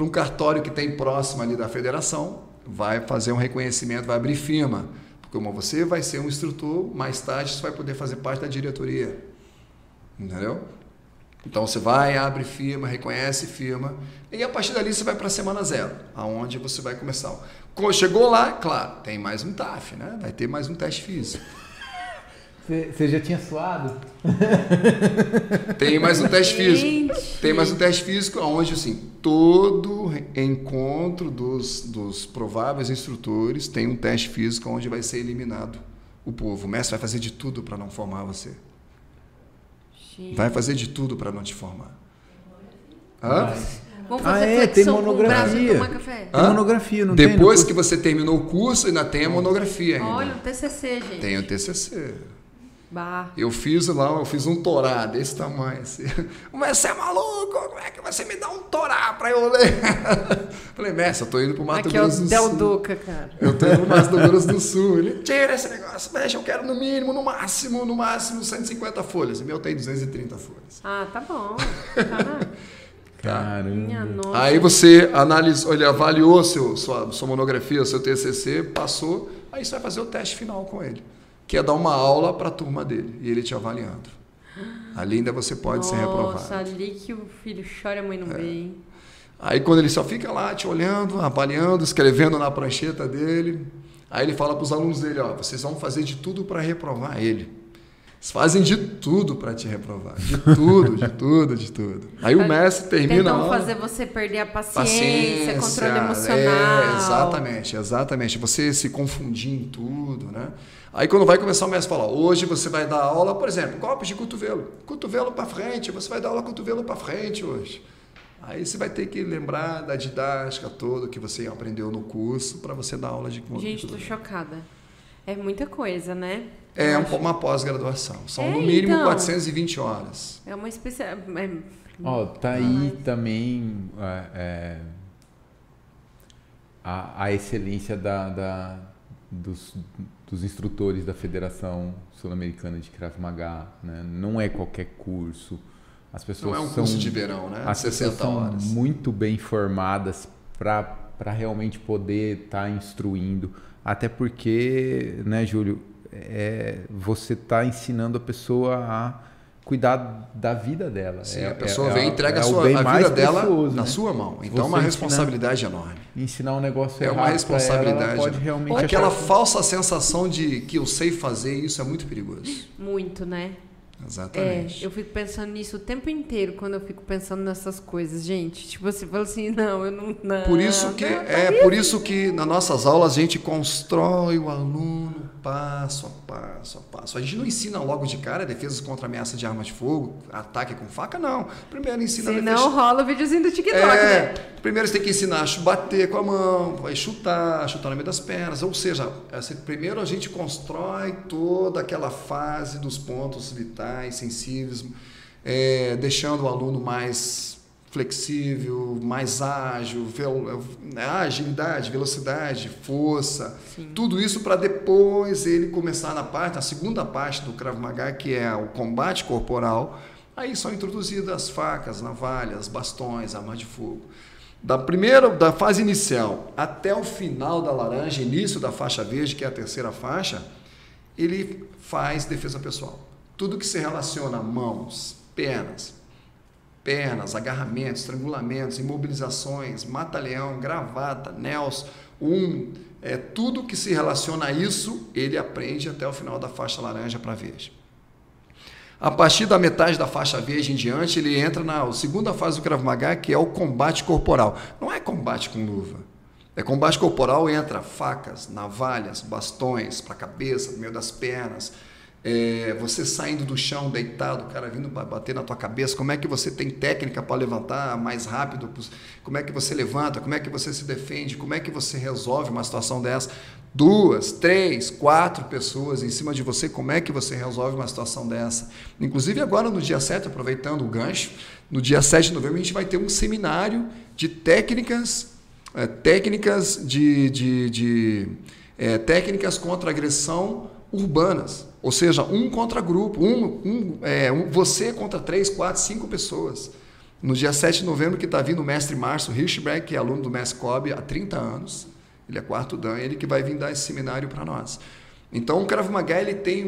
[SPEAKER 2] um cartório que tem próximo ali da federação, vai fazer um reconhecimento, vai abrir firma. Como você vai ser um instrutor, mais tarde você vai poder fazer parte da diretoria. Entendeu? Então você vai, abre firma, reconhece firma, e a partir dali você vai para a semana 0, aonde você vai começar. Quando chegou lá, claro, tem mais um TAF, né? Vai ter mais um teste físico.
[SPEAKER 3] Você já tinha suado?
[SPEAKER 2] Tem mais um teste físico.
[SPEAKER 1] Gente.
[SPEAKER 2] Tem mais um teste físico, onde assim, todo encontro dos prováveis instrutores tem um teste físico onde vai ser eliminado o povo. O mestre vai fazer de tudo para não formar você.
[SPEAKER 1] Gente.
[SPEAKER 2] Vai fazer de tudo para não te formar. Hã?
[SPEAKER 1] Vamos fazer
[SPEAKER 3] tem
[SPEAKER 1] flexão com o braço e
[SPEAKER 3] monografia.
[SPEAKER 1] tomar café?
[SPEAKER 3] Tem monografia, não tem?
[SPEAKER 2] Depois que você terminou o curso, ainda tem a monografia ainda.
[SPEAKER 1] Olha, o TCC, gente.
[SPEAKER 2] Tem o TCC.
[SPEAKER 1] Bah.
[SPEAKER 2] Eu fiz um torá desse tamanho. Assim. Mas você é maluco? Como é que você me dá um torá para eu ler? Falei, mestre, eu tô indo pro Mato
[SPEAKER 1] Aqui é o
[SPEAKER 2] Grosso do
[SPEAKER 1] Del
[SPEAKER 2] Sul.
[SPEAKER 1] Duca, cara.
[SPEAKER 2] Eu tô indo pro Mato Grosso do Sul. Ele, tira esse negócio, mexe, eu quero no mínimo, no máximo 150 folhas. O meu tem 230 folhas.
[SPEAKER 1] Ah, tá bom. Tá.
[SPEAKER 3] Caramba.
[SPEAKER 1] Minha nossa.
[SPEAKER 2] Aí você analisou, ele avaliou sua monografia, seu TCC, passou, aí você vai fazer o teste final com ele, que é dar uma aula para a turma dele, e ele te avaliando. Ali ainda você pode ser reprovado.
[SPEAKER 1] Nossa, ali que o filho chora e a mãe não vê, hein?
[SPEAKER 2] Aí quando ele só fica lá te olhando, avaliando, escrevendo na prancheta dele, aí ele fala para os alunos dele, ó, vocês vão fazer de tudo para reprovar ele. Eles fazem de tudo para te reprovar. De tudo. Aí o mestre termina
[SPEAKER 1] Tentam
[SPEAKER 2] a aula.
[SPEAKER 1] fazer você perder a paciência, controle emocional.
[SPEAKER 2] Exatamente. Você se confundir em tudo, né? Aí quando vai começar o mestre fala, hoje você vai dar aula, por exemplo, golpes de cotovelo. Cotovelo para frente, você vai dar aula cotovelo para frente hoje. Aí você vai ter que lembrar da didática toda que você aprendeu no curso para você dar aula de cotovelo.
[SPEAKER 1] Gente, tô chocada. É muita coisa, né?
[SPEAKER 2] É uma pós-graduação. São no mínimo
[SPEAKER 1] então,
[SPEAKER 2] 420 horas.
[SPEAKER 1] É uma especial...
[SPEAKER 3] Ó, tá aí também a excelência dos instrutores da Federação Sul-Americana de Krav Maga, né? Não é qualquer curso. As pessoas
[SPEAKER 2] não é um curso de verão, né?
[SPEAKER 3] As pessoas
[SPEAKER 2] 60
[SPEAKER 3] são
[SPEAKER 2] horas.
[SPEAKER 3] muito bem formadas para realmente poder estar instruindo. Até porque, né, Júlio, você está ensinando a pessoa a cuidar da vida dela.
[SPEAKER 2] Sim, a pessoa vem e entrega a vida dela na sua mão. Então é uma responsabilidade enorme.
[SPEAKER 3] Ensinar um negócio
[SPEAKER 2] errado. É uma responsabilidade.
[SPEAKER 3] Ela pode realmente
[SPEAKER 2] aquela falsa sensação de que eu sei fazer, isso é muito perigoso.
[SPEAKER 1] Muito, né?
[SPEAKER 2] Exatamente.
[SPEAKER 1] Eu fico pensando nisso o tempo inteiro quando eu fico pensando nessas coisas, gente. Tipo, você fala assim, não, eu não.
[SPEAKER 2] Por isso que nas nossas aulas a gente constrói o aluno passo a passo. A gente não ensina logo de cara defesas contra ameaça de arma de fogo, ataque com faca, não. Primeiro ensina.
[SPEAKER 1] Senão rola o videozinho do TikTok, né?
[SPEAKER 2] Primeiro você tem que ensinar a bater com a mão, vai chutar no meio das pernas. Ou seja, primeiro a gente constrói toda aquela fase dos pontos vitais, sensíveis, deixando o aluno mais flexível, mais ágil, agilidade, velocidade, força, Sim. Tudo isso para depois ele começar na segunda parte do Krav Maga, que é o combate corporal. Aí são introduzidas as facas, navalhas, bastões, arma de fogo. Da fase inicial até o final da laranja, início da faixa verde, que é a terceira faixa, ele faz defesa pessoal. Tudo que se relaciona a mãos, pernas, agarramentos, estrangulamentos, imobilizações, mata-leão, gravata, nels, tudo que se relaciona a isso, ele aprende até o final da faixa laranja para verde. A partir da metade da faixa verde em diante, ele entra na segunda fase do Krav Maga, que é o combate corporal. Não é combate com luva. Combate corporal, entra facas, navalhas, bastões para a cabeça, no meio das pernas, você saindo do chão, deitado, o cara vindo para bater na tua cabeça, como é que você tem técnica para levantar mais rápido, como é que você levanta, como é que você se defende, como é que você resolve uma situação dessa, 2, 3, 4 pessoas em cima de você, como é que você resolve uma situação dessa. Inclusive agora no dia 7, aproveitando o gancho, no dia 7 de novembro a gente vai ter um seminário de técnicas contra agressão urbanas, ou seja, um contra grupo, você contra 3, 4, 5 pessoas. No dia 7 de novembro que está vindo o mestre Márcio Hirschberg, que é aluno do mestre Kobe há 30 anos, ele é quarto dan, ele que vai vir dar esse seminário para nós. Então o Krav Maga ele tem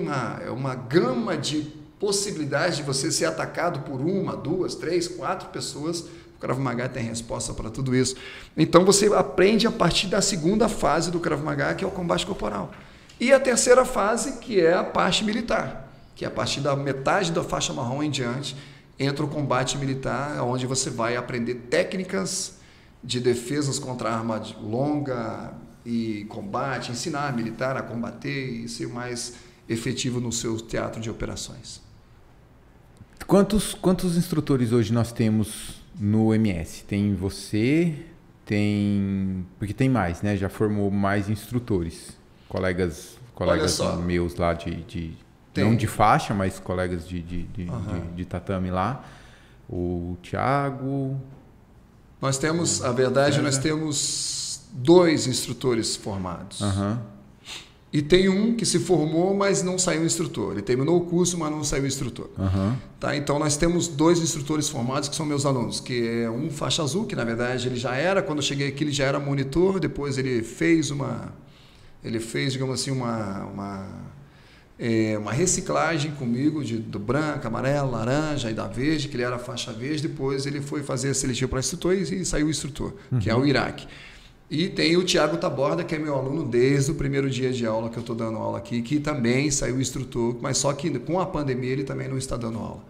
[SPEAKER 2] uma gama de possibilidades de você ser atacado por 1, 2, 3, 4 pessoas. O Krav Maga tem resposta para tudo isso. Então você aprende a partir da segunda fase do Krav Maga, que é o combate corporal. E a terceira fase, que é a parte militar, que é a partir da metade da faixa marrom em diante, entra o combate militar, onde você vai aprender técnicas de defesas contra arma longa e combate, ensinar a militar a combater e ser mais efetivo no seu teatro de operações.
[SPEAKER 3] Quantos instrutores hoje nós temos no MS? Tem você, porque tem mais, né? Já formou mais instrutores. Colegas meus lá não de faixa, mas colegas de tatame lá. O Thiago.
[SPEAKER 2] Nós temos, a verdade, nós temos 2 instrutores formados. E tem um que se formou, mas não saiu instrutor. Ele terminou o curso, mas não saiu instrutor. Tá? Então nós temos 2 instrutores formados que são meus alunos, que é um faixa azul, que na verdade ele já era, quando eu cheguei aqui ele já era monitor, depois ele fez digamos assim, uma reciclagem comigo do branco, amarelo, laranja e da verde, que ele era faixa verde, depois ele foi fazer a seletiva para instrutor e saiu o instrutor, que é o Iraque. E tem o Thiago Taborda, que é meu aluno desde o primeiro dia de aula que eu estou dando aula aqui, que também saiu instrutor, mas só que com a pandemia ele também não está dando aula.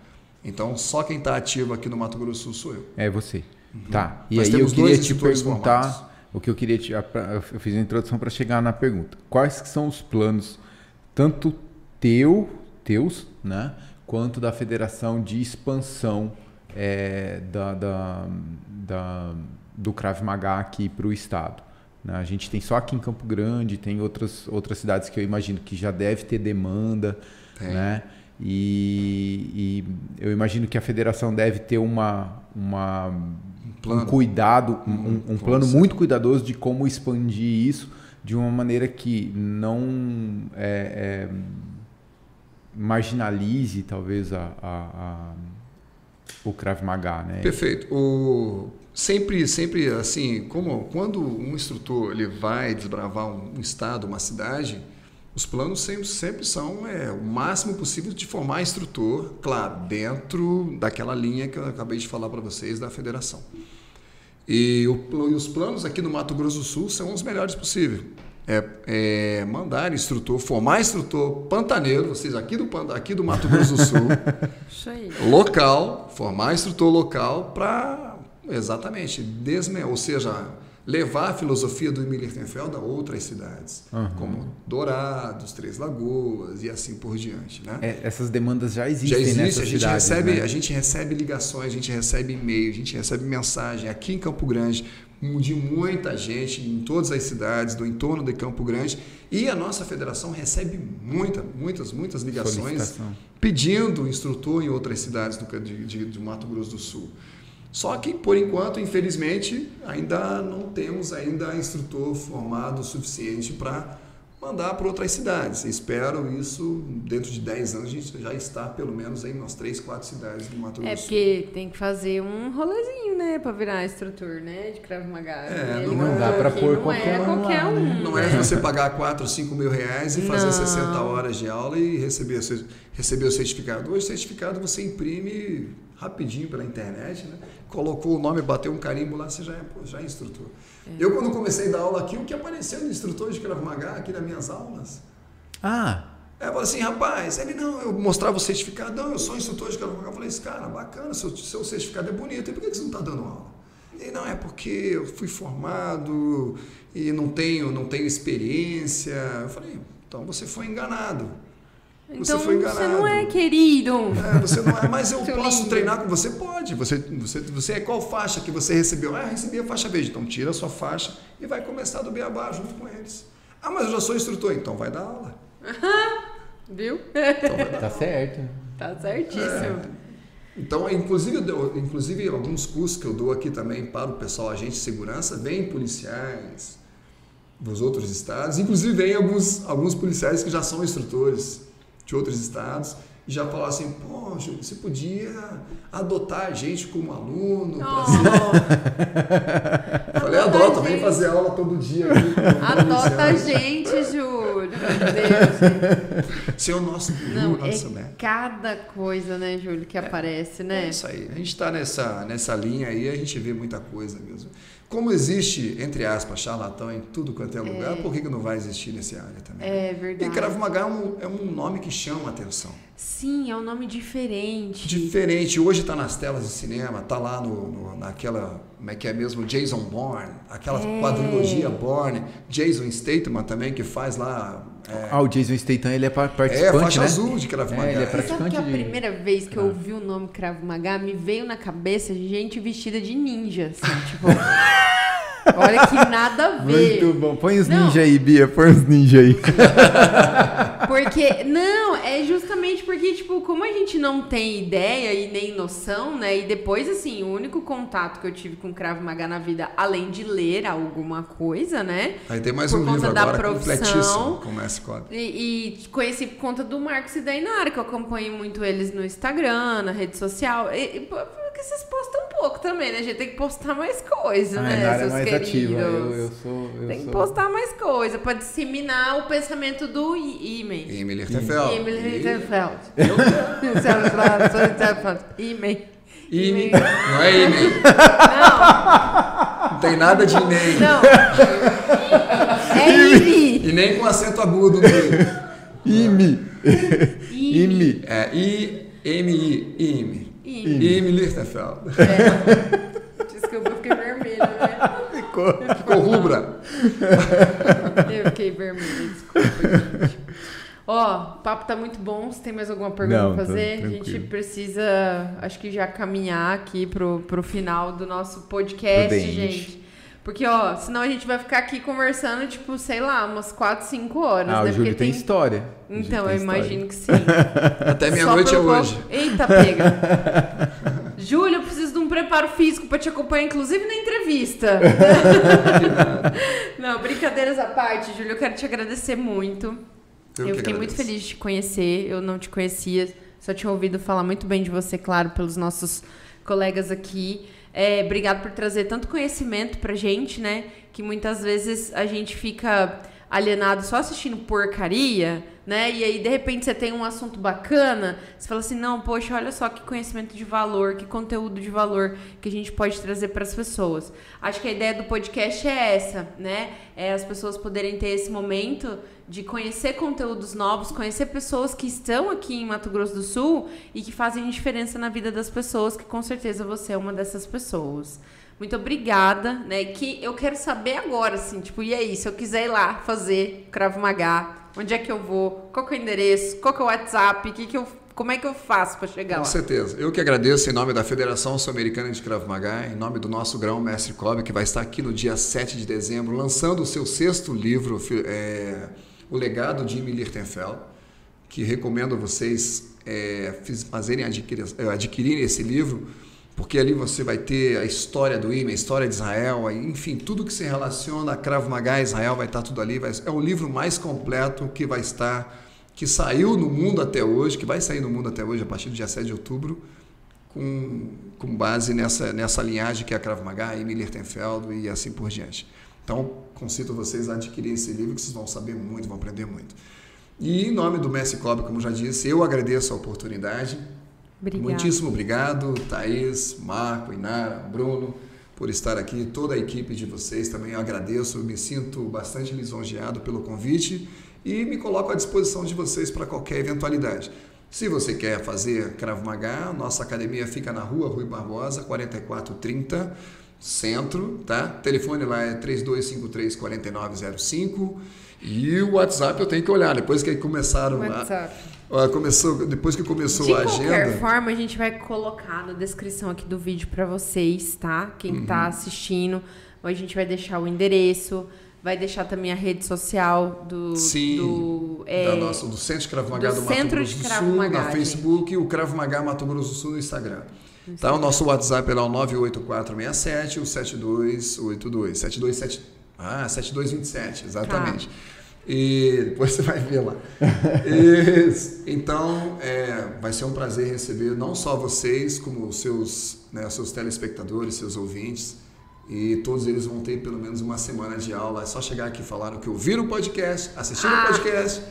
[SPEAKER 2] Então só quem está ativo aqui no Mato Grosso do Sul sou eu.
[SPEAKER 3] É você. Tá. E aí eu queria te perguntar... Formados. O que eu queria eu fiz a introdução para chegar na pergunta. Quais que são os planos, tanto teus, né, quanto da federação de expansão do Krav Maga aqui para o estado? Né? A gente tem só aqui em Campo Grande, tem outras cidades que eu imagino que já deve ter demanda, né? E eu imagino que a federação deve ter um cuidado, um plano muito cuidadoso de como expandir isso de uma maneira que não marginalize talvez o Krav Maga, né?
[SPEAKER 2] Perfeito. Sempre assim, quando um instrutor ele vai desbravar um estado, uma cidade, Os planos sempre são o máximo possível de formar instrutor, claro, dentro daquela linha que eu acabei de falar para vocês da federação. E os planos aqui no Mato Grosso do Sul são os melhores possíveis. Mandar instrutor, formar instrutor pantaneiro, vocês aqui do Mato Grosso do Sul, local, formar instrutor local para exatamente ou seja, levar a filosofia do Emil Lichtenfeld a outras cidades, como Dourados, Três Lagoas e assim por diante, né?
[SPEAKER 3] Essas demandas já existem nessas cidades, né?
[SPEAKER 2] A gente recebe ligações, a gente recebe e-mail, a gente recebe mensagem aqui em Campo Grande de muita gente em todas as cidades do entorno de Campo Grande, e a nossa federação recebe muitas ligações pedindo instrutor em outras cidades do Mato Grosso do Sul. Só que, por enquanto, infelizmente, ainda não temos instrutor formado o suficiente para mandar para outras cidades. Espero isso, dentro de 10 anos, a gente já está pelo menos em umas 3, 4 cidades do Mato Grosso do Sul.
[SPEAKER 1] Porque tem que fazer um rolezinho, né, para virar instrutor, né, de Krav Maga.
[SPEAKER 3] Não dá para pôr qualquer um.
[SPEAKER 2] Não é você pagar 4 ou 5 mil reais e fazer 60 horas de aula e receber o certificado. Hoje, o certificado você imprime rapidinho pela internet, né? Colocou o nome, bateu um carimbo lá, você já é instrutor. Eu, quando comecei a dar aula aqui, o que apareceu no instrutor de Krav Maga aqui nas minhas aulas? Eu falei assim, rapaz, eu mostrava o certificado, eu sou instrutor de Krav Maga. Eu falei, cara, bacana, seu certificado é bonito, e por que você não está dando aula? Ele, não, é porque eu fui formado e não tenho experiência. Eu falei, então você foi enganado.
[SPEAKER 1] Então você não é querido.
[SPEAKER 2] Você não é, mas eu posso treinar com você? Pode. Você é qual faixa que você recebeu? Eu recebi a faixa verde. Então tira a sua faixa e vai começar do beabá junto com eles. Mas eu já sou instrutor, então vai dar aula.
[SPEAKER 1] Viu?
[SPEAKER 2] Então
[SPEAKER 3] tá certo.
[SPEAKER 1] Tá certíssimo.
[SPEAKER 2] Então, inclusive alguns cursos que eu dou aqui também para o pessoal agente de segurança, vem policiais dos outros estados, inclusive vem alguns policiais que já são instrutores de outros estados, e já falaram assim, Júlio, você podia adotar a gente como aluno? Falei, adota, vem fazer aula todo dia aqui.
[SPEAKER 1] Adota a gente, Júlio. Meu Deus.
[SPEAKER 2] Ser o nosso guru, nosso mestre.
[SPEAKER 1] Cada coisa, né, Júlio, que aparece, né?
[SPEAKER 2] É isso aí. A gente está nessa linha aí, a gente vê muita coisa mesmo. Como existe, entre aspas, charlatão em tudo quanto é lugar, por que não vai existir nessa área também?
[SPEAKER 1] É verdade.
[SPEAKER 2] E Krav Maga é um nome que chama a atenção.
[SPEAKER 1] Sim, é um nome diferente.
[SPEAKER 2] Diferente. Hoje está nas telas de cinema, está lá naquela, como é que é mesmo, Jason Bourne, aquela quadrilogia Bourne, Jason Statham também, que faz lá...
[SPEAKER 3] o Jason Statham, ele é participante,
[SPEAKER 2] faixa azul de Krav Maga.
[SPEAKER 3] Ele é praticante.
[SPEAKER 1] Sabe que a primeira vez que eu ouvi o nome Krav Maga, me veio na cabeça gente vestida de ninja, assim, tipo... Olha que nada a ver.
[SPEAKER 3] Muito bom. Põe os ninja aí, Bia. Põe os ninja aí.
[SPEAKER 1] Porque, é justamente porque, tipo, como a gente não tem ideia e nem noção, né? E depois, assim, o único contato que eu tive com Krav Maga na vida, além de ler alguma coisa, né?
[SPEAKER 2] Aí tem mais um livro agora completíssimo, como essa escola.
[SPEAKER 1] E conheci por conta do Marcos e da Inara, que eu acompanho muito eles no Instagram, na rede social. Porque vocês postam um pouco também, né? A gente tem que postar mais coisa, né,
[SPEAKER 3] Inara
[SPEAKER 1] seus
[SPEAKER 3] é mais
[SPEAKER 1] queridos?
[SPEAKER 3] Ativa. Eu sou.
[SPEAKER 1] Tem que postar mais coisa pra disseminar o pensamento do Imen.
[SPEAKER 2] Emil Lichtenfeld.
[SPEAKER 1] Emil Lichtenfeld. Imen.
[SPEAKER 2] Imen. Não é Imen. Não tem nada de Imen.
[SPEAKER 1] Não. É Imi.
[SPEAKER 2] E nem com acento agudo.
[SPEAKER 3] Imi.
[SPEAKER 2] É I-M-I. Imi. Emil Lichtenfeld.
[SPEAKER 1] Desculpa, eu fiquei vermelha, né?
[SPEAKER 2] Ficou rubra.
[SPEAKER 1] Eu fiquei vermelha, desculpa, gente. O papo tá muito bom. Você tem mais alguma pergunta pra fazer? A gente precisa, acho que já caminhar aqui pro final do nosso podcast, gente. Porque, senão a gente vai ficar aqui conversando, tipo, sei lá, umas 4, 5 horas.
[SPEAKER 3] Né?
[SPEAKER 1] O
[SPEAKER 3] Júlio tem história.
[SPEAKER 1] Então, eu imagino que sim.
[SPEAKER 2] Até meia-noite é hoje.
[SPEAKER 1] Eita, pega. Júlio, eu preciso de um preparo físico pra te acompanhar, inclusive na entrevista. Não, brincadeiras à parte, Júlio, eu quero te agradecer muito. Eu fiquei muito feliz de te conhecer. Eu não te conhecia, só tinha ouvido falar muito bem de você, claro, pelos nossos colegas aqui. Obrigado por trazer tanto conhecimento pra gente, né? Que muitas vezes a gente fica alienado só assistindo porcaria, né? E aí, de repente, você tem um assunto bacana, você fala assim, não, poxa, olha só que conhecimento de valor, que conteúdo de valor que a gente pode trazer para as pessoas. Acho que a ideia do podcast é essa, né? É as pessoas poderem ter esse momento de conhecer conteúdos novos, conhecer pessoas que estão aqui em Mato Grosso do Sul e que fazem diferença na vida das pessoas, que com certeza você é uma dessas pessoas. Muito obrigada, né? Que eu quero saber agora, assim, tipo, e aí, se eu quiser ir lá fazer Krav Maga, onde é que eu vou? Qual que é o endereço? Qual que é o WhatsApp? Como é que eu faço para chegar lá?
[SPEAKER 2] Com certeza. Eu que agradeço em nome da Federação Sul-Americana de Krav Maga, em nome do nosso grão-mestre Kobe, que vai estar aqui no dia 7 de dezembro, lançando o seu 6º livro, O Legado de Emil Lichtenfeld, que recomendo a vocês adquirirem esse livro, porque ali você vai ter a história do Emil, a história de Israel, enfim, tudo que se relaciona a Krav Maga e Israel vai estar tudo ali. É o livro mais completo que saiu no mundo até hoje, que vai sair no mundo até hoje, a partir do dia 7 de outubro, com base nessa linhagem que é a Krav Maga, Emil Lichtenfeld e assim por diante. Então, concito vocês a adquirir esse livro, que vocês vão saber muito, vão aprender muito. E em nome do Mestre Kobe, como já disse, eu agradeço a oportunidade.
[SPEAKER 1] Obrigada.
[SPEAKER 2] Muitíssimo obrigado, Thaís, Marco, Inara, Bruno, por estar aqui, toda a equipe de vocês também eu agradeço, eu me sinto bastante lisonjeado pelo convite e me coloco à disposição de vocês para qualquer eventualidade. Se você quer fazer Krav Maga, nossa academia fica na Rui Barbosa, 4430, Centro, tá? O telefone lá é 3253-4905 e o WhatsApp eu tenho que olhar, depois que começaram depois que começou a agenda.
[SPEAKER 1] De qualquer forma, a gente vai colocar na descrição aqui do vídeo para vocês, tá? Quem tá assistindo, a gente vai deixar o endereço, vai deixar também a rede social do Centro
[SPEAKER 2] de Krav Maga do Mato Grosso do Sul, na Facebook, e o Krav Maga Mato Grosso do Sul no Instagram. Tá? O nosso WhatsApp é lá o 98467 o 7282 7227, exatamente. Tá. E depois você vai ver lá. Então, vai ser um prazer receber não só vocês, como os seus telespectadores, seus ouvintes, e todos eles vão ter pelo menos uma semana de aula. É só chegar aqui e falar que ouviram o podcast, assistiram o podcast,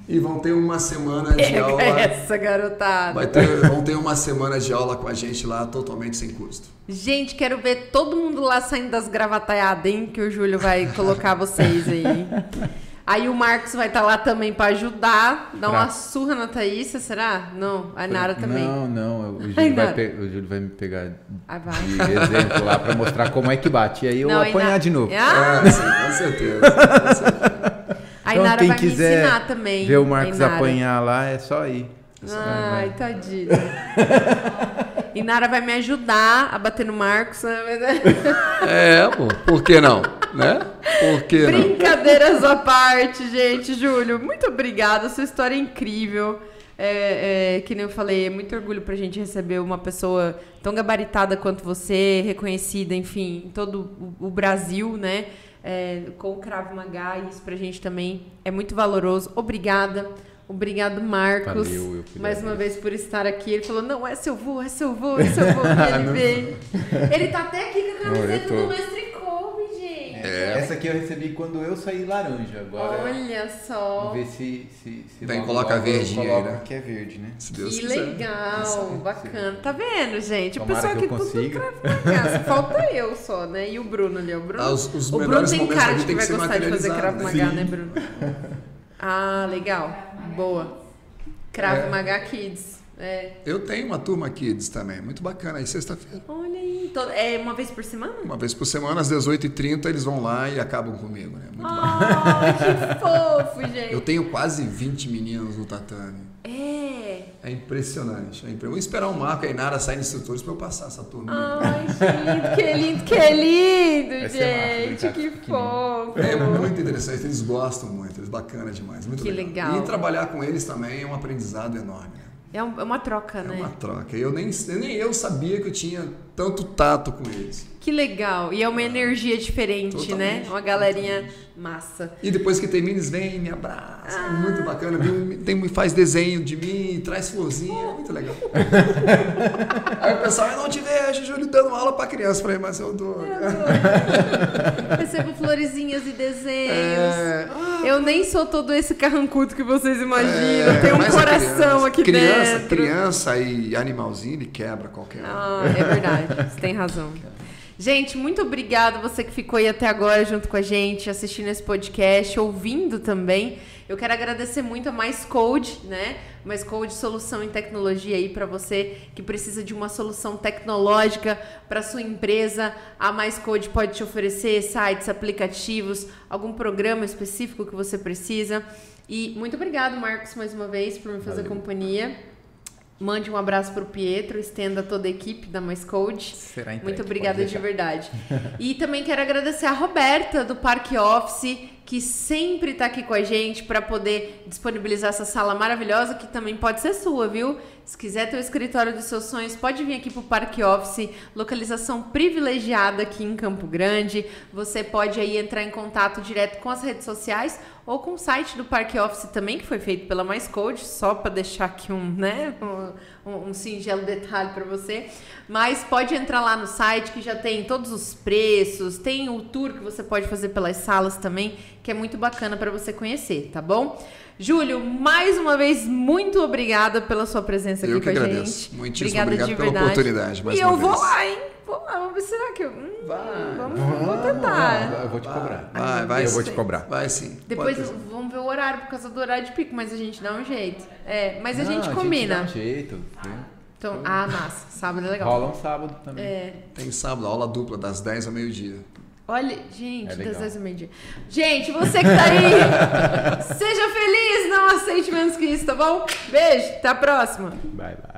[SPEAKER 2] e vão ter uma semana de aula.
[SPEAKER 1] Essa garotada.
[SPEAKER 2] Vão ter uma semana de aula com a gente lá, totalmente sem custo.
[SPEAKER 1] Gente, quero ver todo mundo lá saindo das gravataiadas, hein? Que o Júlio vai colocar vocês aí. Aí o Marcos vai estar lá também para ajudar, dar uma surra na Thaísa, será? Não, a Nara também.
[SPEAKER 3] Não, o Júlio vai me pegar de exemplo lá para mostrar como é que bate. E aí eu vou apanhar de novo.
[SPEAKER 2] Sim, com certeza.
[SPEAKER 1] A Nara vai me ensinar também.
[SPEAKER 3] Ver o Marcos apanhar lá é só ir.
[SPEAKER 1] Ai, tadinho. E Nara vai me ajudar a bater no Marcos.
[SPEAKER 2] Por que não? Né? Por que não?
[SPEAKER 1] Brincadeiras à parte, gente. Júlio, muito obrigada. Sua história é incrível. Que nem eu falei, é muito orgulho pra gente receber uma pessoa tão gabaritada quanto você, reconhecida, enfim, em todo o Brasil, né? Com o Krav Maga, isso pra gente também é muito valoroso. Obrigada. Obrigado, Marcos, mais uma vez por estar aqui. Ele falou, não, essa eu vou. E ele veio. Ele tá até aqui com a camiseta do Mestre Kobe, gente.
[SPEAKER 3] Essa aqui eu recebi quando eu saí laranja. Agora,
[SPEAKER 1] olha só.
[SPEAKER 3] Vamos ver se
[SPEAKER 2] vem, coloca a verdinha aí, né?
[SPEAKER 3] Que é verde, né?
[SPEAKER 2] Se Deus
[SPEAKER 1] que
[SPEAKER 2] quiser.
[SPEAKER 1] Legal, bacana. Tá vendo, gente?
[SPEAKER 3] Tomara
[SPEAKER 1] o pessoal aqui tudo Krav Maga. Falta eu só, né? E o Bruno ali. O Bruno tem cara de que vai gostar de fazer Krav Maga, né, Bruno? Legal. Boa. Krav Maga Kids.
[SPEAKER 2] Eu tenho uma turma Kids também, muito bacana, aí sexta-feira.
[SPEAKER 1] Olha aí. Uma vez por semana?
[SPEAKER 2] Uma vez por semana, às 18h30, eles vão lá e acabam comigo, né? Muito bacana.
[SPEAKER 1] Que fofo, gente.
[SPEAKER 2] Eu tenho quase 20 meninos no tatame. É impressionante. Vou esperar o Marco e a Inara saírem instrutores para eu passar essa turma.
[SPEAKER 1] Ai, que lindo, gente. Que fofo.
[SPEAKER 2] É muito interessante, eles gostam muito, eles bacana demais. Muito
[SPEAKER 1] legal.
[SPEAKER 2] E trabalhar com eles também é um aprendizado enorme.
[SPEAKER 1] É uma troca, né?
[SPEAKER 2] É uma troca. Nem eu sabia que eu tinha tanto tato com eles.
[SPEAKER 1] Que legal. E é uma energia diferente,
[SPEAKER 2] Totalmente,
[SPEAKER 1] né? Uma galerinha massa.
[SPEAKER 2] E depois que termina, eles vêm, me abraçam. É muito bacana. Faz desenho de mim, traz florzinha. É muito legal. Aí o pessoal, eu não te vejo, Júlio, dando aula pra criança. Eu falei, mas eu dou.
[SPEAKER 1] Recebo florezinhas e desenhos. Eu nem sou todo esse carrancudo que vocês imaginam. Eu tenho um coração aqui dentro.
[SPEAKER 2] Criança e animalzinho, ele quebra qualquer um.
[SPEAKER 1] É verdade, você tem razão. Gente, muito obrigada você que ficou aí até agora junto com a gente, assistindo esse podcast, ouvindo também. Eu quero agradecer muito a MaisCode, né? MaisCode, solução em tecnologia aí para você que precisa de uma solução tecnológica para sua empresa. A MaisCode pode te oferecer sites, aplicativos, algum programa específico que você precisa. E muito obrigado, Marcos, mais uma vez por me fazer companhia. Mande um abraço para o Pietro, estenda a toda a equipe da MaisCode.
[SPEAKER 3] Será entregue,
[SPEAKER 1] muito obrigada de verdade. E também quero agradecer a Roberta do Parque Office, que sempre está aqui com a gente para poder disponibilizar essa sala maravilhosa, que também pode ser sua, viu? Se quiser ter o escritório dos seus sonhos, pode vir aqui para o Parque Office, localização privilegiada aqui em Campo Grande. Você pode aí entrar em contato direto com as redes sociais ou com o site do Parque Office também, que foi feito pela MaisCode, só para deixar aqui um singelo detalhe para você. Mas pode entrar lá no site que já tem todos os preços, tem o tour que você pode fazer pelas salas também, que é muito bacana para você conhecer, tá bom? Júlio, mais uma vez, muito obrigada pela sua presença aqui com a gente. Eu que agradeço.
[SPEAKER 2] Muitíssimo obrigado pela oportunidade.
[SPEAKER 1] E eu vou lá, hein? Vou lá, vamos ver, será que eu... Vamos tentar.
[SPEAKER 3] Eu vou te cobrar.
[SPEAKER 2] Vai,
[SPEAKER 3] eu vou te cobrar.
[SPEAKER 2] Vai sim.
[SPEAKER 1] Depois vamos ver o horário, por causa do horário de pico, mas a gente dá um jeito. Mas a gente combina.
[SPEAKER 3] A gente dá um jeito.
[SPEAKER 1] Então, massa. Sábado é legal.
[SPEAKER 3] Rola um sábado também.
[SPEAKER 2] Tem sábado, aula dupla, das 10 ao meio-dia.
[SPEAKER 1] Olha, gente, das 10 ao meio-dia. Gente, você que tá aí, seja feliz, não aceite menos que isso, tá bom? Beijo, até a próxima.
[SPEAKER 3] Bye, bye.